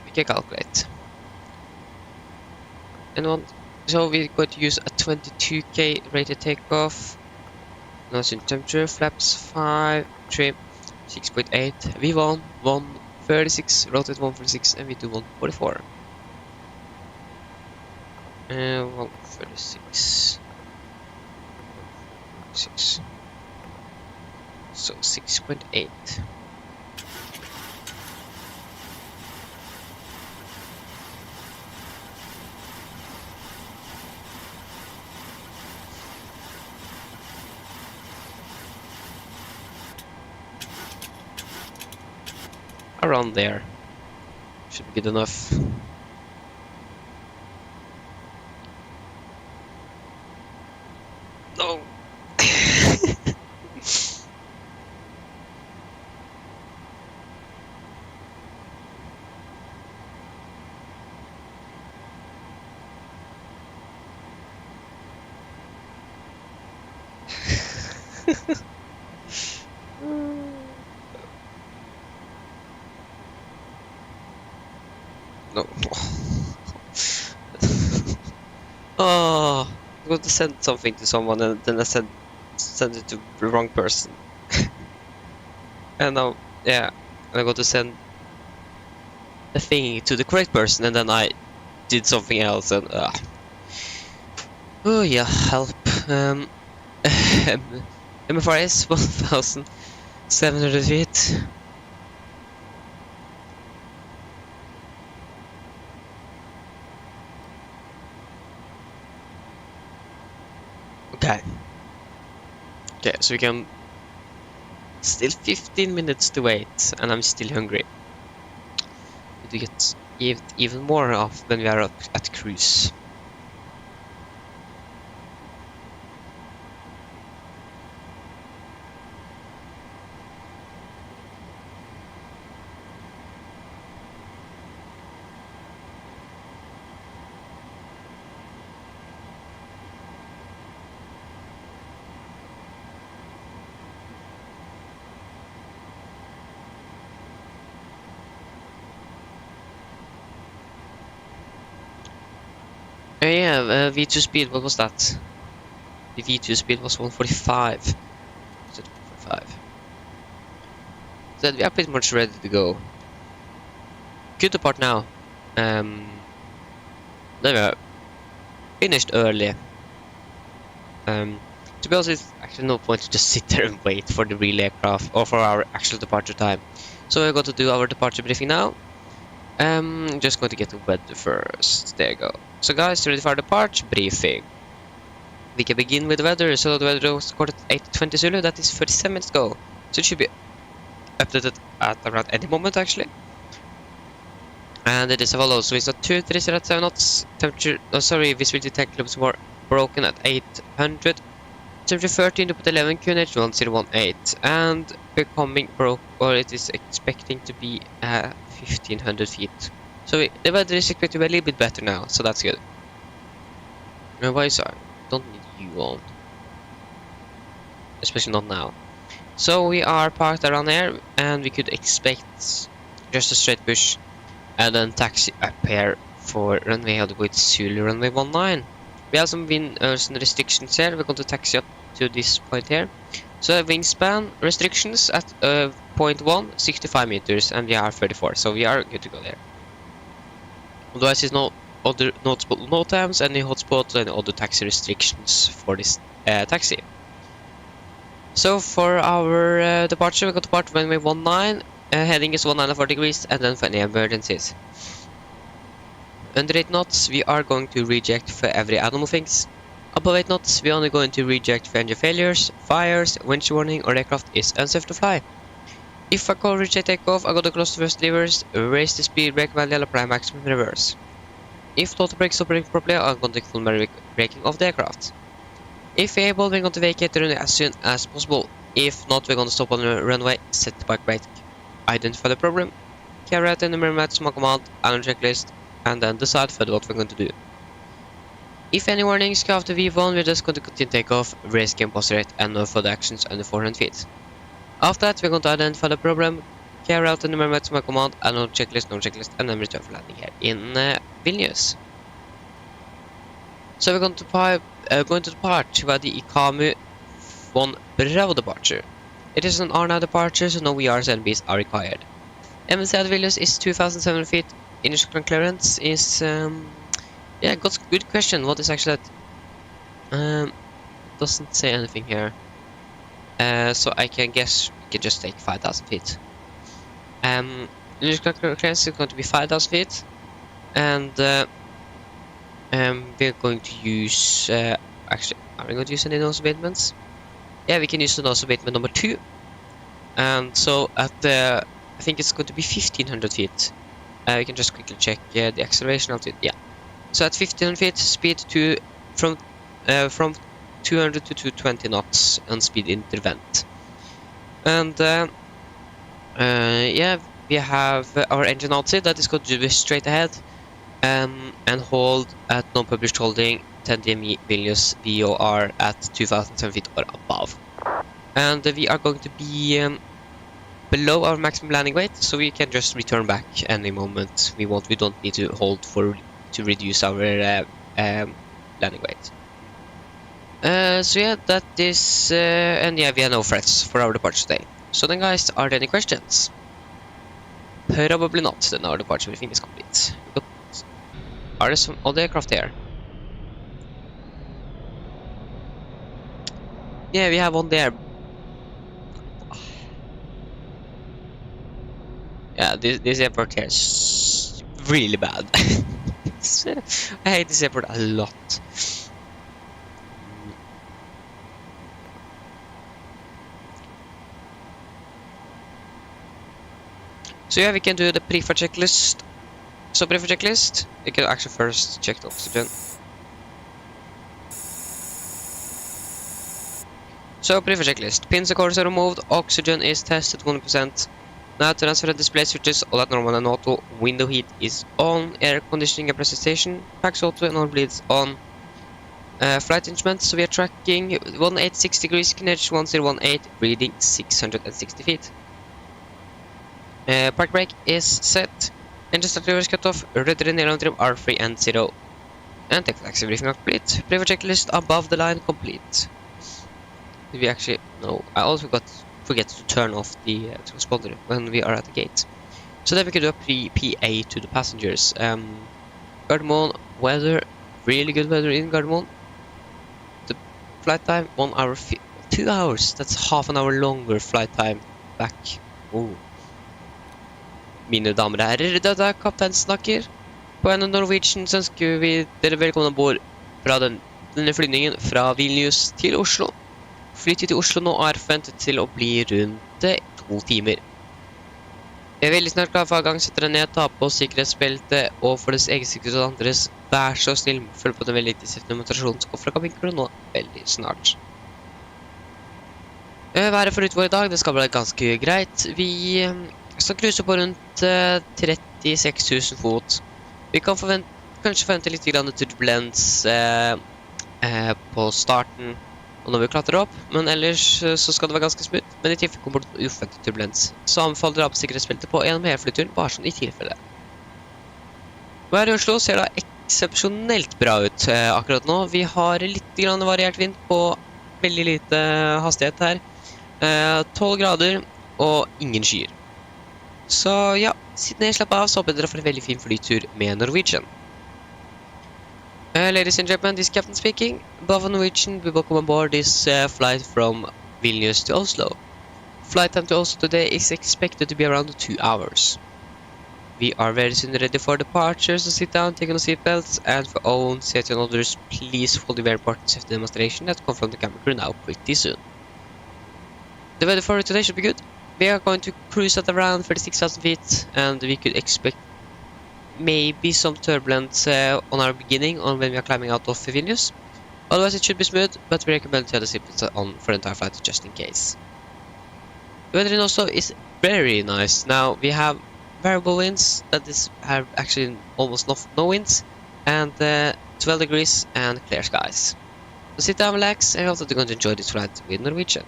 we can calculate. And so we're going to use a 22k rated takeoff. Noise in temperature, flaps 5, trim 6.8, V1 136, rotate 146, and V2 144. 136. 6. So 6.8. Around there should be good enough. No. No. Oh, I'm going to send something to someone and then I send it to the wrong person. And now, yeah, I'm going to send the thing to the correct person and then I did something else and oh yeah, help. MFRS 1,700 feet. Okay. Okay, so we can still 15 minutes to wait, and I'm still hungry. We get even more off when we are at cruise. Yeah, V2 speed, what was that? The V2 speed was 145. Was it 145? So we are pretty much ready to go. Good depart now. Then we are finished early. To be honest, it's actually no point to just sit there and wait for the real aircraft or for our actual departure time. So we're going to do our departure briefing now. Just going to get the weather first. There you go. So guys, ready for our departure briefing. We can begin with the weather. So the weather was recorded at 8:20 Zulu. That is 37 minutes ago. So it should be updated at around any moment actually. And it is as follows. So it's at 230 at 7 knots. Temperature, visibility 10 kilometers more broken at 800. Temperature 13 to put 11 QNH 1018. And becoming broke, or it is expecting to be 1500 feet. So the weather is expected to be a little bit better now. So that's good. Why is I don't need you on, especially not now. So we are parked around here, and we could expect just a straight push and then taxi up here for runway with Zulu runway 19. We have some wind and restrictions here. We're going to taxi up to this point here. So wingspan restrictions at 0.1, 65 meters, and we are 34, so we are good to go there. Otherwise, there's no other notable no times, any hotspots, and other taxi restrictions for this taxi. So for our departure, we're going to depart runway 19. Heading is 194 degrees, and then for any emergencies. Under 8 knots, we are going to reject for every animal things. Above 8 knots, we are only going to reject for engine failures, fires, winch warning, or aircraft is unsafe to fly. If I call reject takeoff, I go to close the first levers, raise the speed brake manual, apply maximum reverse. If total brakes operate properly, I'm going to take full braking of the aircraft. If able, we're going to vacate the runway as soon as possible. If not, we're going to stop on the runway, set the bike brake, identify the problem, carry out any measurements, my command, and checklist, and then decide further what we're going to do. If any warnings come after V1, we're just going to continue takeoff, raise game posture rate, and no further actions under 400 feet. After that, we're going to identify the problem, carry out any measurements, my command, and no checklist, and then return for landing here in Vilnius. So we're going to depart by the ICAMU 1 Bravo departure. It is an RNAV departure, so no VRs and NBs are required. MSFS at Vilnius is 2,700 feet. Initial clearance is yeah, good question. What is actually that? Doesn't say anything here. So I can guess we can just take 5,000 feet. Initial clearance is going to be 5,000 feet, and we're going to use actually, are we going to use any nose abatements? Yeah, we can use the nose abatement number 2. And so at the, I think it's going to be 1,500 feet. We can just quickly check the acceleration altitude. Yeah. So at 1,500 feet, speed from 200 to 220 knots on speed intervent. And yeah, we have our engine outside that is going to be straight ahead and hold at non-published holding 10 DME Vilnius VOR at 2,007 feet or above. And we are going to be below our maximum landing weight, so we can just return back any moment we want. We don't need to hold to reduce our landing weight. So yeah, that is and yeah, we have no threats for our departure today. So then guys, are there any questions? Probably not, then our departure briefing is complete. But are there some other aircraft here? Yeah, we have one there. Yeah, this airport here is really bad. I hate this airport a lot. So yeah, we can do the pre-flight checklist. So pre-flight checklist, we can actually first check the oxygen. So pre-flight checklist, pins and cords are removed, oxygen is tested 100%. Now transfer the display switches, all at normal and auto, window heat is on, air conditioning and precipitation, packs auto and all bleeds on. Flight instruments, so we are tracking 186 degrees, QNH 1018, reading 660 feet. Park brake is set, engine start reverse cut off, rudder and aileron trim are free and 0. And tech flags everything are complete. Prefer checklist above the line complete. Did we actually? No, I also forget to turn off the transponder when we are at the gate. So then we can do a PA to the passengers. Gardermoen weather, really good weather in Gardermoen. The flight time 1 hour, 2 hours. That's half an hour longer flight time back. Oh. Mine damer og herrer, dette er kaptein snakker. På en Norwegian så ønsker vi dere velkommen ombord fra denne flyvningen fra Vilnius til Oslo. Flyttet til Oslo nå er forventet til å bli rundt 2 timer. Vi er veldig snart klar for avgang, setter dere ned, ta på sikkerhetsbeltet, og for deres egen sikkerhet og andres, vær så snill, følg på den veldig interesserte demonstrasjonen som går fra kabinker nå veldig snart. Været for utover i dag, det skal være ganske greit. Vi skal cruise på rundt 36 000 fot. Vi kan kanskje forvente litt turbulens på starten og når vi klatrer opp, men ellers så skal det være ganske smooth. Men i tilfelle kommer det uforventet turbulens, så anbefaler dere på sikkerhetsbeltet på en mer flyturen, bare sånn i tilfelle. Været i Oslo ser da eksepsjonelt bra ut akkurat nå. Vi har litt variert vind på veldig lite hastighet her. 12 grader og ingen skyer. Så ja, sitt ned, slapp av, så håper dere får en veldig fin flytur med Norwegian. Ladies and gentlemen, this is Captain speaking. Above Norwegian, we welcome aboard this flight from Vilnius to Oslo. Flight time to Oslo today is expected to be around 2 hours. We are very soon ready for departure, so sit down, take on the seatbelts, and for own safety and others, please follow the very important safety demonstration that comes from the camera crew now pretty soon. The weather for today should be good. We are going to cruise at around 36,000 feet, and we could expect maybe some turbulence on our beginning on when we are climbing out of Vilnius. Otherwise it should be smooth, but we recommend to have the seatbelts on for the entire flight just in case. The weather in Oslo is very nice. Now we have variable winds that have actually almost no winds, and 12 degrees and clear skies. So sit down, relax, and I hope that you're going to enjoy this flight with Norwegian.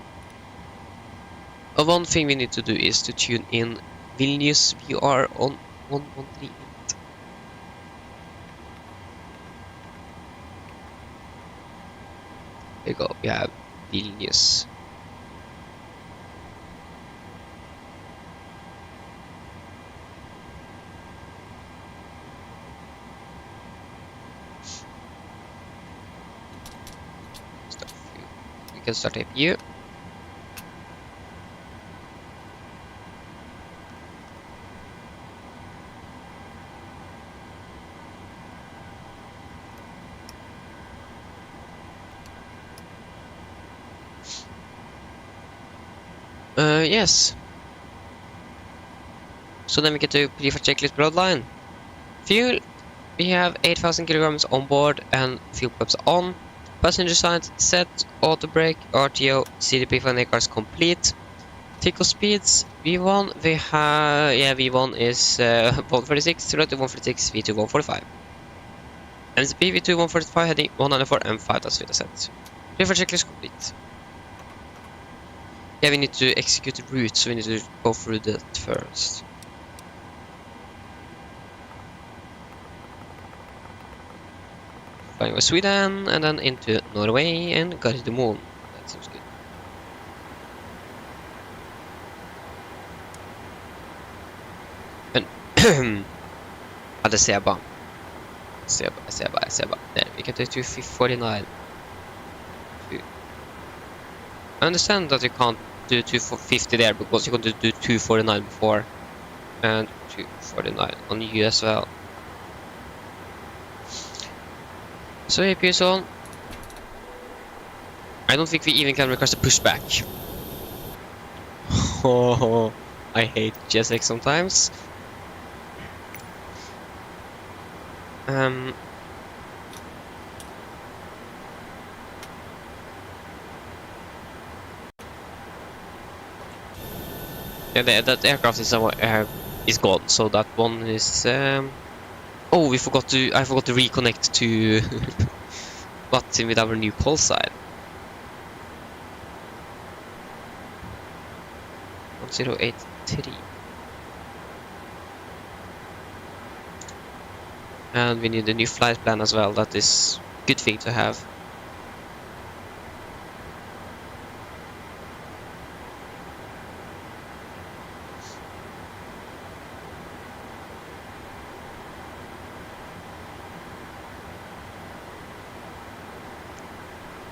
One thing we need to do is to tune in Vilnius. We are on 113. There you go, we have Vilnius. We can start APU. Yes. So then we get to prefer checklist broadline. Fuel. We have 8,000 kilograms on board and fuel pumps on. Passenger signs set. Auto brake. RTO. CDP for cars complete. Tickle speeds. V1. We have V1 is 146. Relative 146. V2 145. MSP V2 145 heading 194 M5 as with set. Prefer checklist complete. Yeah, we need to execute the route, so we need to go through that first. Flying over Sweden, and then into Norway and Gardermoen. That seems good. And ja, det ser jeg bare. Jeg ser bare. There, we can take 249. I understand that you can't do 250 there because you can do 249 before and 249 on you as well. So APU is on. I don't think we even can request a pushback. Oh, I hate GSX sometimes. Yeah, that aircraft is gone, so that one is. Oh, I forgot to reconnect to what's in with our new call sign. 1083. And we need a new flight plan as well. That is a good thing to have.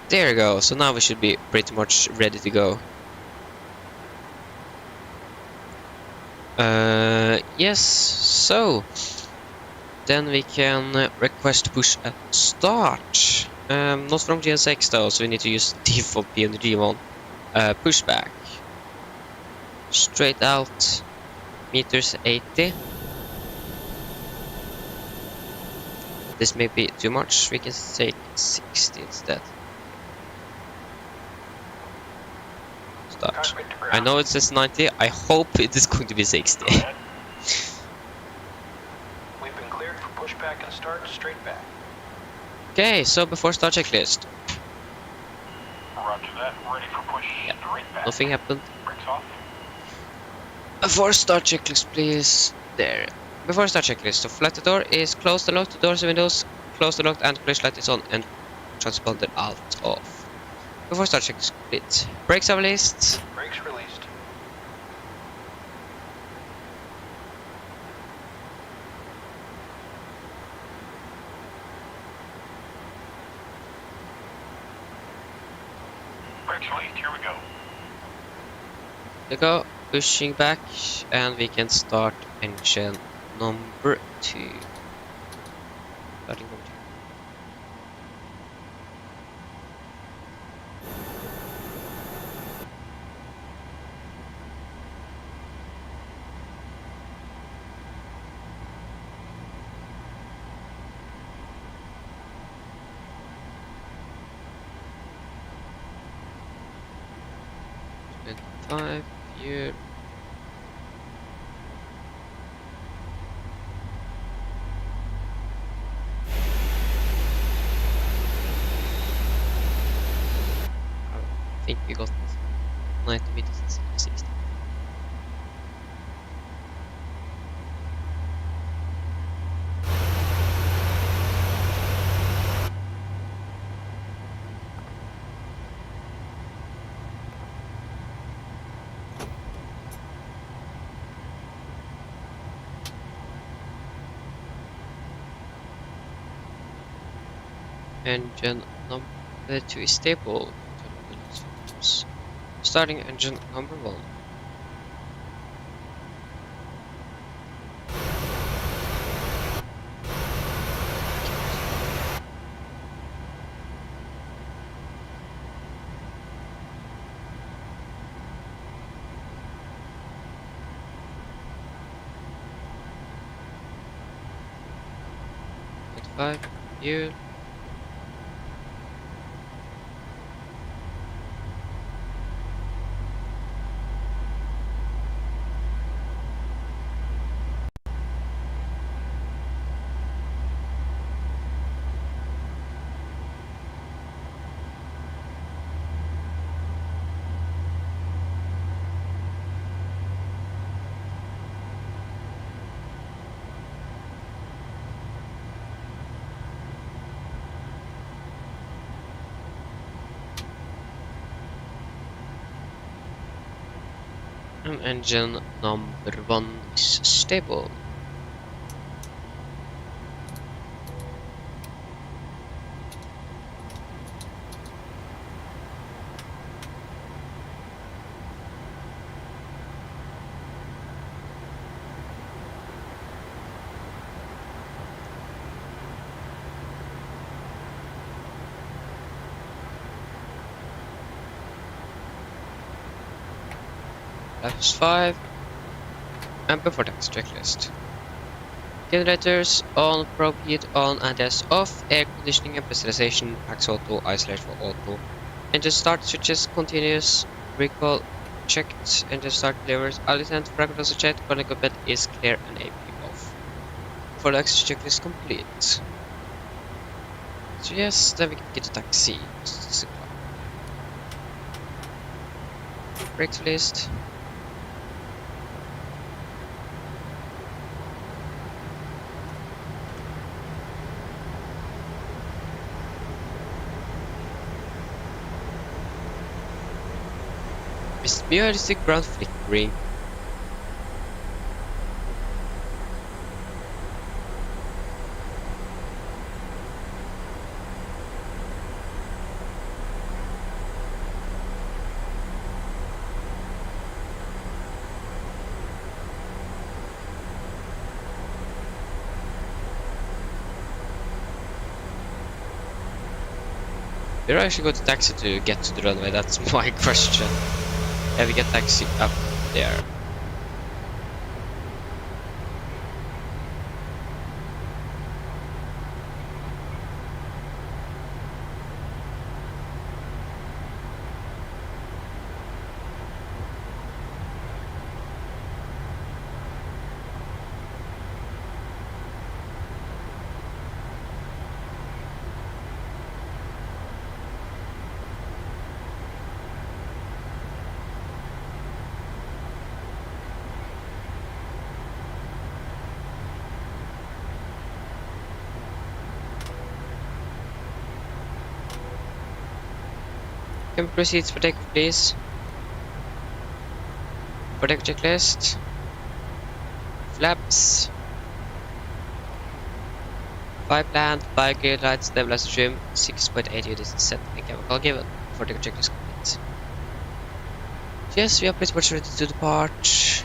There you go. So now we should be pretty much ready to go. Yes, so then we can request push at start. Not from GSX though, so we need to use default PMDG one. Pushback. Straight out. Meters 80. This may be too much. We can take 60 instead. Start. Cockpit to ground. I know it says 90. I hope it is going to be 60. Go ahead. We've been cleared for pushback and start straight back. Okay, so before start checklist. Roger that. Ready for push straight back. Nothing happened. Brakes off. Before start checklist, please. There. Before start checklist, so flight the door is closed and locked, the doors and windows closed and locked, and collision light is on and transponder out off. Before start checklist complete. Brakes are released. Brakes released. Brakes released. Here we go. There we go. Pushing back, and we can start engine number 2. Starting number 2. Five here. I think we got 90 meters instead of 60. Engine number 2 is stable. Starting engine number 1. Five here. And engine number 1 is stable. That's 5. And before tax checklist. Generators on, probe heat on and test off, air conditioning and pressurization, packs auto, isolate for auto. Engine start switches continuous, recall checked, engine start levers, alignment fragment also checked, connector bed is clear and AP off. For the access checklist complete. So yes, then we can get a taxi. Brakes released. Why is the ground flickering? Where I actually got a taxi to get to the runway? That's my question. Yeah, we get taxi up there. Can we proceed for takeoff, please? For takeoff checklist. Flaps. 5 land, 5 gear lights, stabilizer trim, 6.8 units set and chemical given. For takeoff checklist complete. Yes, we are pretty much ready to depart.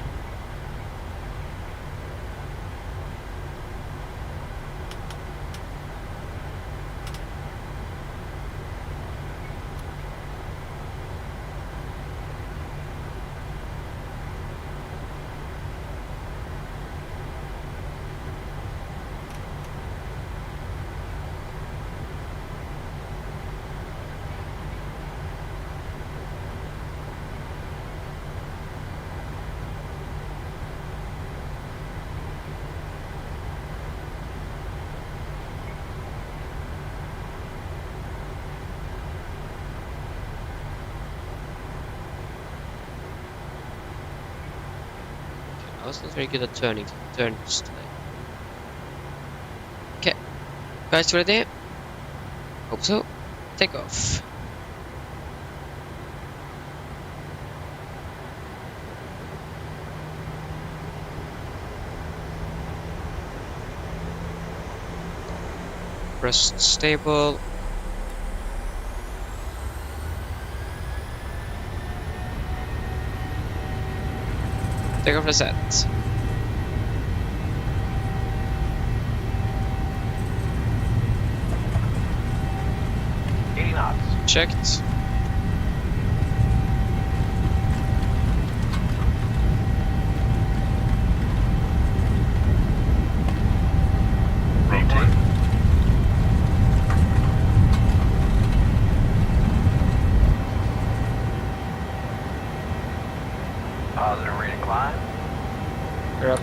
I was not very good at turns today. Okay, guys ready? Hope so. Take off. Press stable. Take off reset. Checked. Positive rate of climb. We're up.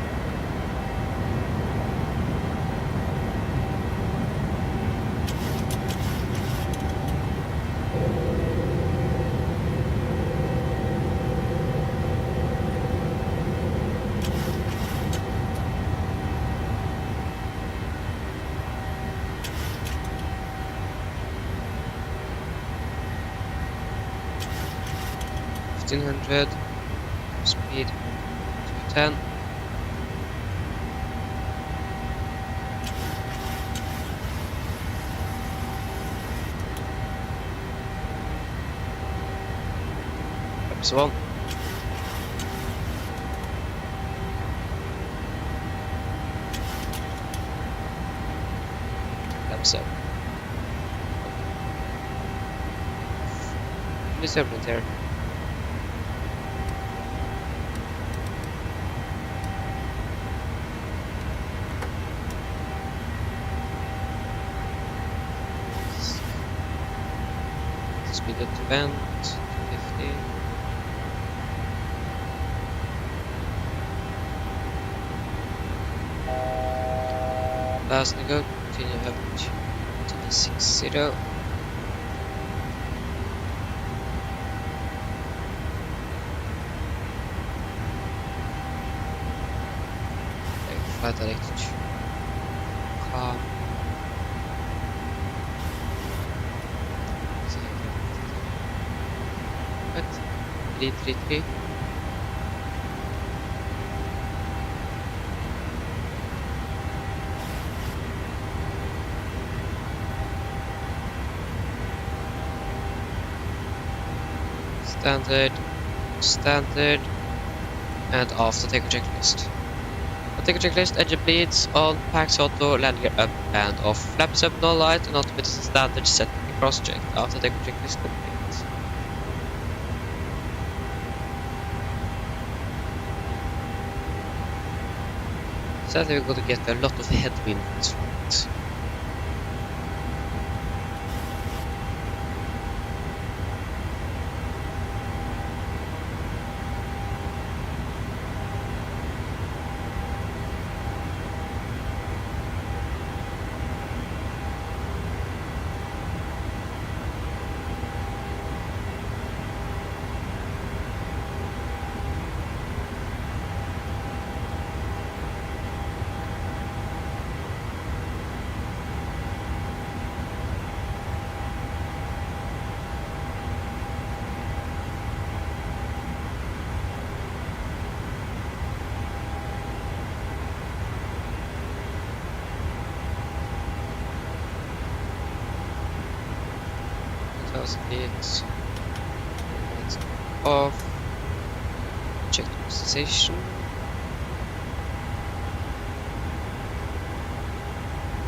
$1,500 speed 210. Episode 1. Episode. Disturbance here. Speed up to bend 250. Last go, continue average to the 60. Flight directed. Calm. What? bleed 3-3. Standard, standard, and off the takeoff checklist. On takeoff checklist, engine bleeds, on, packs auto, landing gear up and off, flaps up, no light, and automatic standard set cross check. After takeoff checklist complete. Sadly, we're going to get a lot of headwind in this flight. It's off. Check the position.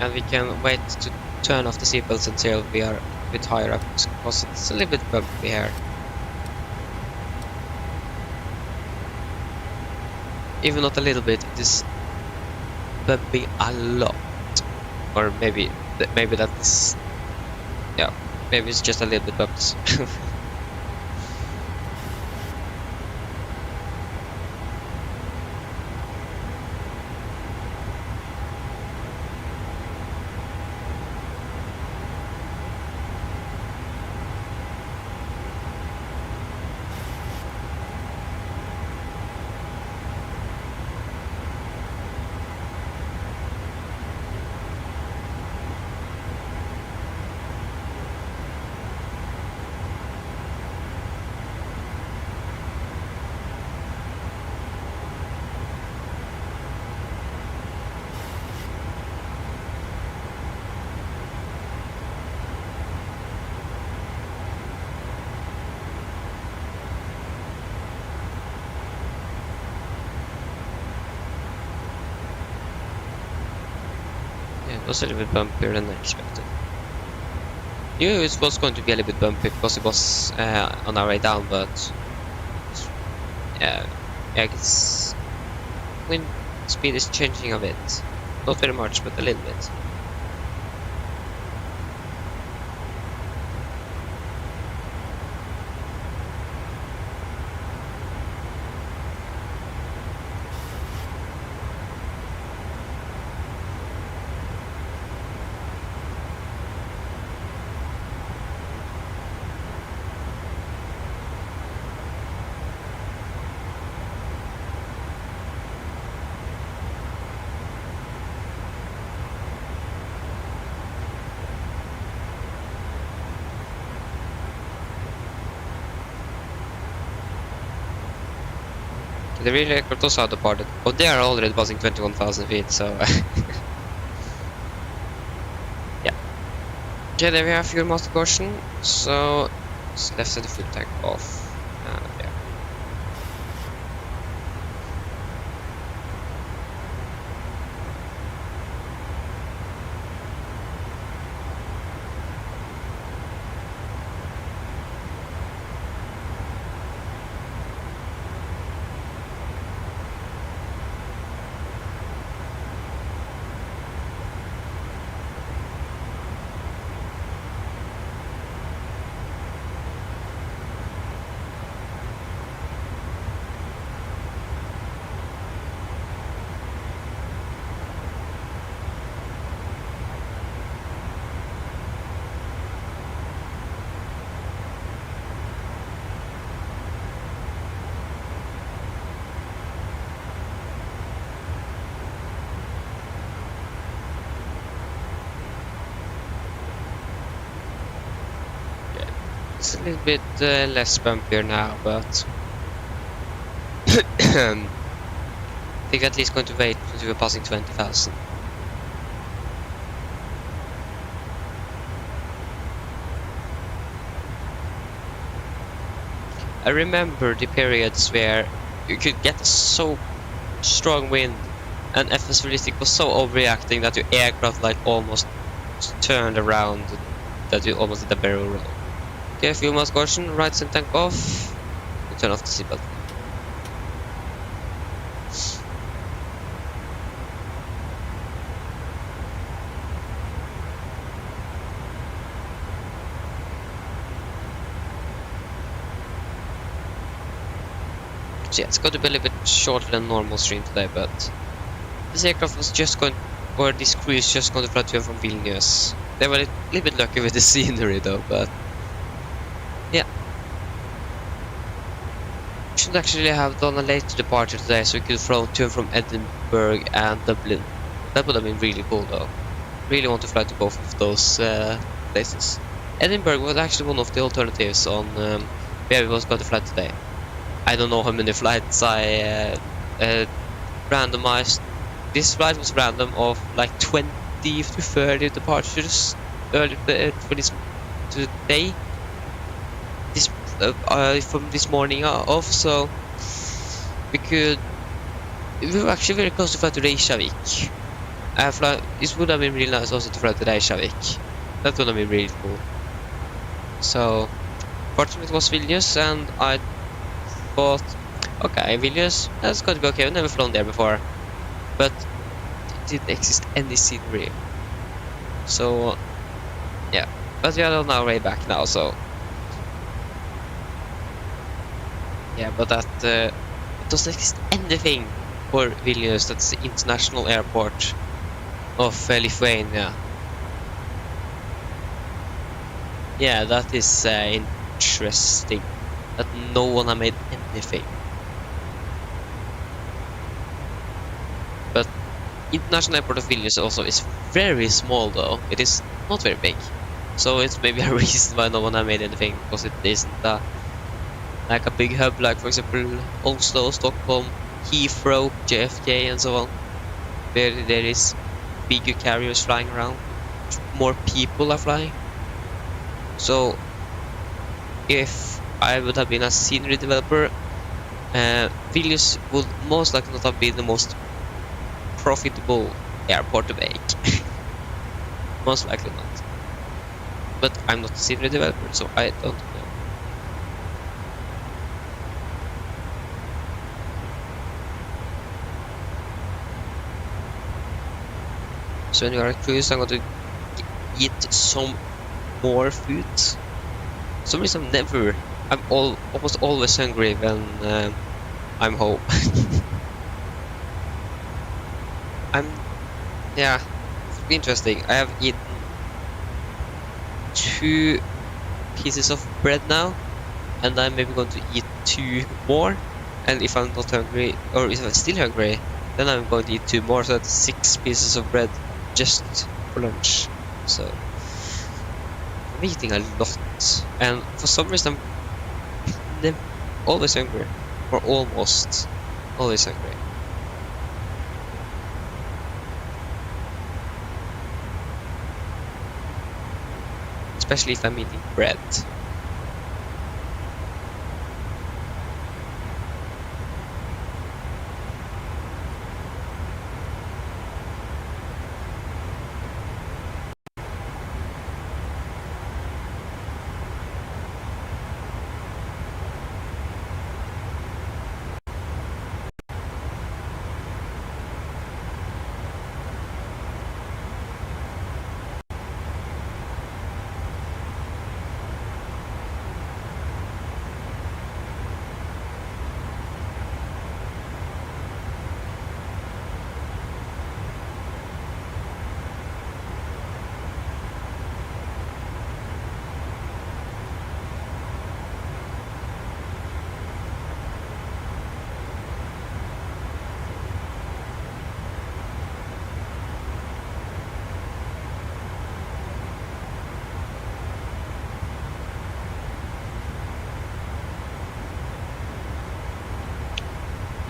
And we can wait to turn off the seatbelts until we are a bit higher up, because it's a little bit bumpy here. Even not a little bit, it is bumpy a lot. Or maybe that is, yeah, maybe it's just a little bit bumped. It was a little bit bumpier than I expected. Knew it was going to be a little bit bumpy because it was on our way down, but yeah, I guess wind speed is changing a bit. Not very much, but a little bit. The real record also had departed. Oh, they are already passing 21,000 feet, so yeah. Okay, there we have fuel master caution. So it's left side fuel tank off. Yeah. It's a little bit less bumpier now, but I think at least going to wait until we're passing 20,000. I remember the periods where you could get so strong wind and FS Realistic was so overreacting that your aircraft like almost turned around, that you almost did a barrel roll. Okay, fuel mask caution, right side tank off. We'll turn off the seatbelt. So yeah, it's going to be a little bit shorter than normal stream today, but this aircraft was just going, or this crew is just going to fly to and from Vilnius. They were a little bit lucky with the scenery though, but yeah. Should actually have done a late departure today, so we could fly to and from Edinburgh and Dublin. That would have been really cool though. Really want to fly to both of those places. Edinburgh was actually one of the alternatives on where we was going to fly today. I don't know how many flights I randomized. This flight was random of like 20 to 30 departures early for this today. This from this morning off, so we were actually very close to fly to Reykjavik. It would have been really nice also to fly to Reykjavik. That would have been really cool. So fortunately it was Vilnius, and I thought, okay, Vilnius, that's going to be okay. I've never flown there before, but it didn't exist any scenery. So yeah, but we are on our way back now. So yeah, but that it doesn't exist anything for Vilnius. That's the international airport of Lithuania. Yeah, that is interesting. That no one has made anything. But international airport of Vilnius also is very small though. It is not very big. So it's maybe a reason why no one has made anything, because it isn't like a big hub like for example Oslo, Stockholm, Heathrow, JFK and so on, where there is bigger carriers flying around, more people are flying. So if I would have been a scenery developer, Vilnius would most likely not have been the most profitable airport to make. Most likely not. But I'm not a scenery developer, so I don't know. So when you are at cruise, I'm going to eat some more food. For some reason I'm almost always hungry when I'm home. Yeah, it's interesting. I have eaten 2 pieces of bread now, and I'm maybe going to eat 2 more. And if I'm not hungry, or if I'm still hungry, then I'm going to eat 2 more. So that's 6 pieces of bread just for lunch. So I'm eating a lot, and for some reason I'm always hungry, or almost always hungry. Especially if I'm eating bread.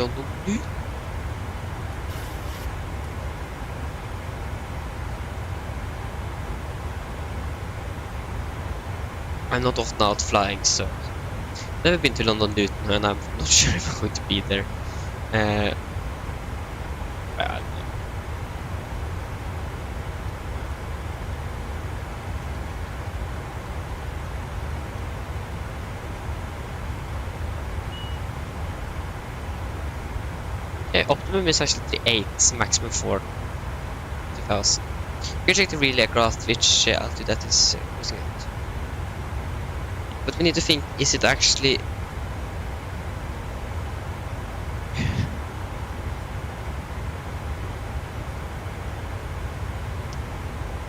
London Luton. I'm not often out flying, so never been to London Luton, and I'm not sure if I'm going to be there. I don't know. Yeah, optimum is actually 8, maximum 4. 2000. You can check the real aircraft, which altitude that is cruising at. But we need to think, is it actually...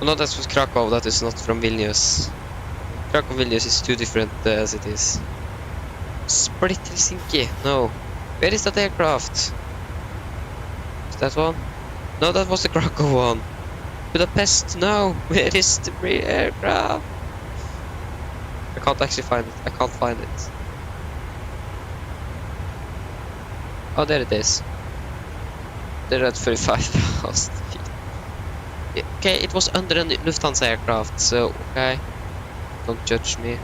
Oh no, that was Krakow, that is not from Vilnius. Krakow Vilnius is 2 different cities. Split Helsinki, no. Where is that aircraft? Is that one? No, that was the Krakow one. Budapest, no. Where is the real aircraft? I can't actually find it. I can't find it. Oh, there it is. They're at 35,000 feet. Okay, it was under a Lufthansa aircraft, so okay. Don't judge me.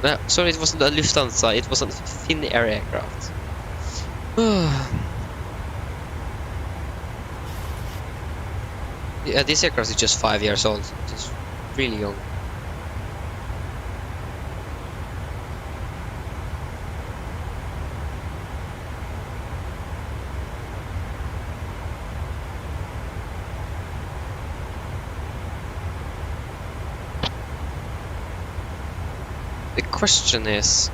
No, sorry, it wasn't a Lufthansa, it was a Finnair aircraft. Yeah, this aircraft is just 5 years old. It's really young. The question is,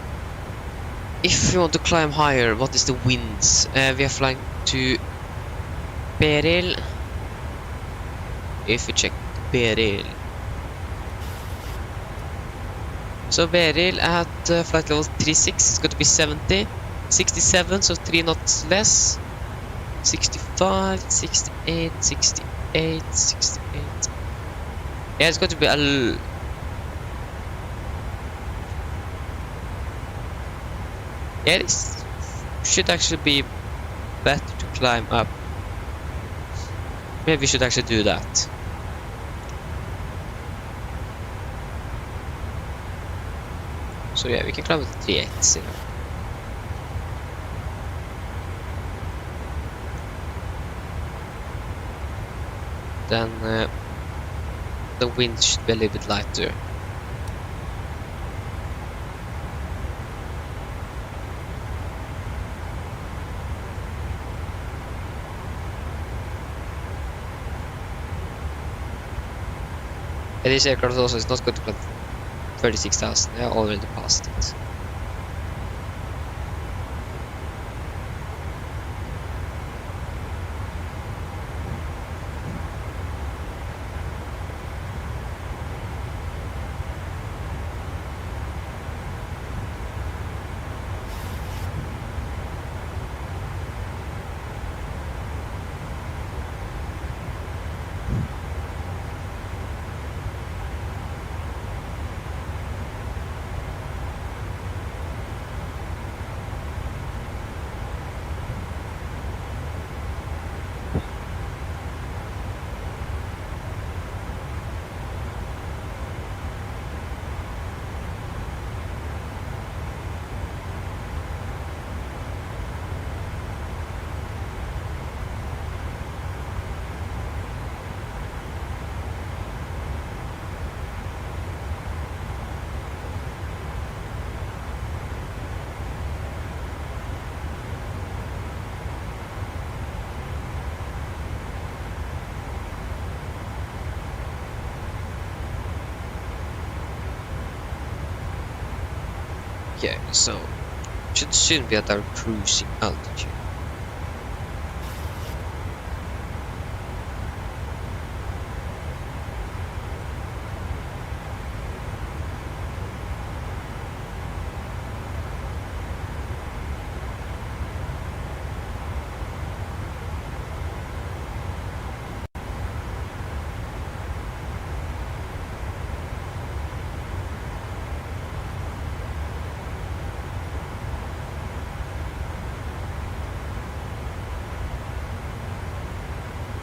if we want to climb higher, what is the winds? We are flying to Beril. If we check Beril. So Beril at flight level 36 is going to be 70. 67, so 3 knots less. 65, 68, 68, 68. Yeah, it's going to be a... Yeah, this should actually be better to climb up. Maybe we should actually do that. So yeah, we can climb with 380. Then the wind should be a little bit lighter. And this aircraft also is not going to climb 36,000, they are already past it. Okay, so should soon be at our cruising altitude.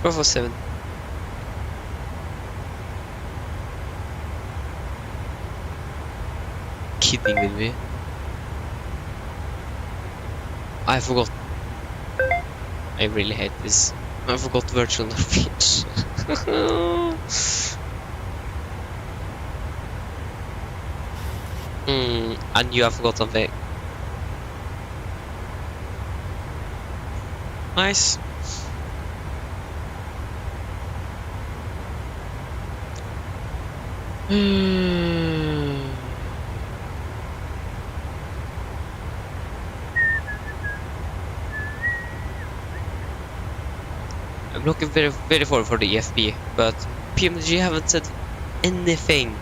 Bravo 7. Kidding with me? I forgot. I really hate this. I forgot virtual Norwegian. I knew I forgot something. Nice. I'm looking very forward for the EFP, but PMDG haven't said anything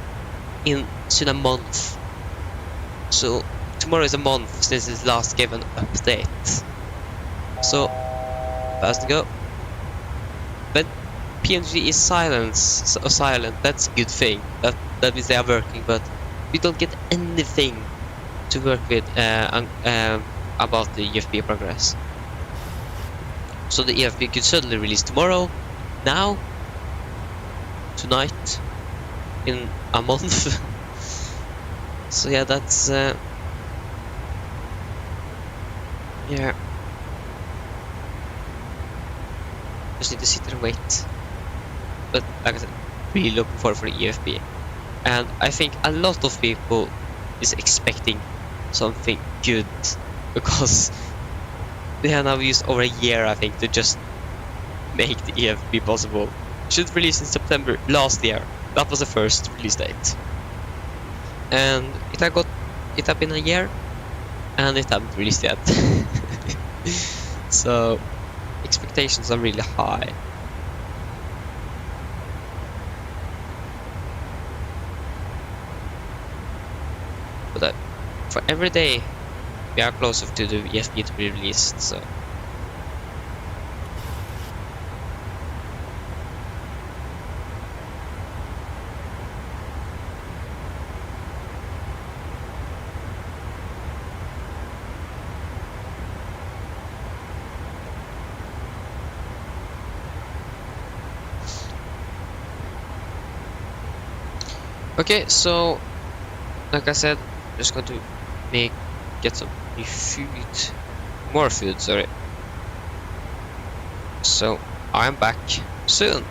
in a month. So tomorrow is a month since his last given update. So fast to go. But PMDG is silent, that's a good thing. That means they are working, but we don't get anything to work with about the EFP progress. So the EFP could suddenly release tomorrow, now, tonight, in a month. So yeah, that's yeah. Just need to sit there and wait. But like I said, really looking forward for the EFP, and I think a lot of people is expecting something good because they have now used over a year, I think, to just make the EFP possible. Should release in September last year. That was the first release date. And it had been a year, and it haven't released yet. So expectations are really high. But for every day we are closer to the EFP to be released, so okay, so like I said, just going to get some new food, more food, sorry. So I'm back soon.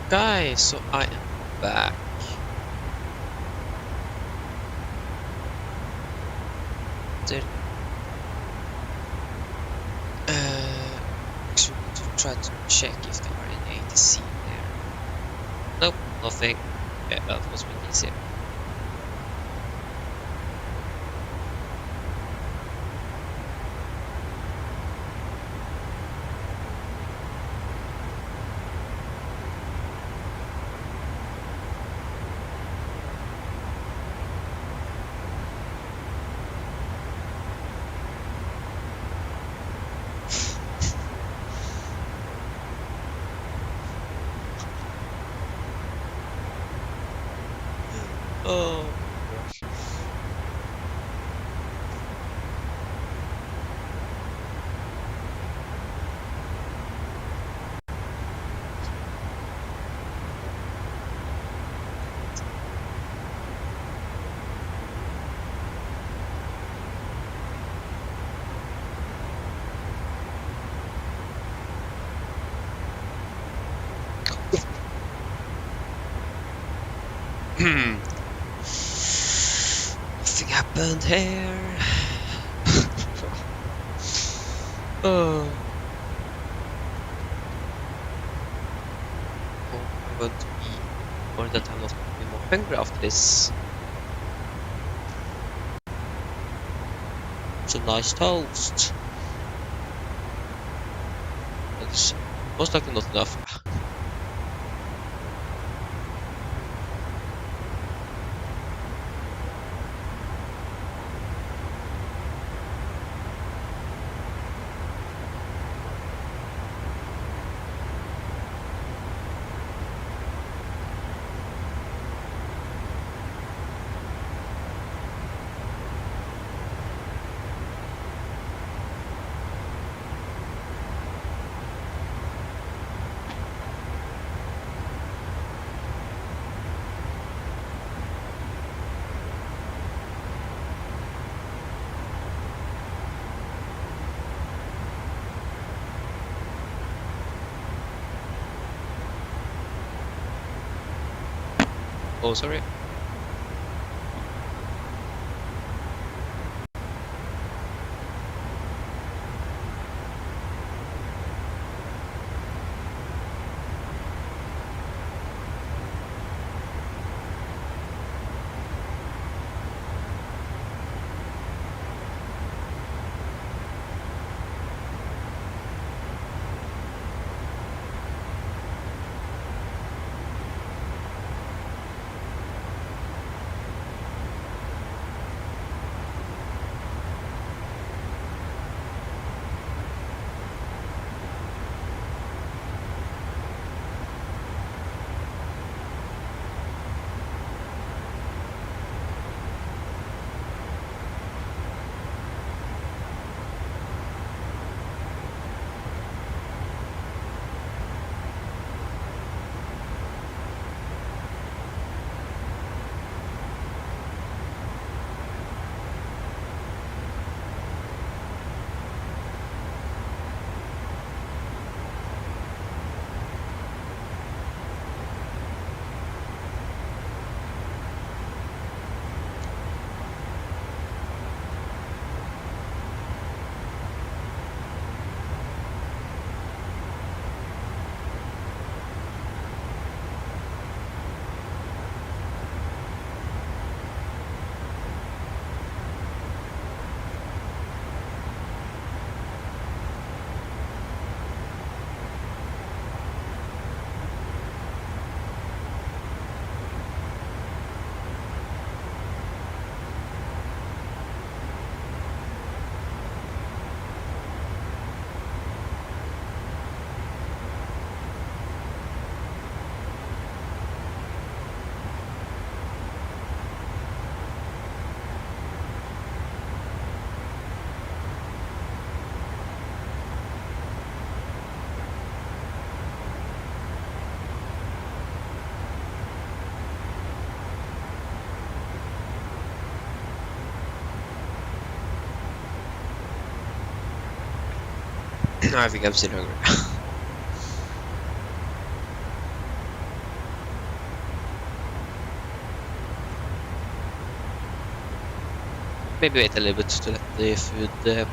Guys, so I am back. There, actually need to try to check if there are any ATC there. Nope, nothing. Yeah, that was a bit easier. Oh gosh. Nothing happened here. Oh. Oh, I'm going to be, or that I'm not going to be more hungry after this. It's a nice toast. It's most likely not enough. Oh, sorry. I think I'm still hungry. maybe wait a little bit to let the food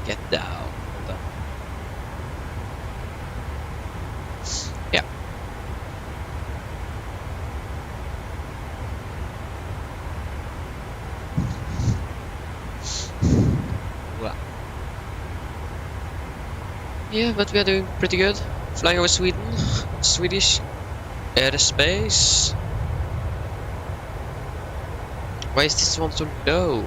get down. And then... Yeah. Wow. Yeah, but we are doing pretty good. Flying over Sweden, Swedish airspace. Why is this one so low?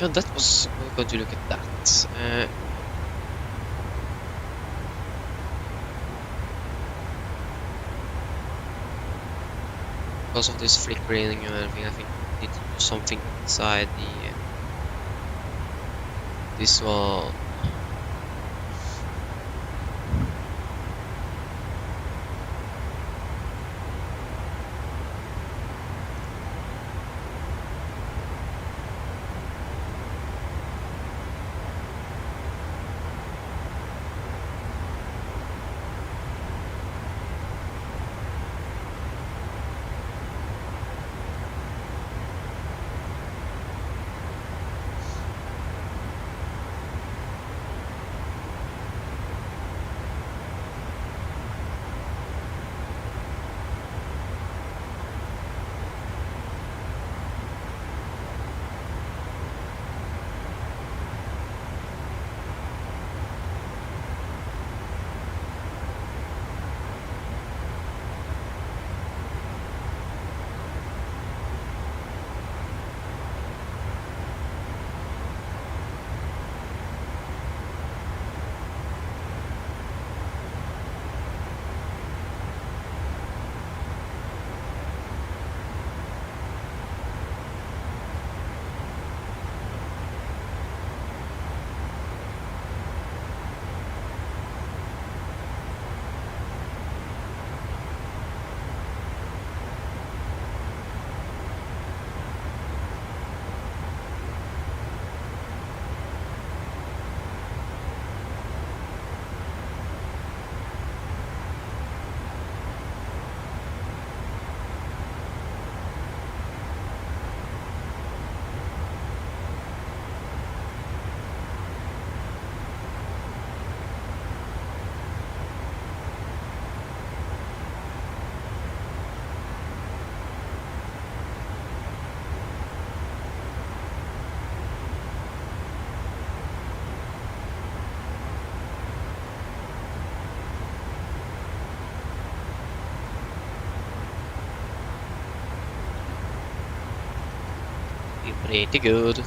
Yeah, that was... We're going to look at that. Because of this flickering and everything, I think we need to do something inside the... this one. Pretty good.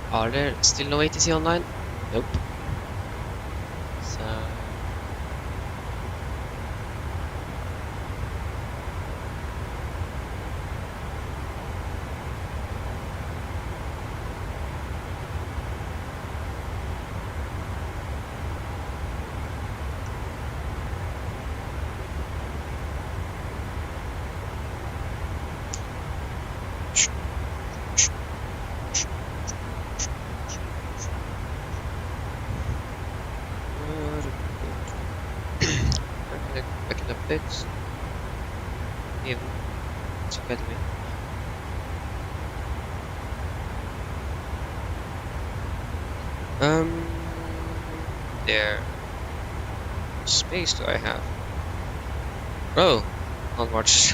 Are there still no ATC online? Nope. So... Back in updates. Even it's okay to me. There. Space do I have? Oh, not much.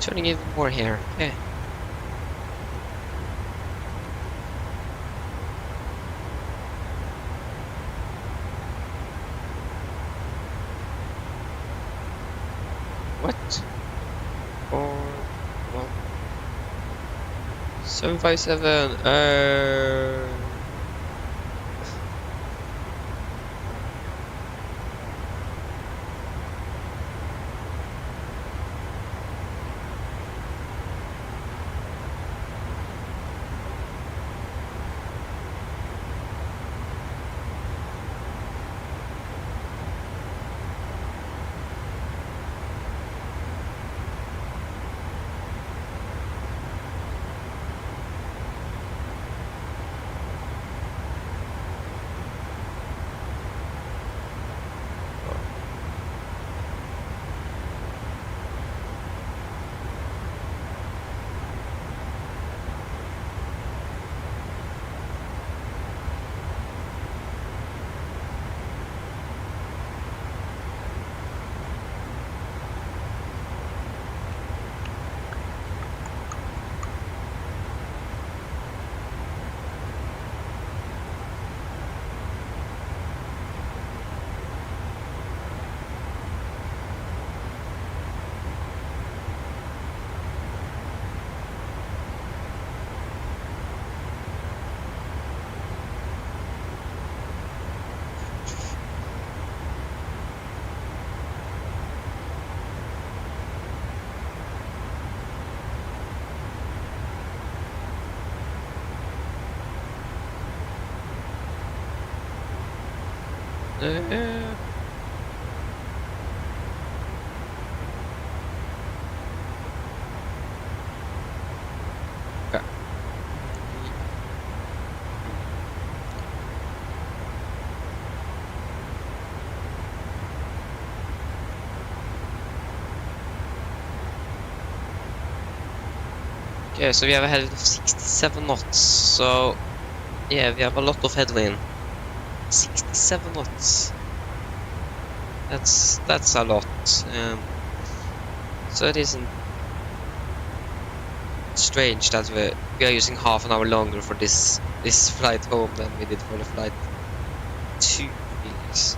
Turning even more here. Okay. What? 757. Okay. Okay, so we have a headwind of 67 knots. So, yeah, we have a lot of headwind. 67 knots. That's a lot. So it isn't strange that we are using half an hour longer for this flight home than we did for the flight to Vilnius.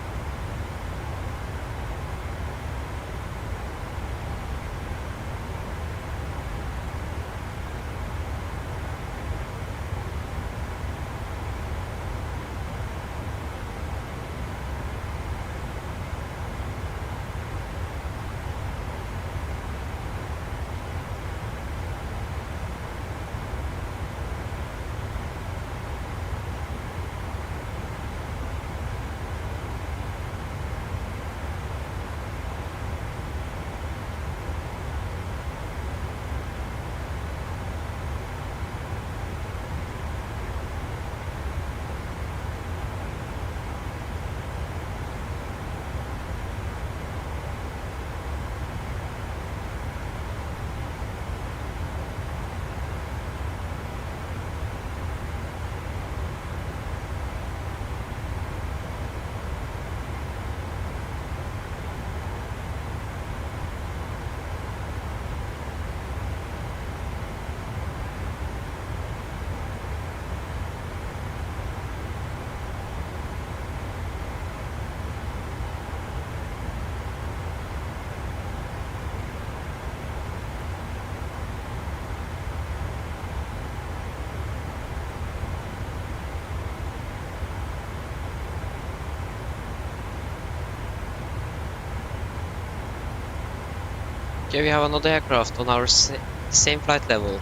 Okay, we have another aircraft on our same flight level.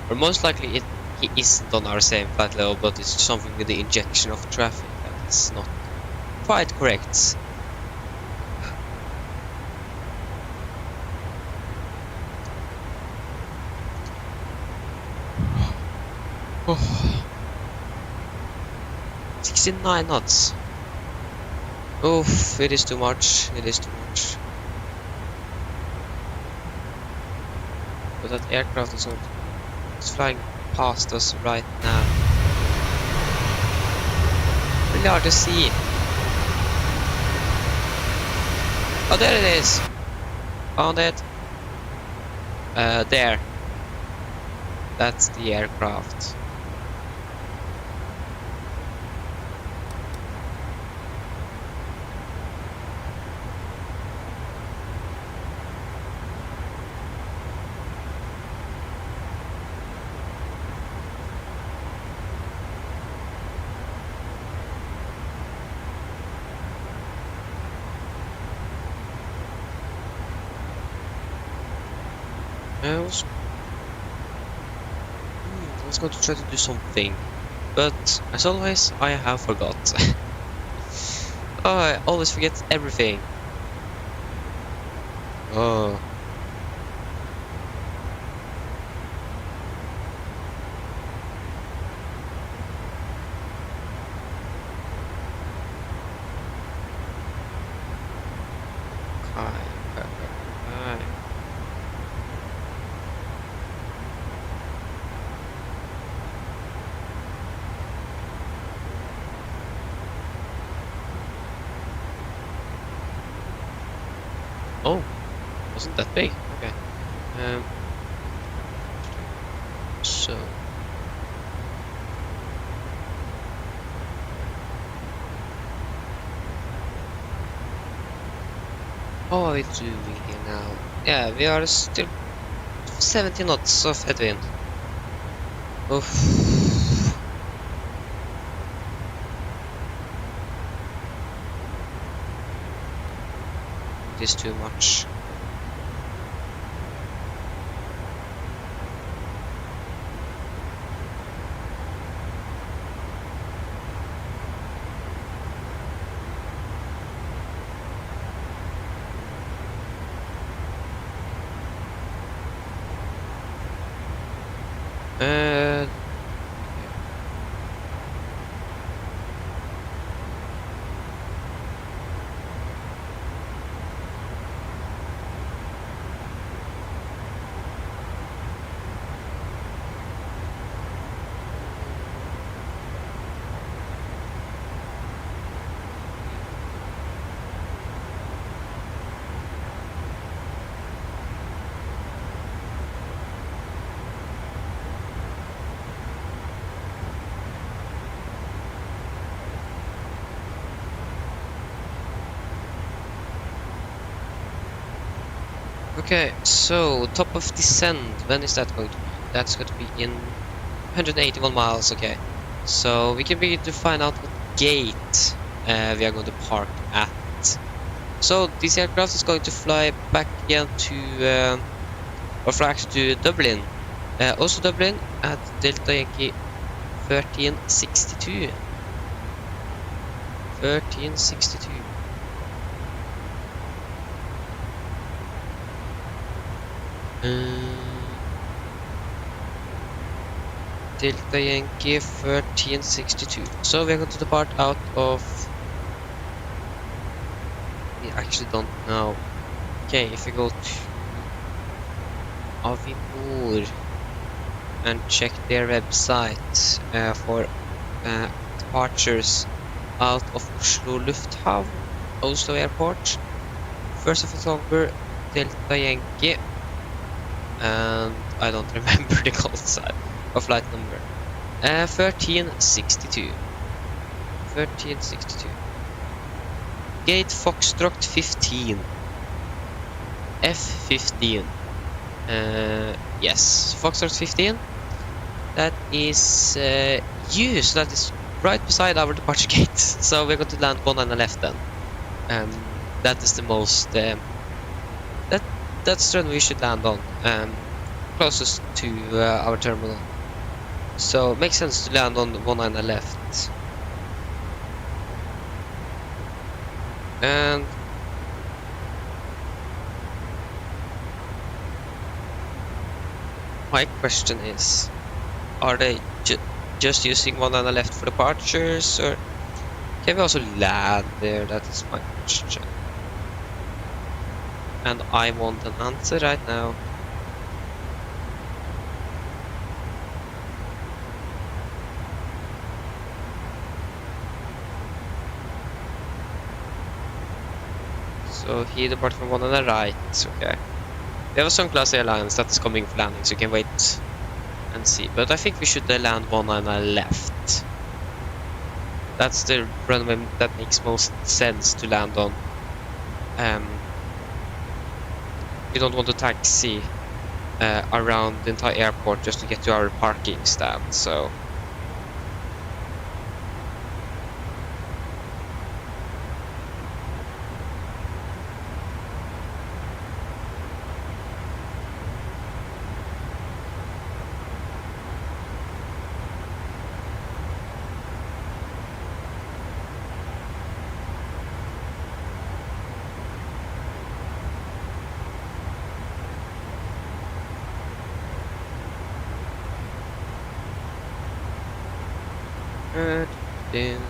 Or most likely he isn't on our same flight level, but it's something with the injection of traffic that is not quite correct. Oh. 69 knots. Oof, it is too much. It is too much. But that aircraft is it's flying past us right now. Really hard to see. Oh, there it is. Found it. There. That's the aircraft. I was going to try to do something, but as always, I have forgot. Oh, I always forget everything. Oh. Oh, wasn't that big? Okay. So. How are we doing here now? Yeah, we are still 70 knots of headwind. Oof. It is too much. Okay, so top of descent, when is that going to be? That's going to be in 181 miles, okay. So we can begin to find out what gate we are going to park at. So this aircraft is going to fly back again to, or fly actually to Dublin. Also Dublin at Delta Yankee 1362. 1362. Delta Yankee 1362. So we're going to depart out of... We actually don't know. Okay, if we go to Avinor and check their website for departures out of Oslo Lufthavn, Oslo Airport, 1st of October, Delta Yankee, and I don't remember the call sign or flight number. 1362. 1362. Gate Foxtrot 15. F15. Yes, Foxtrot 15. That is you, so that is right beside our departure gate. So we're going to land one on the left then. That is the most that's the one we should land on, closest to our terminal. So it makes sense to land on the one on the left. And my question is, are they just using one on the left for departures, or can we also land there? That is my question. And I want an answer right now. So he departed from one on the right, okay. We have a Sun Class Airlines that is coming for landing, so you can wait and see. But I think we should land one on the left. That's the runway that makes most sense to land on. We don't want to taxi around the entire airport just to get to our parking stand, so... Then...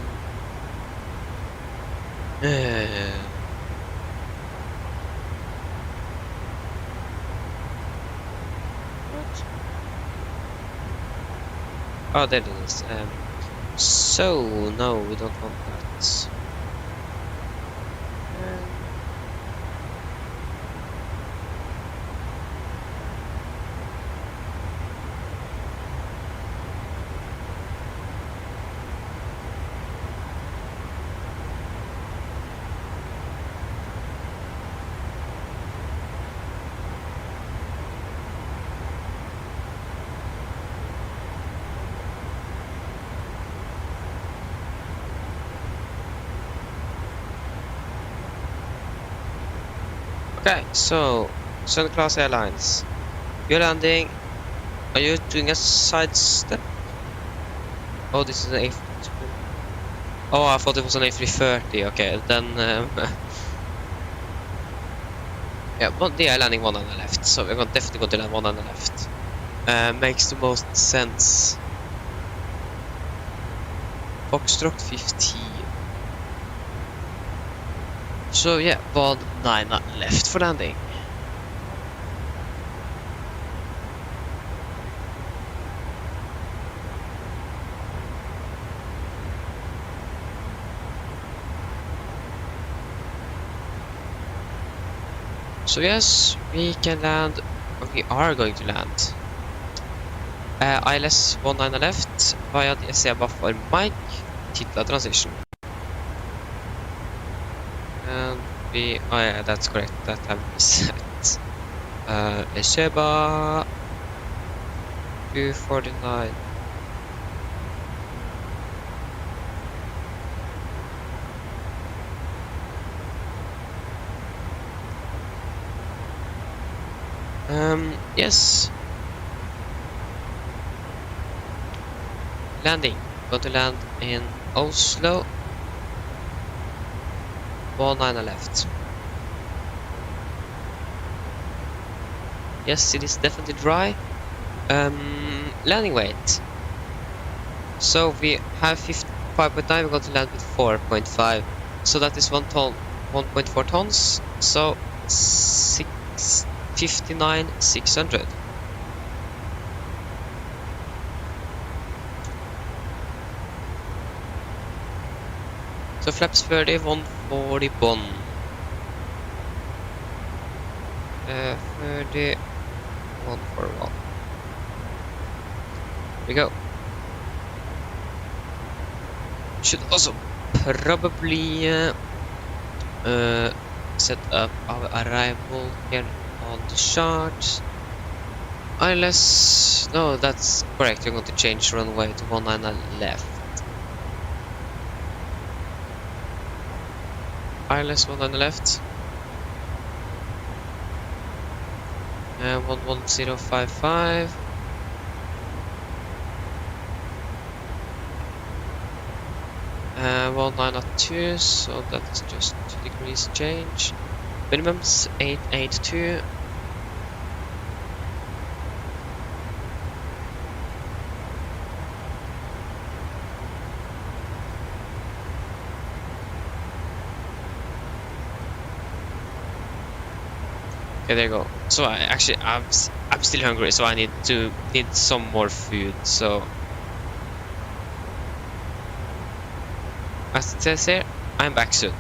What? Oh, there it is. So, no, we don't want that. Okay, so Sun Class Airlines, you're landing. Are you doing a side step? Oh, this is an A. Oh, I thought it was an A330. Okay, then yeah, but they are landing one on the left, so we're definitely going to land one on the left. Makes the most sense. Foxtrot 15. So yeah, 1-9 left for landing. So yes, we can land, we are going to land. ILS 19 left via the SEBA for Mike, Titla transition. And we, oh yeah, that's correct, that have we set. SEBA 249. Yes. Landing. Going to land in Oslo. 19 left. Yes, it is definitely dry. Landing weight. So we have 5.9. We're going to land with 4.5. So that is 1 ton, 1.4 tons. So 59,600. So flaps 30, 141. 30, 141. Here we go. Should also probably set up our arrival here on the chart. Unless, no, that's correct. You're going to change runway to 19 left. ILS 19 left. 11055. Well, 902, so that's just 2 degrees change. Minimum's 882. Okay, there you go. So I'm still hungry, so I need some more food. So as it says here, I'm back soon.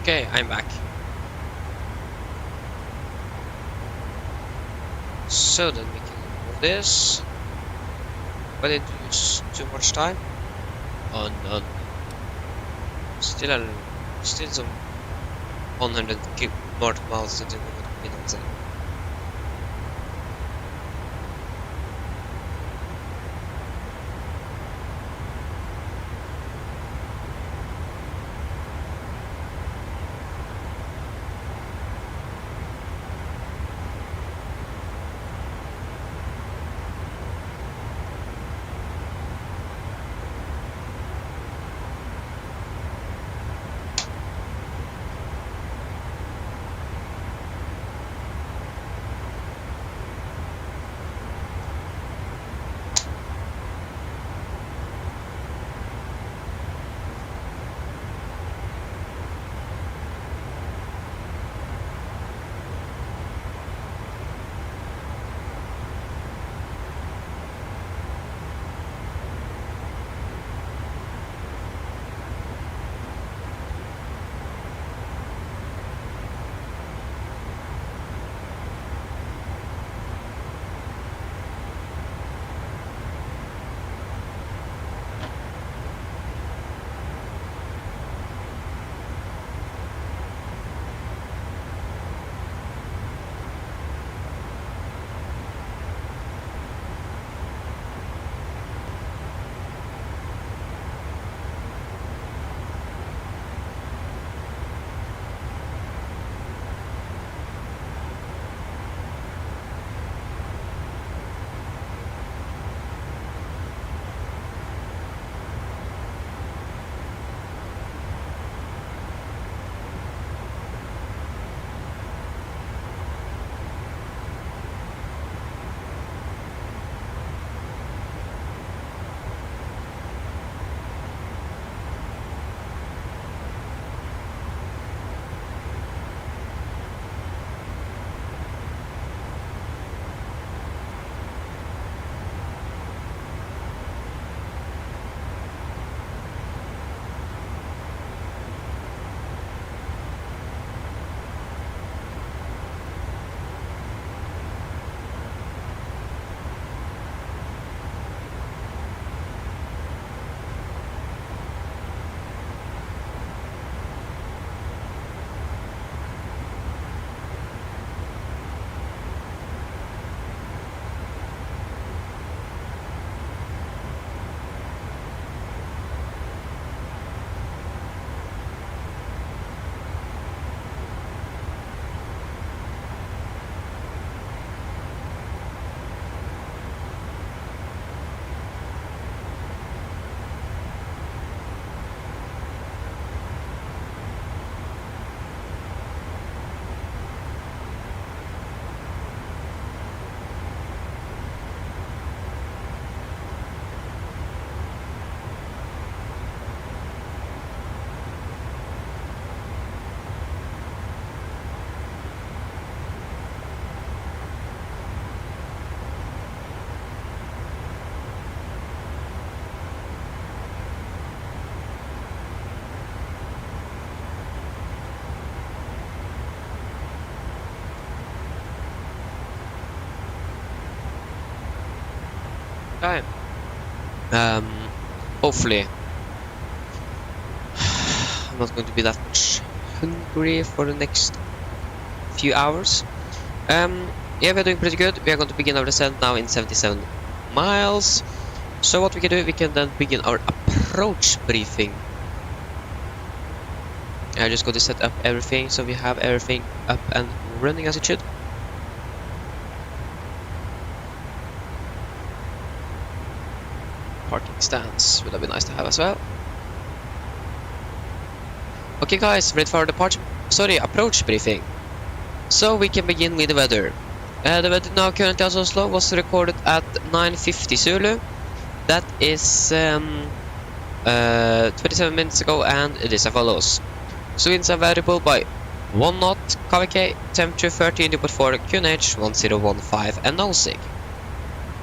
Okay, I'm back. So then we can move this. But it use too much time. Oh no. Still some 100 more miles to do minutes. Okay. Hopefully I'm not going to be that much hungry for the next few hours. Yeah, we're doing pretty good. We are going to begin our descent now in 77 miles. So what we can do, we can then begin our approach briefing. I'm just going to set up everything so we have everything up and running as it should. Parking stands would have been nice to have as well. Okay guys, ready for our approach briefing. So we can begin with the weather. The weather now currently at Oslo was recorded at 9:50 Zulu. That is 27 minutes ago, and it is as follows. So winds are variable by 1 knot, KVK, temperature 13.4, QNH 1015 and null sig.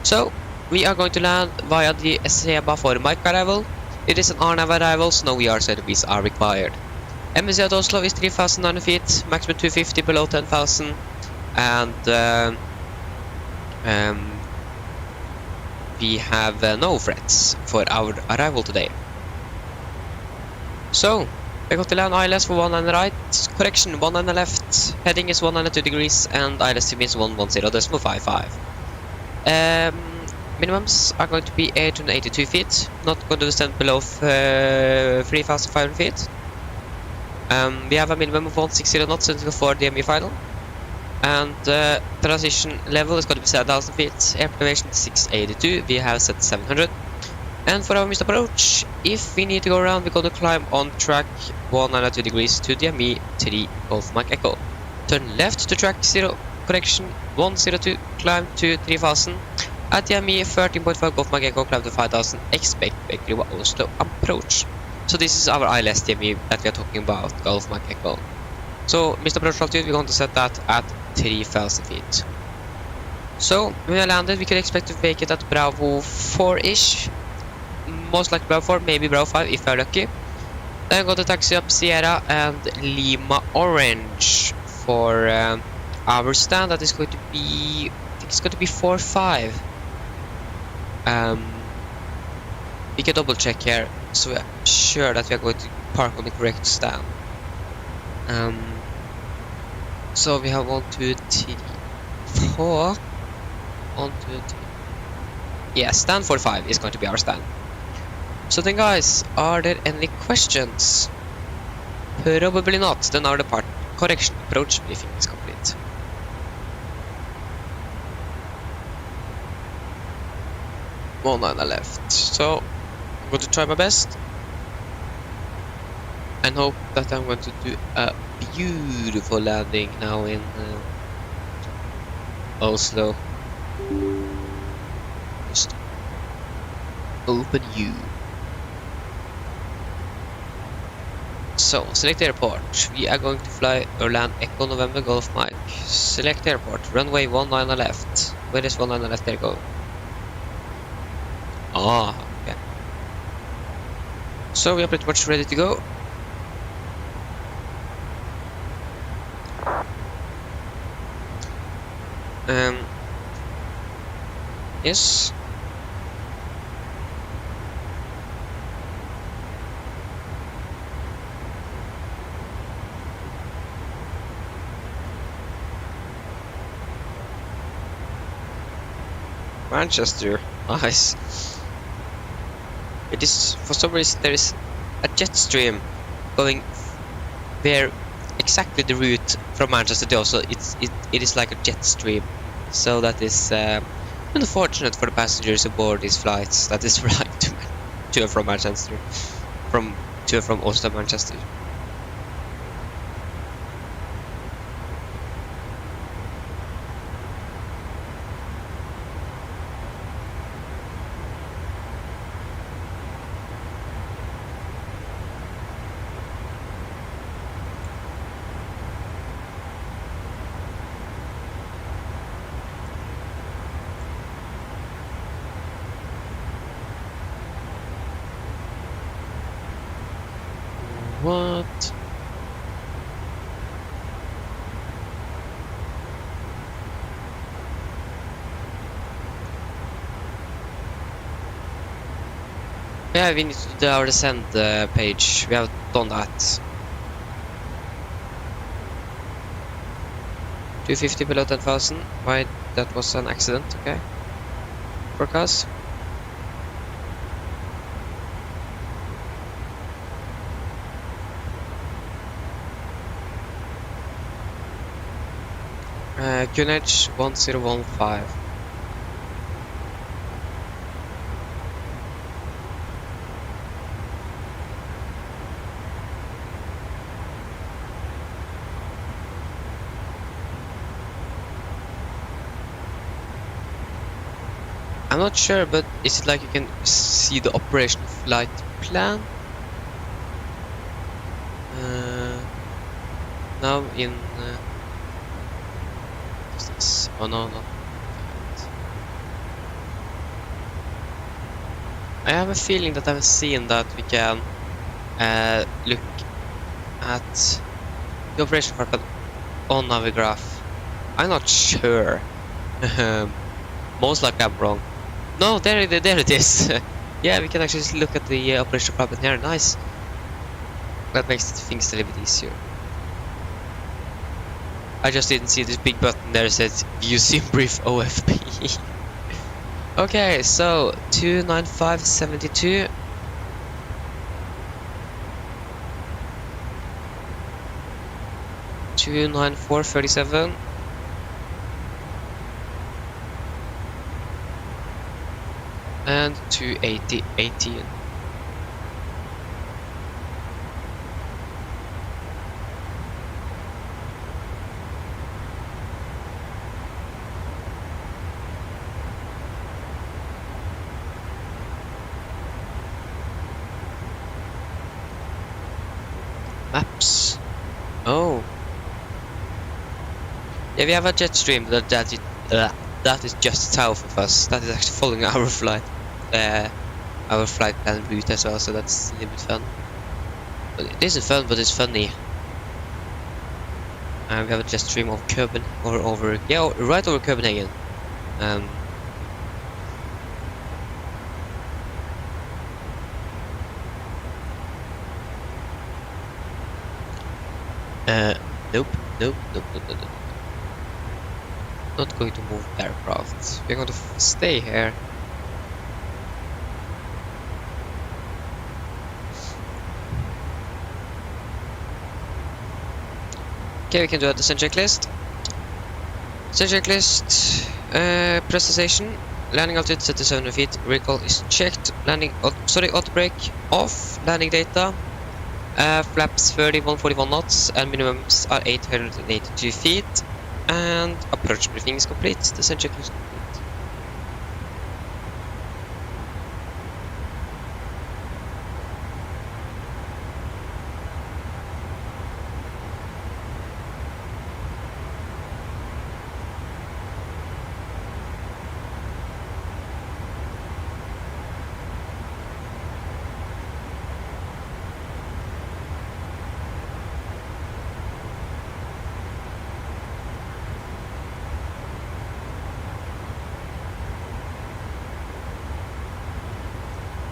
So we are going to land via the Seba for mic arrival. It is an RNAV arrival, so no VR service are required. MSC at Oslo is 3,900 feet, maximum 250 below 10,000, and we have no threats for our arrival today. So, we got to land ILS for 19 right, correction 19 left, heading is 192 degrees, and ILS means 110.55. Minimums are going to be 882 feet, not going to descend below 3,500 feet. We have a minimum of 160 knots until for DME final. And transition level is going to be 7,000 feet, air elevation 682, we have set 700. And for our missed approach, if we need to go around, we're going to climb on track 192 degrees to DME 3 Golf Mike Echo. Turn left to track 0, correction 102, climb to 3000. At DME 13.5 Golf Mike Echo, climb to 5000, expect Bakery Oslo approach. So this is our ILS DME that we are talking about, Golf Mike Echo. So missed approach altitude, we're going to set that at 3,000 feet. So when we landed, we could expect to make it at Bravo 4-ish. Most likely Bravo 4, maybe Bravo 5 if we're lucky. Then go to taxi up Sierra and Lima Orange for our stand. That is going to be, I think it's going to be 4-5. We can double check here so we're sure that we are going to park on the correct stand. So we have 1, 2, 3, 4. 1, 2, 3. Yeah, stand 45 is going to be our stand. So then guys, are there any questions? Probably not, then our correction approach briefing is complete. One line left, so I'm going to try my best and hope that I'm going to do a beautiful landing now in Oslo. Just open you. So, select airport. We are going to fly or land Echo November Golf Mike. Select airport. Runway 19 left. Where is 19 left there go? Ah, okay. So we are pretty much ready to go. Yes. Manchester, nice. It is, for some reason there is a jet stream going there, exactly the route from Manchester to Oslo. It is like a jet stream, so that is unfortunate for the passengers aboard these flights. That is flying to and from Manchester, to and from Oslo to Manchester. What? Yeah, we need to do our descent page. We have done that. 250 below 10,000. Why? That was an accident. Okay. Forecast. QNH 1015. I'm not sure, but is it like you can see the operational flight plan? Now in oh no. I have a feeling that I've seen that we can look at the operation carpet on our graph. I'm not sure. Most likely I'm wrong. No, there it is. Yeah, we can actually look at the operation carpet here. Nice. That makes things a little bit easier. I just didn't see this big button there that says view sim brief OFP. Okay, so 29572. 29437. And 28018. Maps. Oh. Yeah, we have a jet stream that is just south of us. That is actually following our flight plan route as well, so that's a little bit fun. But it isn't fun, but it's funny. And we have a jet stream of Copenhagen, right over Copenhagen. Nope. Not going to move aircraft. We're going to stay here. Okay, we can do a descent checklist. Descent checklist. Press cessation. Landing altitude set to 700 feet. Recall is checked. Auto brake off. Landing data. Flaps 141 knots and minimums are 882 feet. And approach briefing is complete. Descent checklist is complete.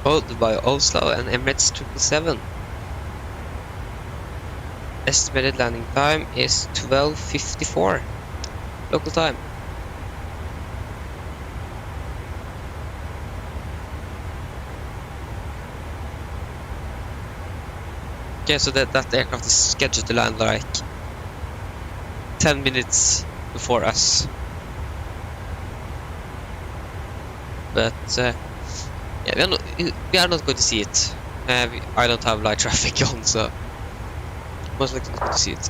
Followed by Oslo and Emirates 777. Estimated landing time is 12:54 local time. Okay, so that aircraft is scheduled to land like 10 minutes before us. But yeah, we are not going to see it. I don't have light traffic on, so most likely not going to see it.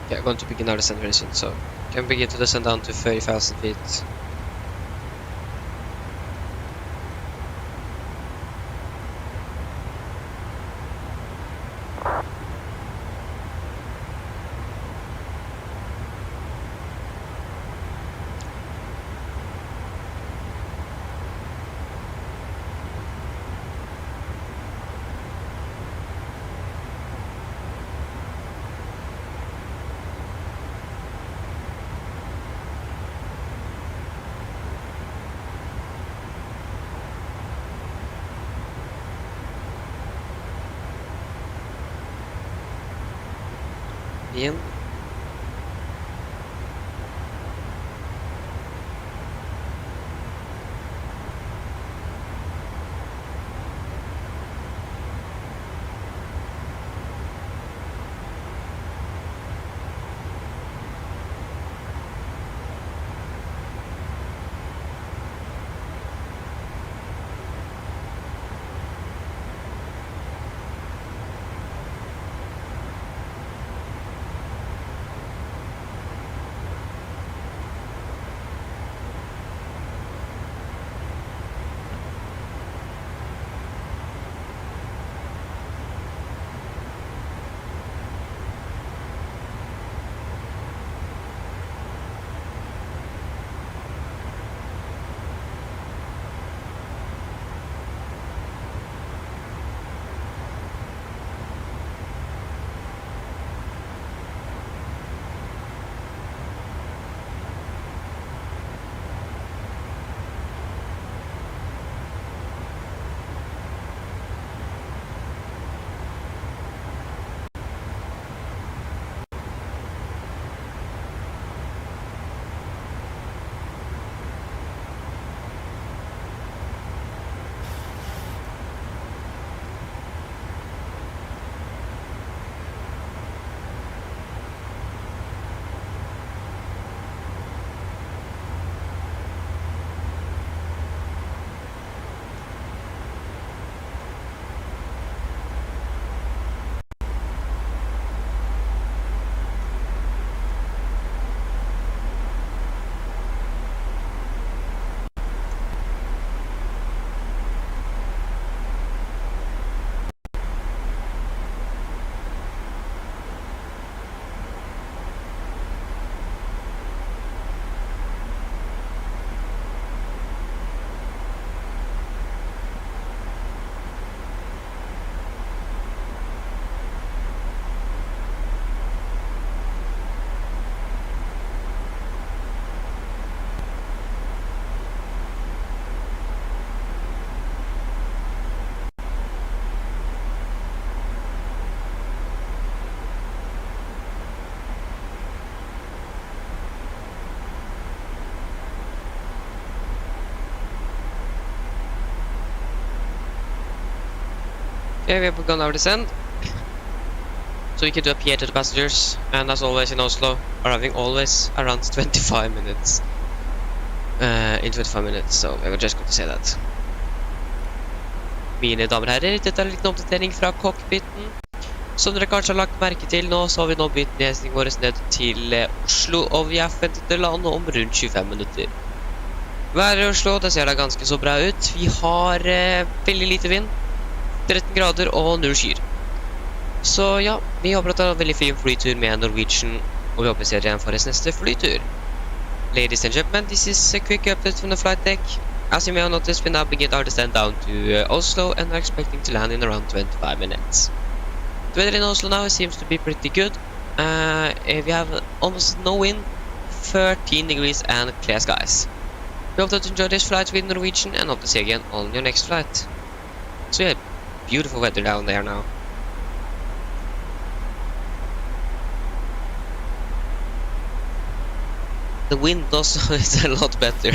Yeah, going to begin our descent very soon, so can begin to descend down to 30,000 feet. Ian. Okay, we have begun our descent. So we can do a PA to the passengers, and as always in Oslo, arriving always around 25 minutes. In 25 minutes, so I was just going to say that. Mine damer og herrer, dette er en liten oppdatering fra cockpiten. Som dere kanskje har lagt merke til nå, så har vi nå begynt nedstingen vår ned til Oslo, og vi er forventet til å lande om rundt 25 minutter. Været i Oslo, det ser da ganske så bra ut. Vi har veldig lite vind, 13 grader og 0 skyer. Så ja, vi håper at det er en veldig fin flytur med Norwegian, og vi håper vi ser igjen for oss neste flytur. Ladies and gentlemen, this is a quick update from the flight deck. As you may have noticed, we now begin our descent down to Oslo and are expecting to land in around 25 minutes. The weather in Oslo now seems to be pretty good. We have almost no wind, 13 degrees and clear skies. We hope that you enjoy this flight with Norwegian and hope to see you again on your next flight. So yeah, beautiful weather down there now. The wind also is a lot better.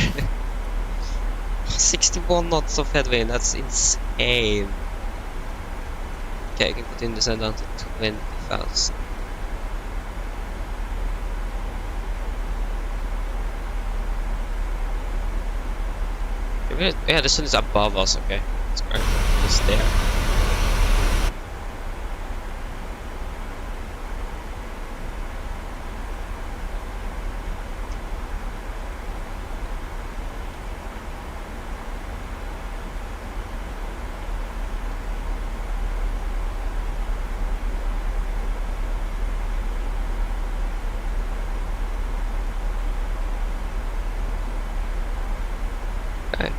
61 knots of headwind, that's insane. Okay, I can continue to send down to 20,000. Yeah, the sun is above us, okay. It's great. It's there. Okay.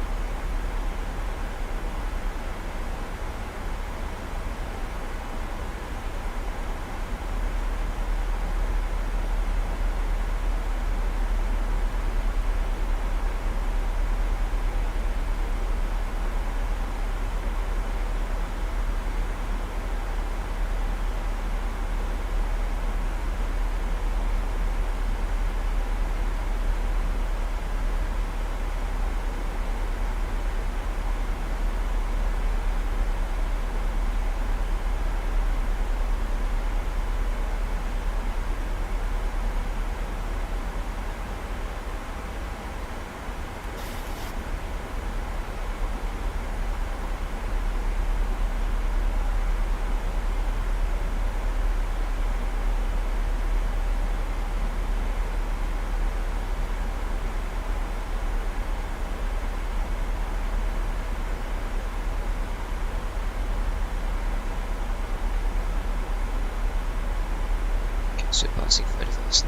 So passing 30,000.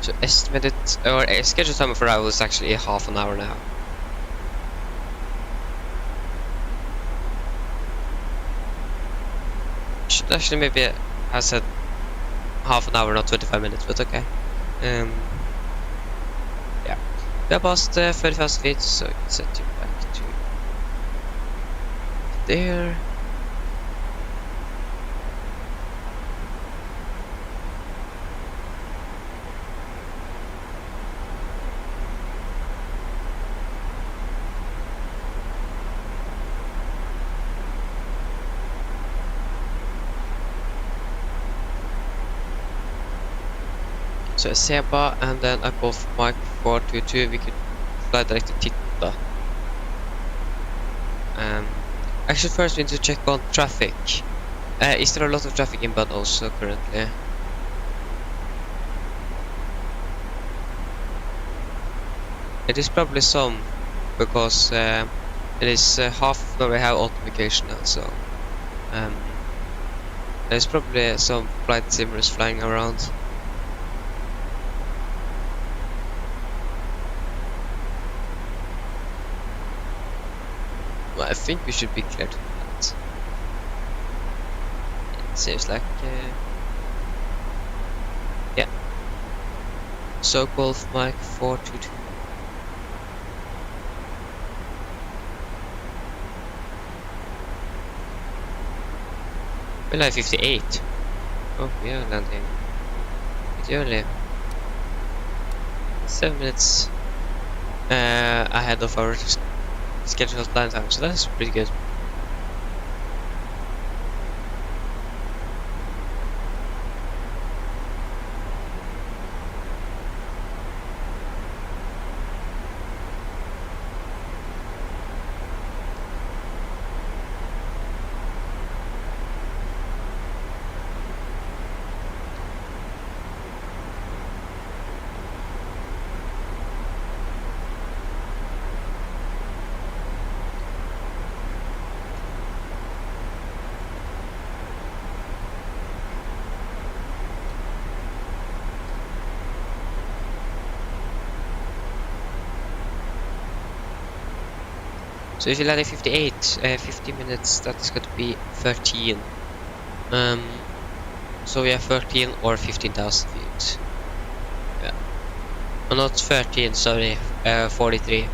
So estimated or scheduled time for arrival is actually half an hour now. Should actually maybe have said half an hour, not 25 minutes, but okay. Yeah. We are past 30,000 feet, so we can set you back to there. So a Seba and then a Golf Mike 422, we could fly direct to Titta. Actually first we need to check on traffic. Is there a lot of traffic in Bud also currently? It is probably some, because it is half of Norway have autumn vacation now, so there's probably some flight simmers flying around. Well, I think we should be clear to that. It seems like yeah. So Golf Mike 422. Well, 58. Oh, we are landing pretty early. 7 minutes ahead of our scheduled land time, so that's pretty good. So if you land at 58, 50 minutes, that is going to be 13. So we have 13 or 15,000 feet. Yeah. Oh, not 13, sorry, 43.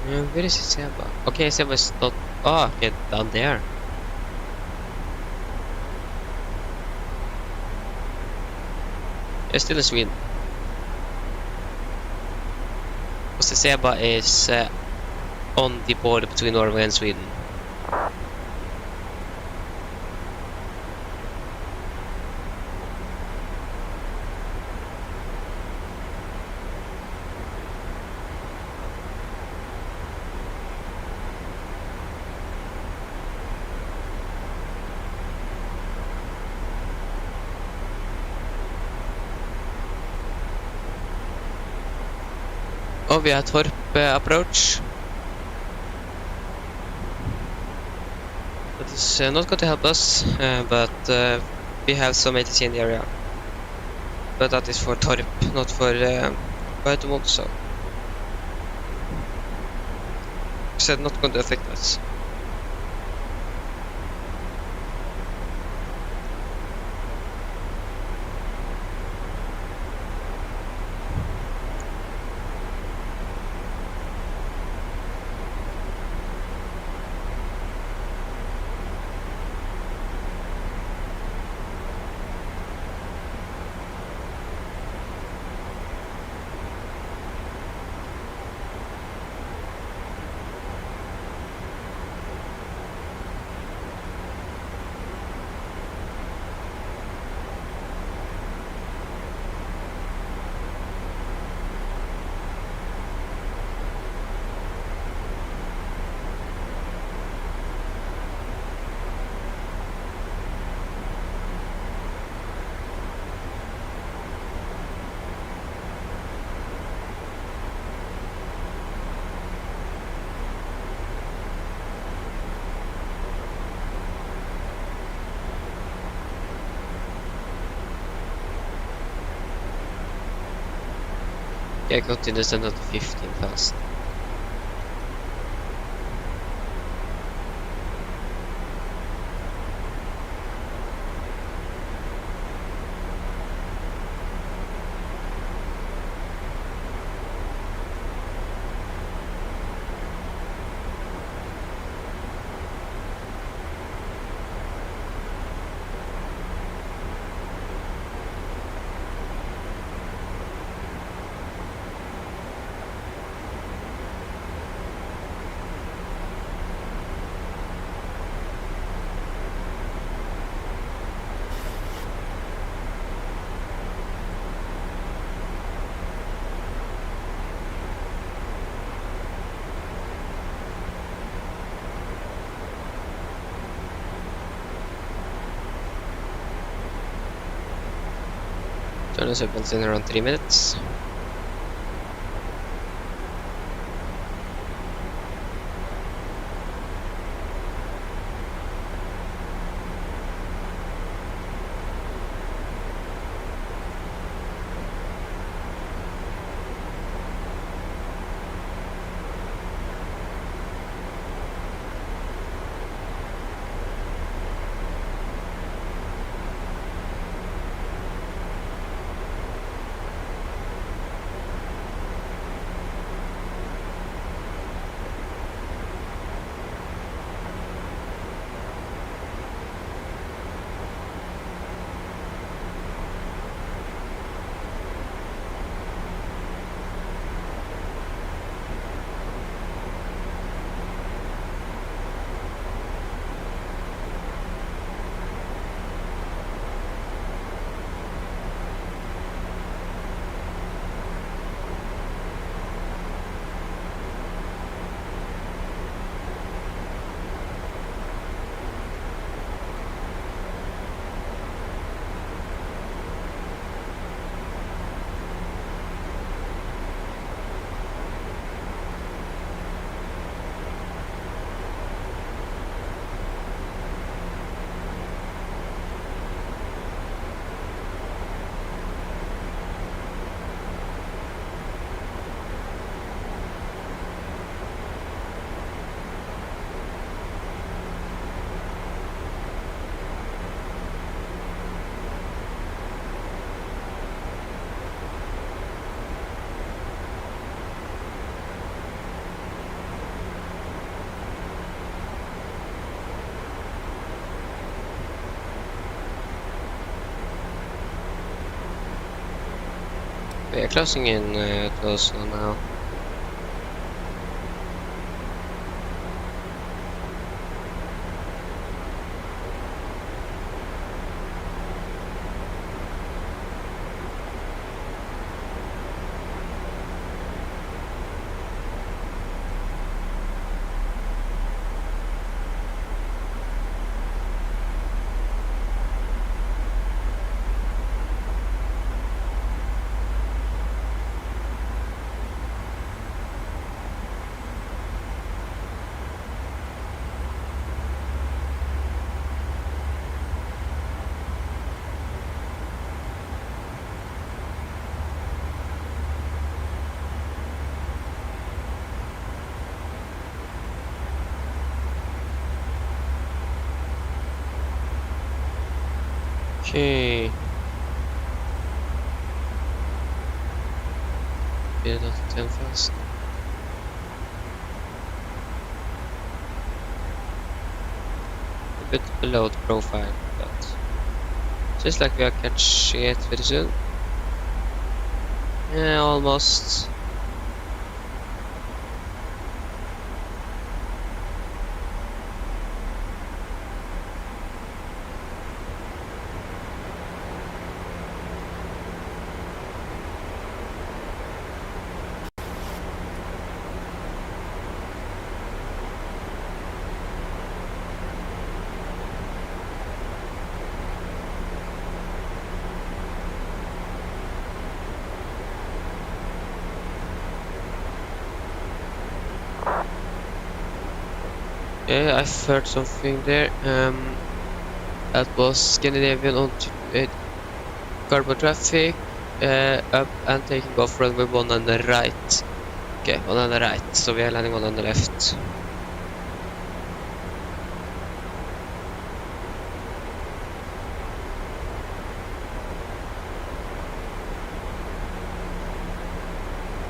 Where is Seba? Okay, Seba is not. Oh, okay, down there. It's still in Sweden. Because Seba is on the border between Norway and Sweden. Oh, we have Torp approach. That is not going to help us, but we have some ATC in the area. But that is for Torp, not for Bautumont, so it's not going to affect us. Yeah, continues another 15,000. Turn us up in around 3 minutes. We are closing in to Oslo now. Okay. Bit of 10 fast. A bit below the profile, but just like we are catching it very soon. Yeah, almost. Yeah, I've heard something there. That was Scandinavian on carbon traffic, up and taking off runway 1 on the right. Okay, 1 on the right, so we are landing 1 on the left.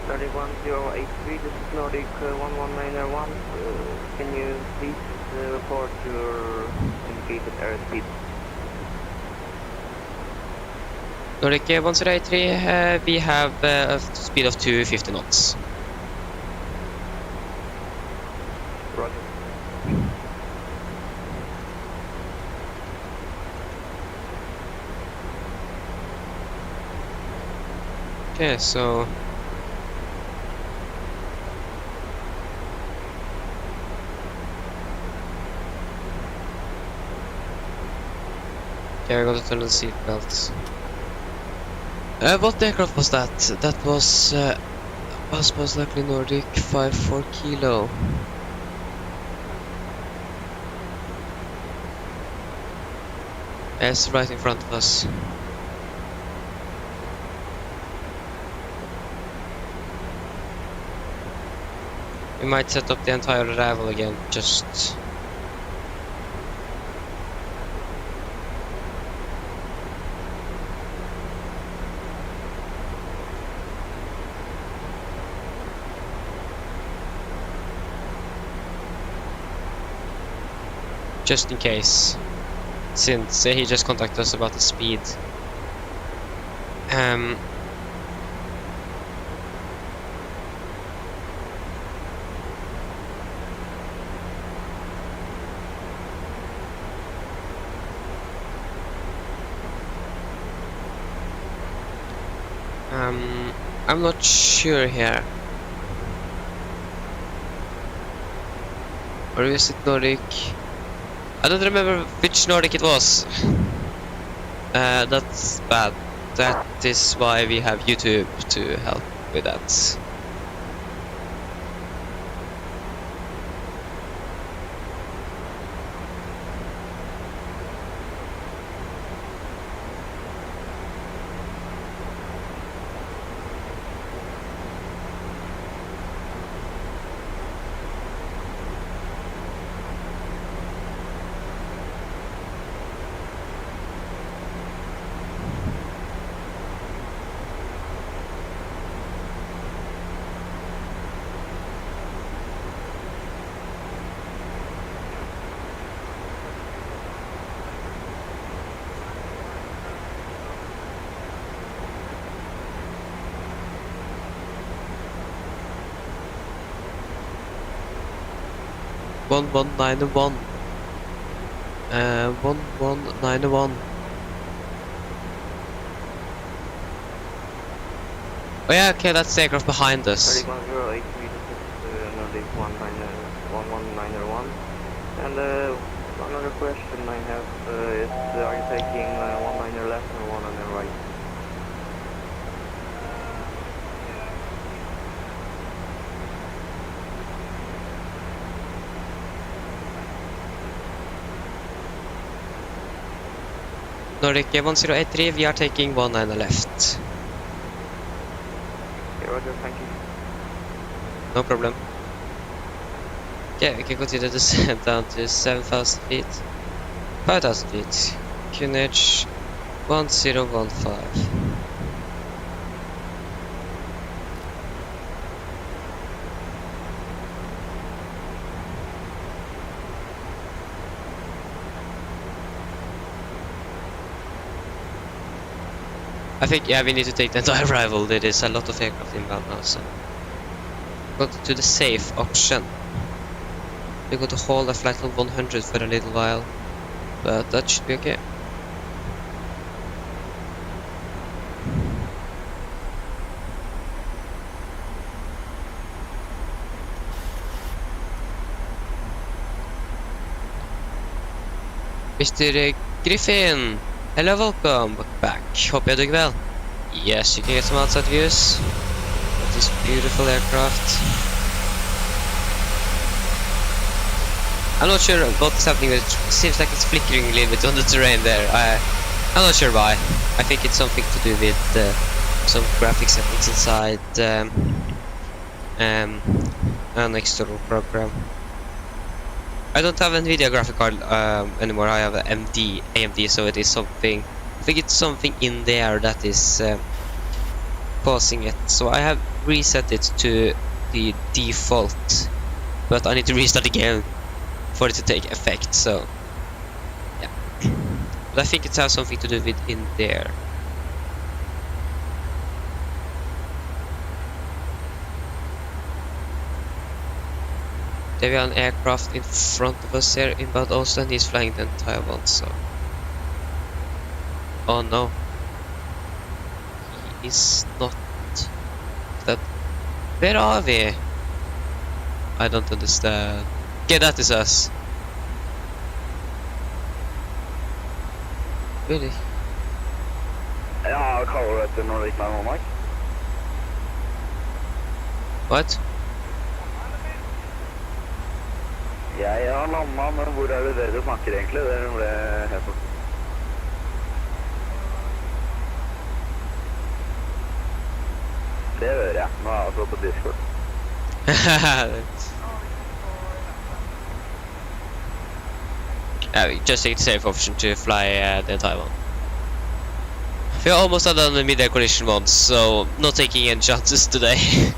Nordic 1083, this is Nordic 11901. Can you please report your indicated airspeed? Nordic 1083, we have a speed of 250 knots. Roger. Okay, so okay, we're going to turn on the seat belts. What aircraft was that? That was most likely Nordic 54 Kilo. It's right in front of us. We might set up the entire arrival again, just in case, since he just contacted us about the speed. I'm not sure here. Or is it Nordic? I don't remember which Nordic it was. That's bad. That is why we have YouTube to help with that. 1191. 1191. Oh yeah, okay, that's the aircraft behind us. 31083, this is Nordic 1191. And another question I have is, are you taking 19 left or 19 right? Nordic 1083, we are taking 19 left. Okay, Roger, thank you. No problem. Okay, we can continue to descend down to 7,000 feet. 5,000 feet. QNH 1015. I think, yeah, we need to take the entire rival. There is a lot of aircraft inbound now, so go to the safe option. We're going to hold a flight level 100 for a little while, but that should be okay. Mr. Griffin! Hello, welcome back. Hope you're doing well. Yes, you can get some outside views of this beautiful aircraft. I'm not sure what is happening, but it seems like it's flickering a little bit on the terrain there. I'm not sure why. I think it's something to do with some graphic settings inside an external program. I don't have a NVIDIA graphic card anymore. I have an AMD, so it is something. I think it's something in there that is causing it. So I have reset it to the default, but I need to restart again for it to take effect. So yeah, but I think it has something to do with in there. There we have an aircraft in front of us here inbound Oslo, and he's flying the entire one, so... Oh no. He is not... That... Where are we? I don't understand. Okay, that is us. Really? Ja, kaller du etter Nordic 91, Mike? What? Jeg har landet, men hvor er det dere snakker egentlig? Det ble helt bort. Det hører jeg. Nå er jeg også på Discord. Yeah, we just take the safe option to fly the entire one. We almost had done the mid-air collision once, so not taking any chances today.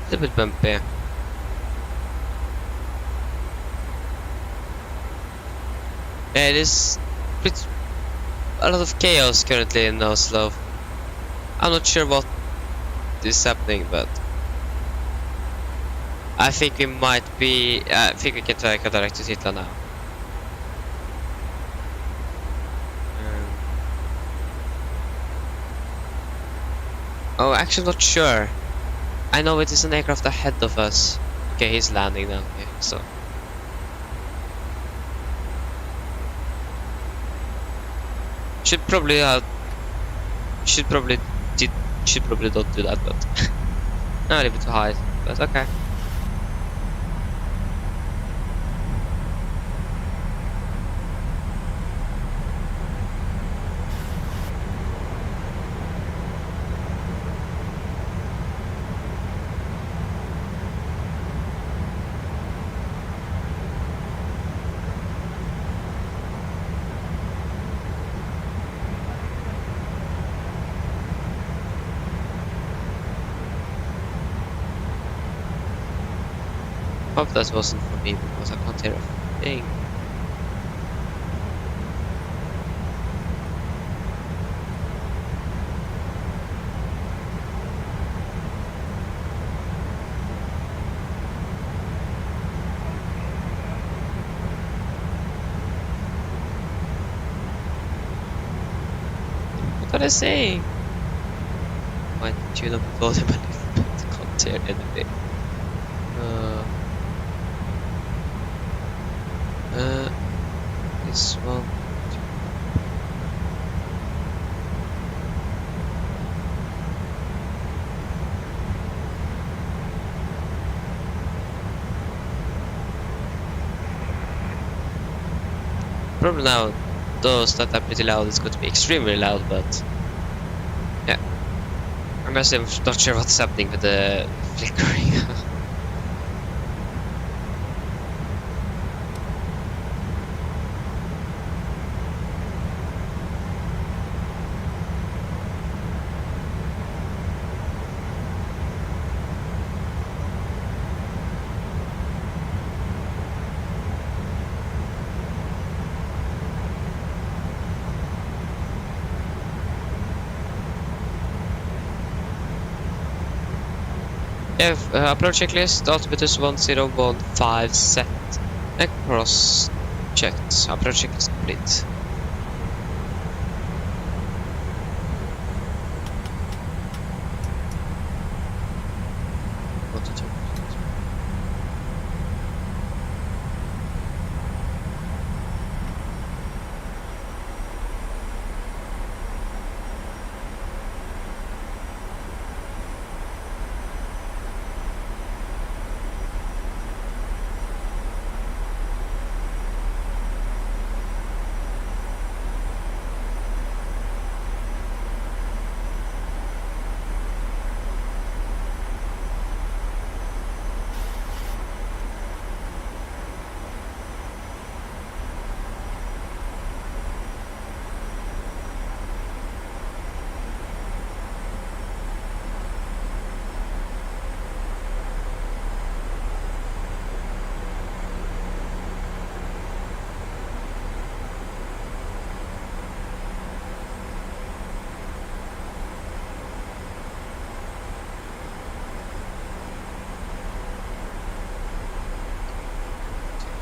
It's a bit bumpy. Yeah, it is a lot of chaos currently in Oslo. I'm not sure what is happening, but I think we might be. I think we can try to direct to Hitler now. Oh, actually, not sure. I know it is an aircraft ahead of us. Okay, he's landing now. Okay, so. Should probably don't do that, but a little bit too high. But okay. Hope that wasn't for me because I can't hear a thing. What are they saying? Might tune up the volume a little bit. Can't hear anything. This one. Probably now, those that are pretty loud is going to be extremely loud, but yeah. I'm honestly not sure what's happening with the flickering. Yeah, upload checklist, altimeter 1015 set, and cross checked. Upload checklist complete. What to do?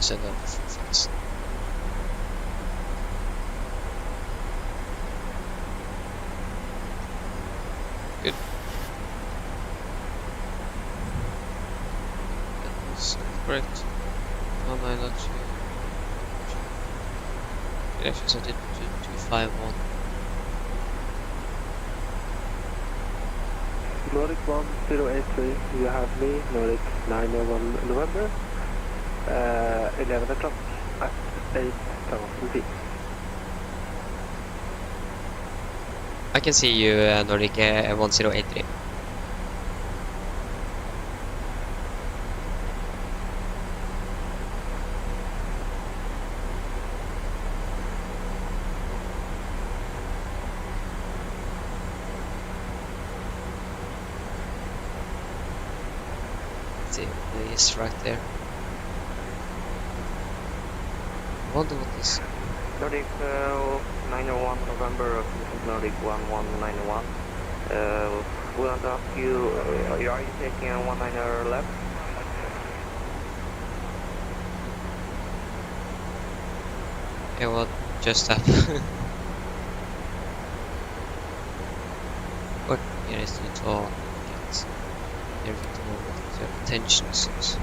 Set up fast. Good. That's correct. 1902. It actually set it to 251. Nordic 1083, you have me, Nordic 901 November, 11 o'clock at 8,000 feet. I can see you, Nordic 1083. See, he's right there. I wonder what this. Nordic 901 November, this is Nordic 1191. We want to ask you, are you taking a 19er left? Yeah, what just happened? What here is the talk? Get everything to know what the intentions is.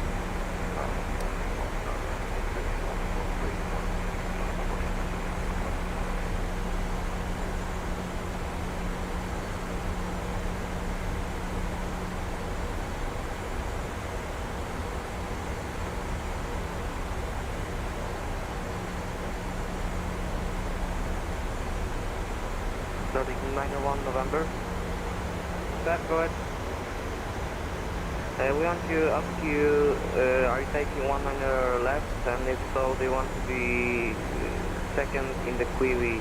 Nordic 901 November. That, go ahead. We want to ask you, are you taking 19er left? And if so, do you want to be second in the QEV?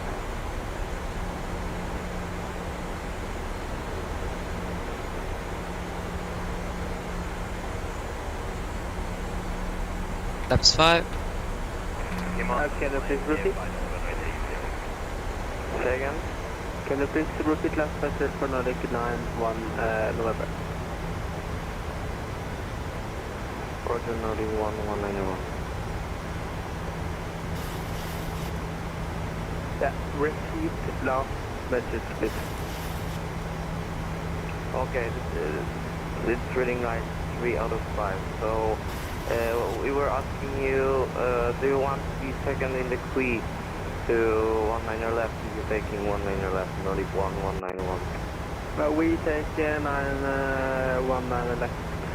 Flaps 5. Can you please repeat? Say again? Can you please repeat last message for Nordic 9-1 November? Roger, Nordic 1-191. Yeah, repeat last message, please. Okay, it's reading like 3 out of 5. So, we were asking you, do you want to be second in the queue to 19 left? You're taking 19 left, Nordic 191. We take 19 left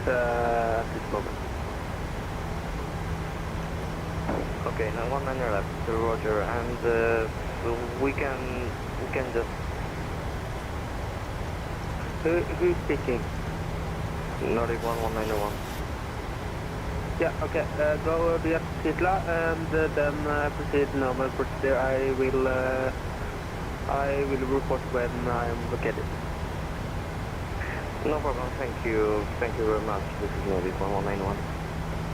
at this moment. Okay, now 19 left, Roger, and we can just. Who's speaking? Nordic 191. Yeah, okay, go via Tisla and then proceed normal procedure. I will report when I am located. No problem, thank you very much. This is Nordic 1191.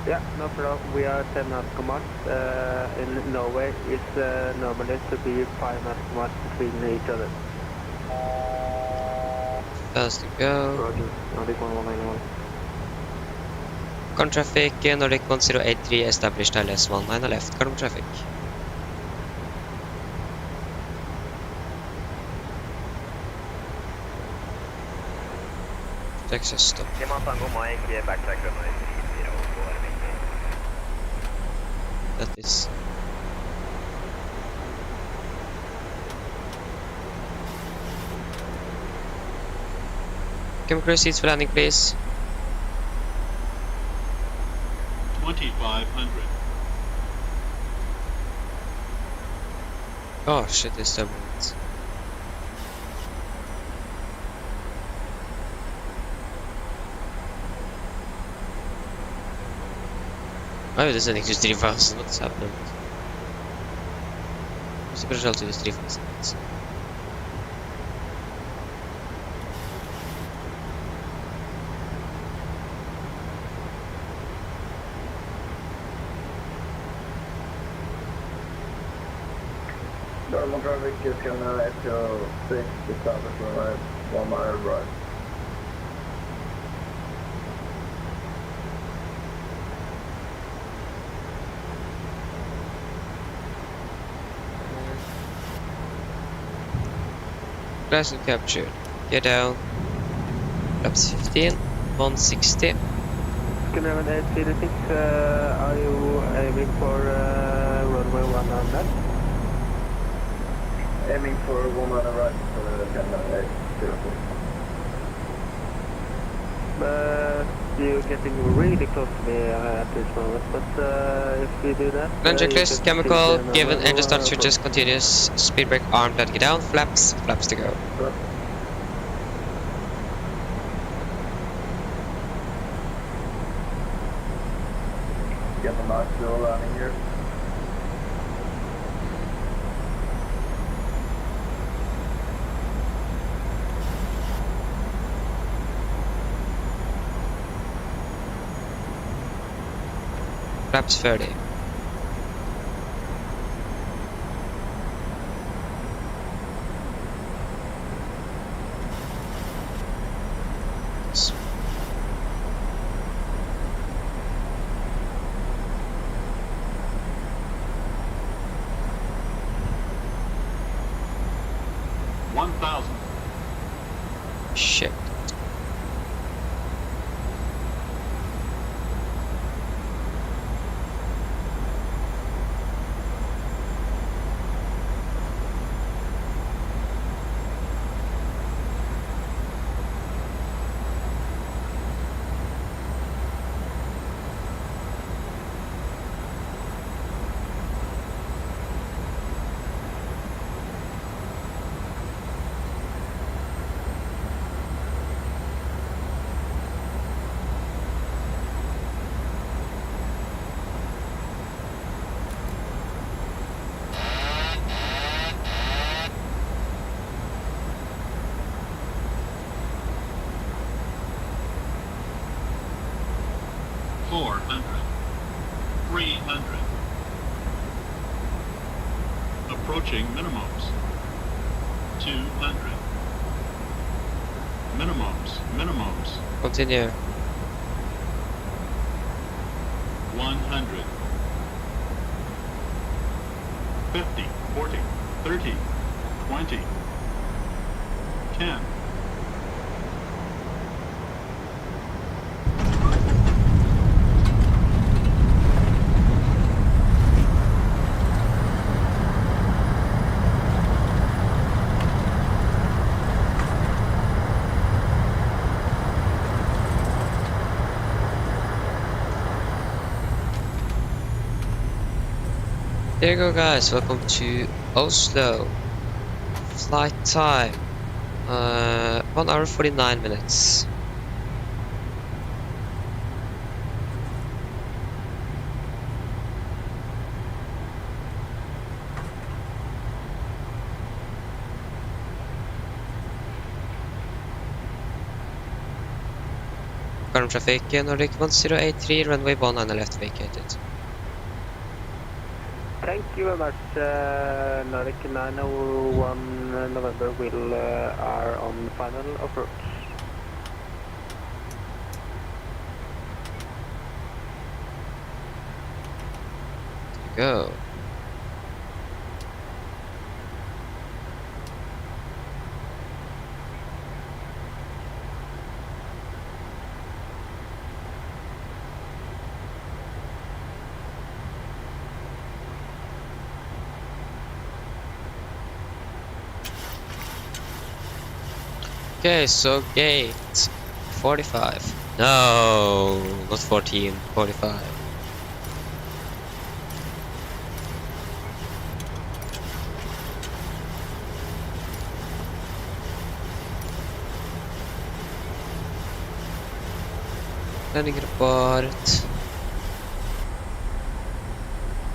Yeah, no problem. We are 10 nautical miles. In Norway, it's normally to be 5 nautical miles between each other. First to go. Roger, Nordic 1191. Current traffic, Nordic 1083 established ILS 19 left. Current traffic. Texas stop. That is. Camera crew seats for landing, please. 2,500. Oh shit, there's turbulence. Oh, there's an extra 3,000. What's happening? What's the result of this 3,000? Normal traffic is gonna echo 6 establish runway 1 mile right. Glass and captured. Get down. Flaps 15, 160. Skinner 836, are you aiming for runway 1 on that? Aiming for 1 mile right for 10.804. You're getting really close to me at this moment, but if you do that... Ranger clears, chemical, given engine start switches, continuous, speed brake armed, let get down, flaps to go. Get the Max still landing here. Flaps 30. Shit. 300. Approaching minimums. 200. Minimums. Continue. 100. 50, 40, 30, 20, 10. There you go, guys. Welcome to Oslo. Flight time 1 hour 49 minutes. Current traffic Nordic 1083, runway 19 left vacated. Thank you very much. Nordic 901 November will are on final approach. Go. Okay, so gate 45. No, not 14, 45. Landing report.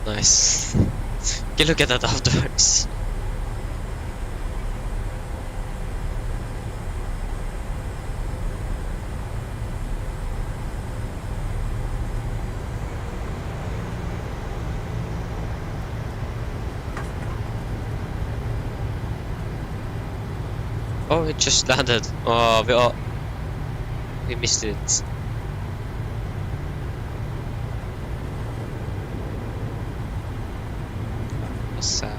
Nice. You can look at that afterwards. Oh, it just landed. Oh, we missed it. That's sad.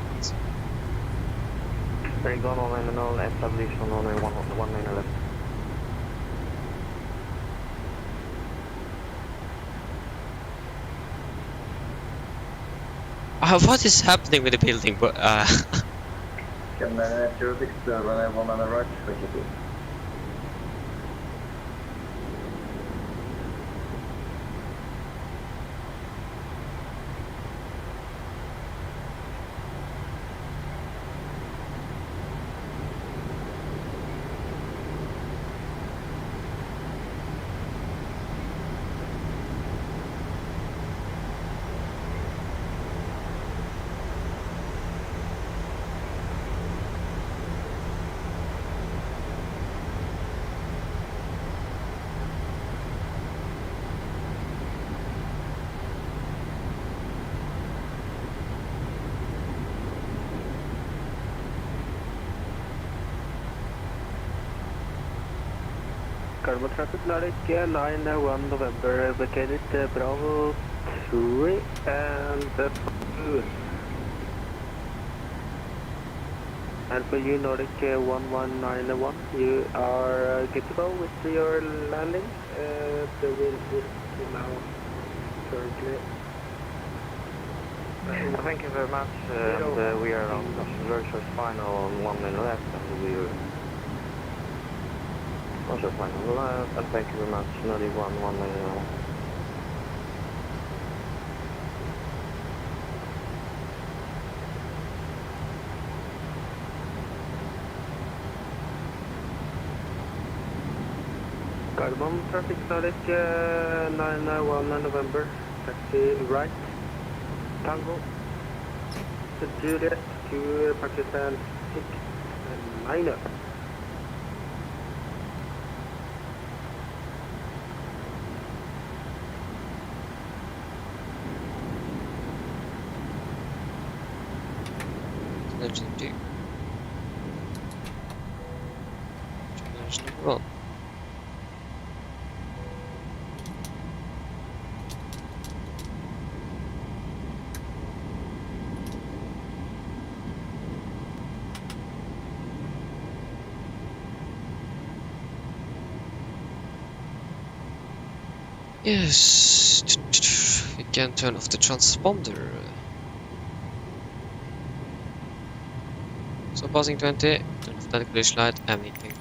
Very gone on and all established on only one lane left. What is happening with the building? Can 06 runway 1 on the right, vacated. Cargo traffic Nordic 901 November vacated Bravo 3 and 2. And for you Nordic 1191, you are good to go with your landing. The wind is now currently. Thank you very much. And, we are on very short final on 1 lane left, and we are on short final left. And thank you very much. Nordic 1 lane. Carbon traffic Nordic 991 November, taxi right, Tango, to Juliet to Pakistan 6 and 9. engine 2. Engine number 1. Yes, we can turn off the transponder. So passing 20, turn off the collision light, and we can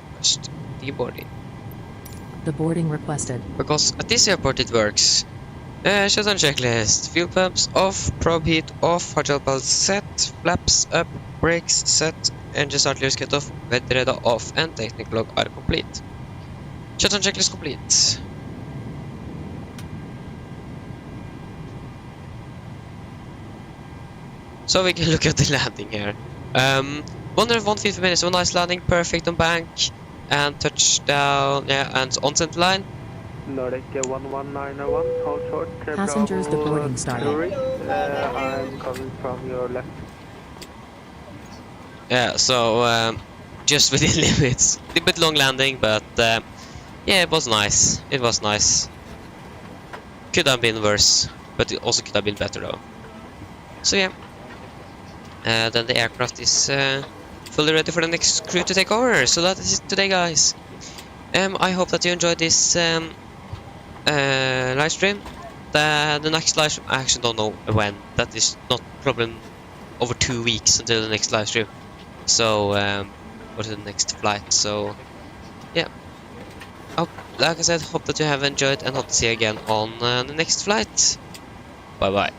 request deboarding. The boarding requested. Because at this airport it works. Shutdown checklist. Fuel pumps off, probe heat off, hard gel belt set, flaps up, brakes set, engine start lever cut off, weather radar off, and technical log are complete. Shutdown checklist complete. So we can look at the landing here. 150 minutes, one nice landing, perfect on bank, and touchdown, yeah, and on center line. Nordic 11901, hold short. Passengers deporting started. I'm coming from your left. Yeah, so just within limits. A bit long landing, but yeah, it was nice. It was nice. Could have been worse, but it also could have been better though. So yeah. Then the aircraft is fully ready for the next crew to take over. So that is it today, guys. I hope that you enjoyed this live stream. The next live stream, I actually don't know when. That is not problem over 2 weeks until the next live stream. So or the next flight. So yeah. Like I said, hope that you have enjoyed and hope to see you again on the next flight. Bye bye.